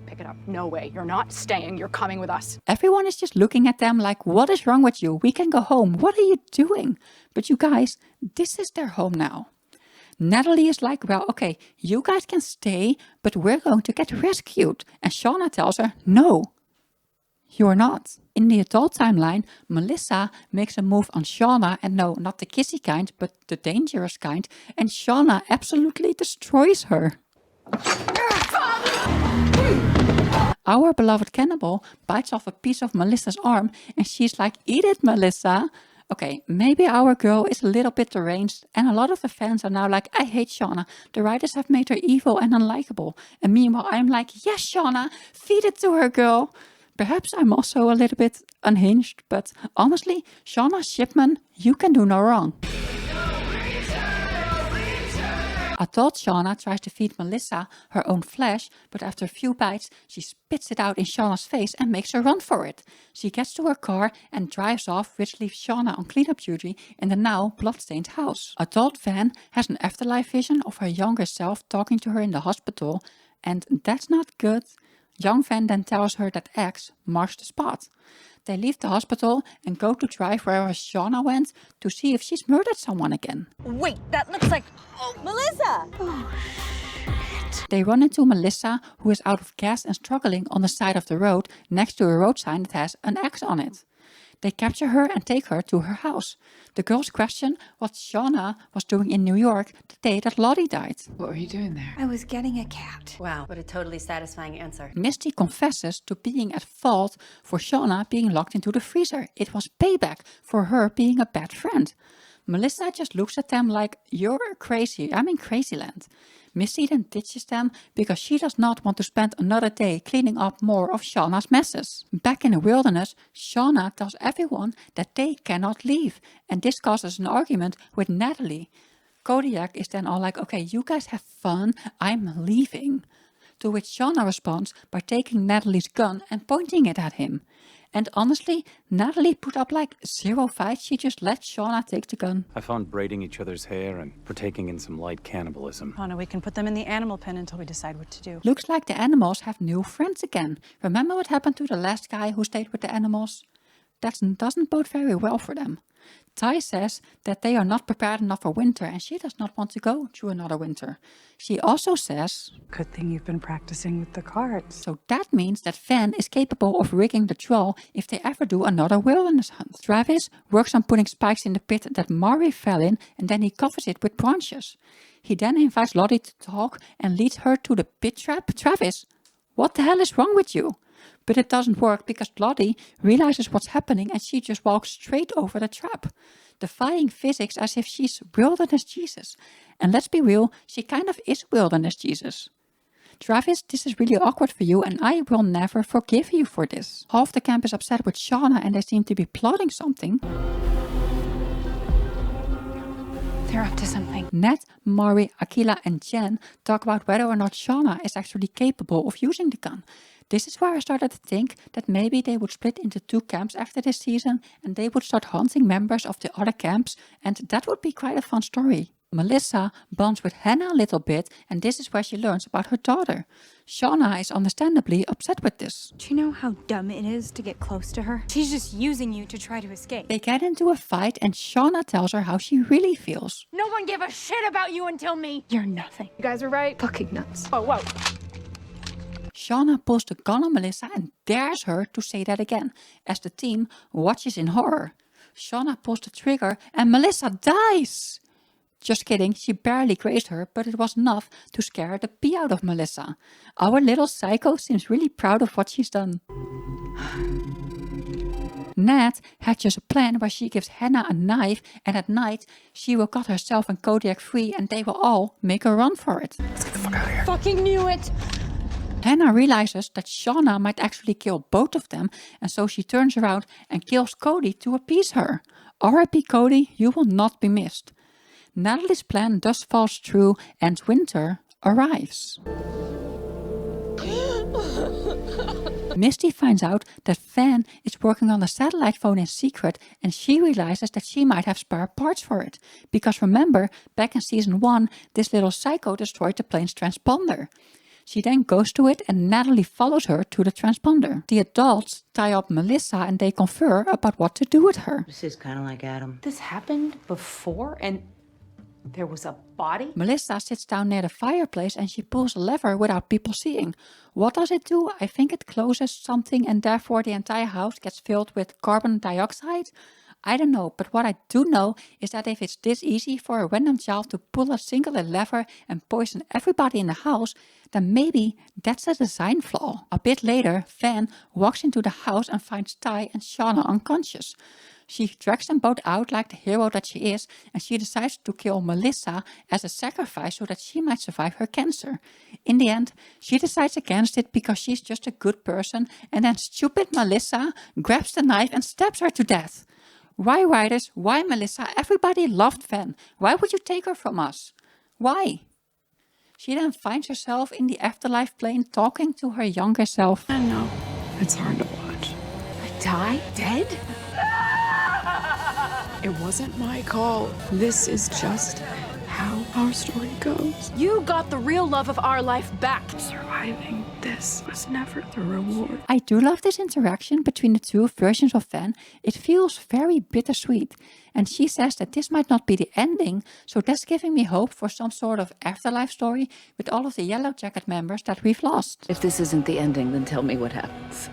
Pick it up. No way. You're not staying. You're coming with us. Everyone is just looking at them like, what is wrong with you? We can go home. What are you doing? But you guys, this is their home now. Natalie is like, well, okay, you guys can stay, but we're going to get rescued. And Shauna tells her, no. You're not. In the adult timeline, Melissa makes a move on Shauna, and no, not the kissy kind, but the dangerous kind, and Shauna absolutely destroys her. Our beloved Cannibal bites off a piece of Melissa's arm, and she's like, eat it, Melissa. Okay, maybe our girl is a little bit deranged, and a lot of the fans are now like, I hate Shauna. The writers have made her evil and unlikable. And meanwhile, I'm like, yes, Shauna, feed it to her, girl. Perhaps I'm also a little bit unhinged, but honestly, Shauna Shipman, you can do no wrong. Adult Shauna tries to feed Melissa her own flesh, but after a few bites, she spits it out in Shauna's face and makes her run for it. She gets to her car and drives off, which leaves Shauna on cleanup duty in the now bloodstained house. Adult Van has an afterlife vision of her younger self talking to her in the hospital, And that's not good. Young Van then tells her that X marks the spot. They leave the hospital and go to drive wherever Shauna went to see if she's murdered someone again. Wait, that looks like... Oh, Melissa! They run into Melissa, who is out of gas and struggling on the side of the road next to a road sign that has an X on it. They capture her and take her to her house. The girls question what Shauna was doing in New York the day that Lottie died. What were you doing there? I was getting a cat. Wow, what a totally satisfying answer. Misty confesses to being at fault for Shauna being locked into the freezer. It was payback for her being a bad friend. Melissa just looks at them like, you're crazy, I'm in Crazyland. Misty then ditches them because she does not want to spend another day cleaning up more of Shauna's messes. Back in the wilderness, Shauna tells everyone that they cannot leave, and this causes an argument with Natalie. Kodiak is then all like, okay, you guys have fun, I'm leaving. To which Shauna responds by taking Natalie's gun and pointing it at him. And honestly, Natalie put up like 0 fights, she just let Shauna take the gun. I found braiding each other's hair and partaking in some light cannibalism. Oh no, we can put them in the animal pen until we decide what to do. Looks like the animals have new friends again. Remember what happened to the last guy who stayed with the animals? That doesn't bode very well for them. Ty says that they are not prepared enough for winter and she does not want to go through another winter. She also says, good thing you've been practicing with the cards. So that means that Van is capable of rigging the troll if they ever do another wilderness hunt. Travis works on putting spikes in the pit that Mari fell in and then he covers it with branches. He then invites Lottie to talk and leads her to the pit trap. Travis, what the hell is wrong with you? But it doesn't work because Lottie realizes what's happening and she just walks straight over the trap, defying physics as if she's Wilderness Jesus. And let's be real, she kind of is Wilderness Jesus. Travis, this is really awkward for you and I will never forgive you for this. Half the camp is upset with Shauna and they seem to be plotting something. They're up to something. Ned, Mari, Akilah and Jen talk about whether or not Shauna is actually capable of using the gun. This is where I started to think that maybe they would split into 2 camps after this season and they would start hunting members of the other camps, and that would be quite a fun story. Melissa bonds with Hannah a little bit and this is where she learns about her daughter. Shauna is understandably upset with this. Do you know how dumb it is to get close to her? She's just using you to try to escape. They get into a fight and Shauna tells her how she really feels. No one gave a shit about you until me. You're nothing. You guys are right. Fucking nuts. Oh, whoa. Shauna pulls the gun on Melissa and dares her to say that again, as the team watches in horror. Shauna pulls the trigger and Melissa dies! Just kidding, she barely grazed her, but it was enough to scare the pee out of Melissa. Our little psycho seems really proud of what she's done. Nat hatches a plan where she gives Hannah a knife and at night she will cut herself and Kodiak free and they will all make a run for it. Let's get the fuck out of here. Fucking knew it! Hannah realizes that Shauna might actually kill both of them and so she turns around and kills Cody to appease her. R.I.P. Cody, you will not be missed. Natalie's plan thus falls through and winter arrives. Misty finds out that Van is working on the satellite phone in secret and she realizes that she might have spare parts for it. Because remember, back in season 1, this little psycho destroyed the plane's transponder. She then goes to it and Natalie follows her to the transponder. The adults tie up Melissa and they confer about what to do with her. This is kind of like Adam. This happened before and there was a body? Melissa sits down near the fireplace and she pulls a lever without people seeing. What does it do? I think it closes something and therefore the entire house gets filled with carbon dioxide. I don't know, but what I do know is that if it's this easy for a random child to pull a singular lever and poison everybody in the house, then maybe that's a design flaw. A bit later, Van walks into the house and finds Ty and Shauna unconscious. She drags them both out like the hero that she is and she decides to kill Melissa as a sacrifice so that she might survive her cancer. In the end, she decides against it because she's just a good person and then stupid Melissa grabs the knife and stabs her to death. Why writers? Why Melissa? Everybody loved Van. Why would you take her from us? Why? She then finds herself in the afterlife plane talking to her younger self. I know. It's hard to watch. I died? Dead? It wasn't my call. This is just how our story goes. You got the real love of our life back. Surviving this was never the reward. I do love this interaction between the two versions of Van. It feels very bittersweet. And she says that this might not be the ending, so that's giving me hope for some sort of afterlife story with all of the Yellowjacket members that we've lost. If this isn't the ending, then tell me what happens.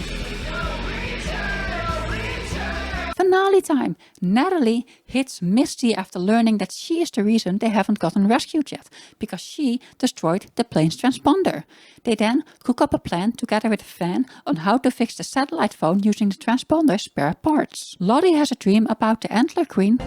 Finale time! Natalie hits Misty after learning that she is the reason they haven't gotten rescued yet, because she destroyed the plane's transponder. They then cook up a plan together with Van on how to fix the satellite phone using the transponder's spare parts. Lottie has a dream about the Antler Queen.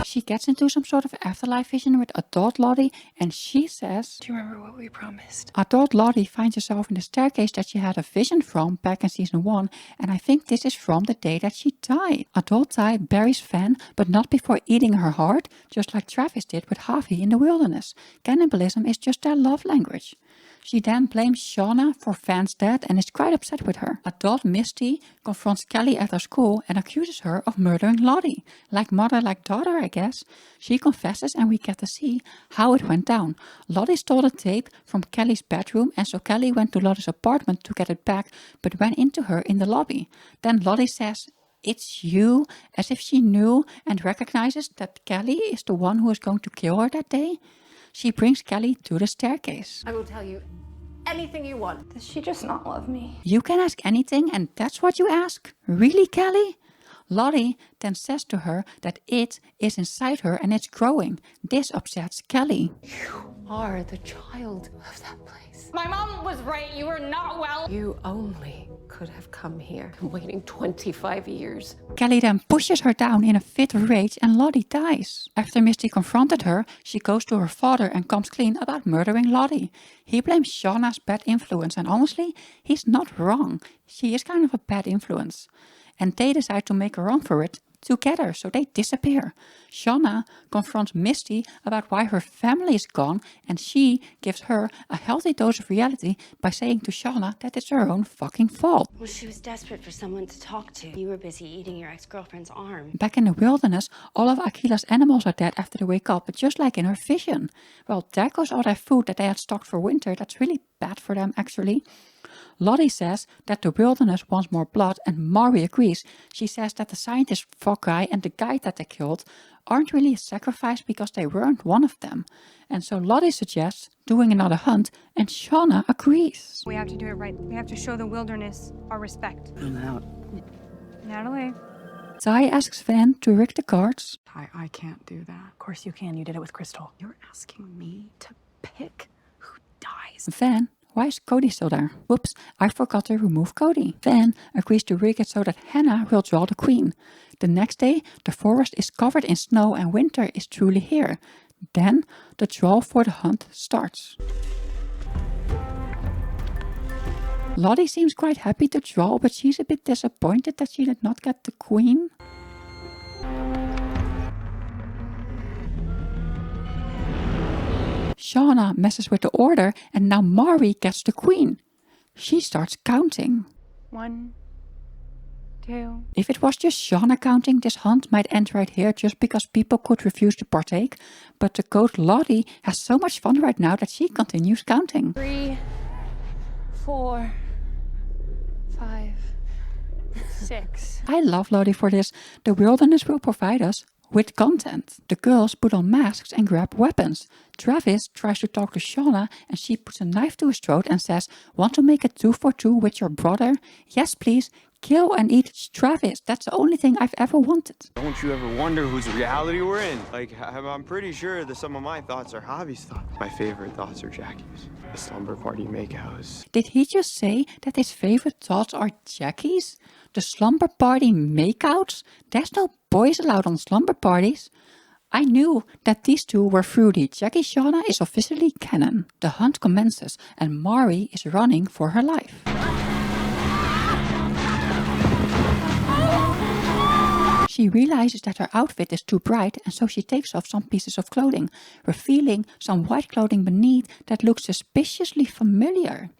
She gets into some sort of afterlife vision with adult Lottie and she says, Do you remember what we promised? Adult Lottie finds herself in the staircase that she had a vision from back in season 1 and I think this is from the day that she died. Adult Ty buries Van but not before eating her heart, just like Travis did with Javi in the wilderness. Cannibalism is just their love language. She then blames Shauna for Van's death and is quite upset with her. Adult Misty confronts Kelly at her school and accuses her of murdering Lottie. Like mother, like daughter, I guess. She confesses and we get to see how it went down. Lottie stole the tape from Kelly's bedroom and so Kelly went to Lottie's apartment to get it back but went into her in the lobby. Then Lottie says, "It's you," as if she knew and recognizes that Kelly is the one who is going to kill her that day. She brings Kelly to the staircase. I will tell you anything you want. Does she just not love me? You can ask anything and that's what you ask? Really, Kelly? Lottie then says to her that it is inside her and it's growing. This upsets Kelly. You are the child of that place. My mom was right. You were not well. You only could have come here. I'm waiting 25 years. Kelly then pushes her down in a fit of rage and Lottie dies. After Misty confronted her, she goes to her father and comes clean about murdering Lottie. He blames Shauna's bad influence and honestly, he's not wrong. She is kind of a bad influence. And they decide to make a run for it together, so they disappear. Shauna confronts Misty about why her family is gone and she gives her a healthy dose of reality by saying to Shauna that it's her own fucking fault. Well, she was desperate for someone to talk to. You were busy eating your ex-girlfriend's arm. Back in the wilderness, all of Akilahs' animals are dead after they wake up, but just like in her vision. Well, there goes all their food that they had stocked for winter. That's really bad for them, actually. Lottie says that the wilderness wants more blood and Mari agrees. She says that the scientist guy and the guy that they killed aren't really a sacrifice because they weren't one of them. And so Lottie suggests doing another hunt and Shauna agrees. We have to do it right. We have to show the wilderness our respect. I'm out. Natalie. Ty asks Van to rig the cards. I can't do that. Of course you can. You did it with Crystal. You're asking me to pick who dies. Van, why is Cody still there? Whoops, I forgot to remove Cody. Van agrees to rig it so that Hannah will draw the queen. The next day, the forest is covered in snow and winter is truly here. Then, the draw for the hunt starts. Lottie seems quite happy to draw, but she's a bit disappointed that she did not get the queen. Shauna messes with the order and now Mari gets the queen. She starts counting. 1, 2. If it was just Shauna counting, this hunt might end right here just because people could refuse to partake. But the goat Lottie has so much fun right now that she continues counting. 3, 4, 5, 6. I love Lottie for this. The wilderness will provide us with content. The girls put on masks and grab weapons. Travis tries to talk to Shauna and she puts a knife to his throat and says, "Want to make a 2 for 2 with your brother? Yes, please. Kill and eat Travis. That's the only thing I've ever wanted." Don't you ever wonder whose reality we're in? Like, I'm pretty sure that some of my thoughts are Javi's thoughts. My favorite thoughts are Jackie's. The slumber party makeouts. Did he just say that his favorite thoughts are Jackie's? The slumber party makeouts? There's no boys allowed on slumber parties. I knew that these two were fruity. Jackie Shauna is officially canon. The hunt commences and Mari is running for her life. She realizes that her outfit is too bright and so she takes off some pieces of clothing, revealing some white clothing beneath that looks suspiciously familiar.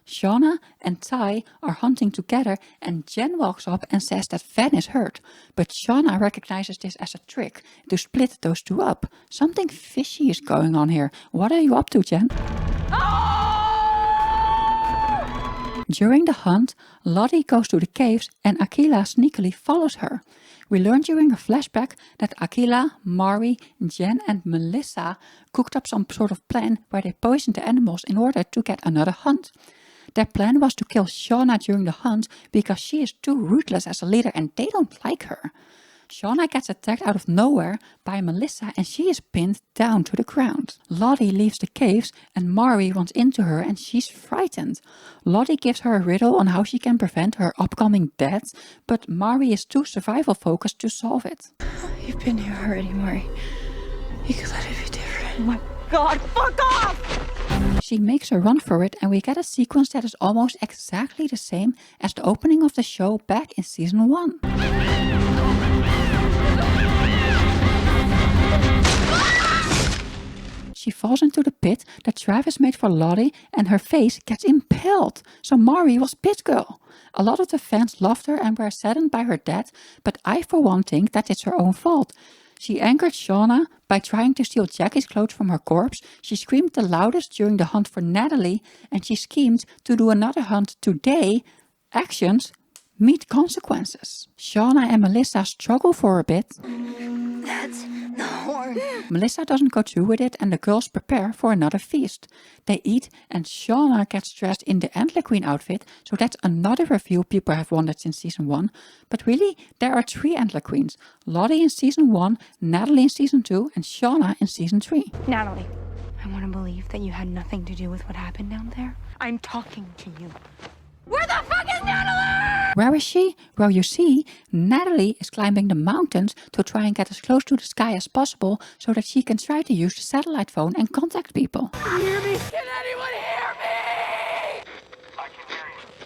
Shauna and Ty are hunting together and Jen walks up and says that Van is hurt. But Shauna recognizes this as a trick to split those two up. Something fishy is going on here. What are you up to, Jen? During the hunt, Lottie goes to the caves and Akilah sneakily follows her. We learn during a flashback that Akilah, Mari, Jen and Melissa cooked up some sort of plan where they poisoned the animals in order to get another hunt. Their plan was to kill Shauna during the hunt because she is too ruthless as a leader and they don't like her. Shauna gets attacked out of nowhere by Melissa and she is pinned down to the ground. Lottie leaves the caves and Mari runs into her and she's frightened. Lottie gives her a riddle on how she can prevent her upcoming death, but Mari is too survival focused to solve it. You've been here already, Mari. You could let it be different. Oh my God, fuck off! She makes a run for it and we get a sequence that is almost exactly the same as the opening of the show back in season 1. She falls into the pit that Travis made for Lottie and her face gets impaled. So Mari was Pit Girl. A lot of the fans loved her and were saddened by her death, but I for one think that it's her own fault. She angered Shauna by trying to steal Jackie's clothes from her corpse. She screamed the loudest during the hunt for Natalie and she schemed to do another hunt today. Actions meet consequences. Shauna and Melissa struggle for a bit. That's the horn. Melissa doesn't go through with it and the girls prepare for another feast. They eat and Shauna gets dressed in the Antler Queen outfit, so that's another reveal people have wanted since season 1. But really, there are 3 Antler Queens. Lottie in season 1, Natalie in season 2 and Shauna in season 3. Natalie, I want to believe that you had nothing to do with what happened down there. I'm talking to you. Where the fuck is Natalie? Where is she? Well, you see, Natalie is climbing the mountains to try and get as close to the sky as possible so that she can try to use the satellite phone and contact people. Hear me? Can anyone hear me?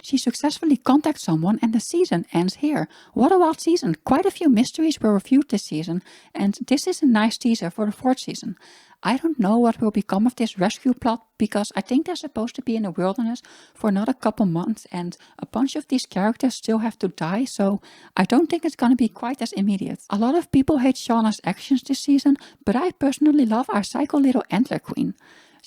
She successfully contacts someone and the season ends here. What a wild season. Quite a few mysteries were reviewed this season and this is a nice teaser for the 4th season. I don't know what will become of this rescue plot because I think they're supposed to be in the wilderness for another couple months and a bunch of these characters still have to die, so I don't think it's gonna be quite as immediate. A lot of people hate Shauna's actions this season, but I personally love our psycho little Antler Queen.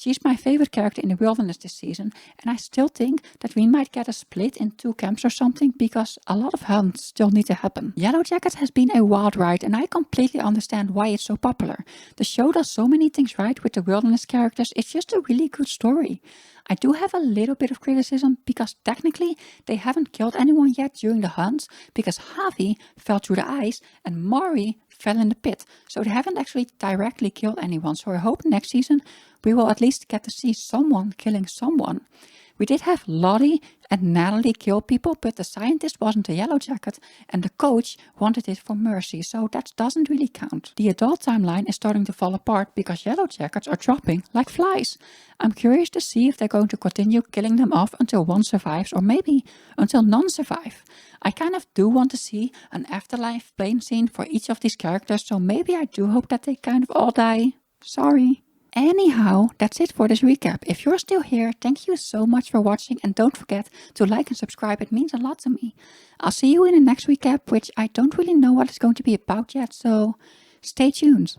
She's my favorite character in the wilderness this season and I still think that we might get a split in 2 camps or something because a lot of hunts still need to happen. Yellowjackets has been a wild ride and I completely understand why it's so popular. The show does so many things right with the wilderness characters, it's just a really good story. I do have a little bit of criticism because technically they haven't killed anyone yet during the hunts because Javi fell through the ice and Mari fell in the pit. So they haven't actually directly killed anyone. So I hope next season we will at least get to see someone killing someone. We did have Lottie and Natalie kill people, but the scientist wasn't a Yellowjacket and the coach wanted it for mercy, so that doesn't really count. The adult timeline is starting to fall apart because Yellowjackets are dropping like flies. I'm curious to see if they're going to continue killing them off until one survives or maybe until none survive. I kind of do want to see an afterlife plane scene for each of these characters, so maybe I do hope that they kind of all die. Sorry. Anyhow, that's it for this recap. If you're still here, thank you so much for watching and don't forget to like and subscribe, it means a lot to me. I'll see you in the next recap, which I don't really know what it's going to be about yet, so stay tuned.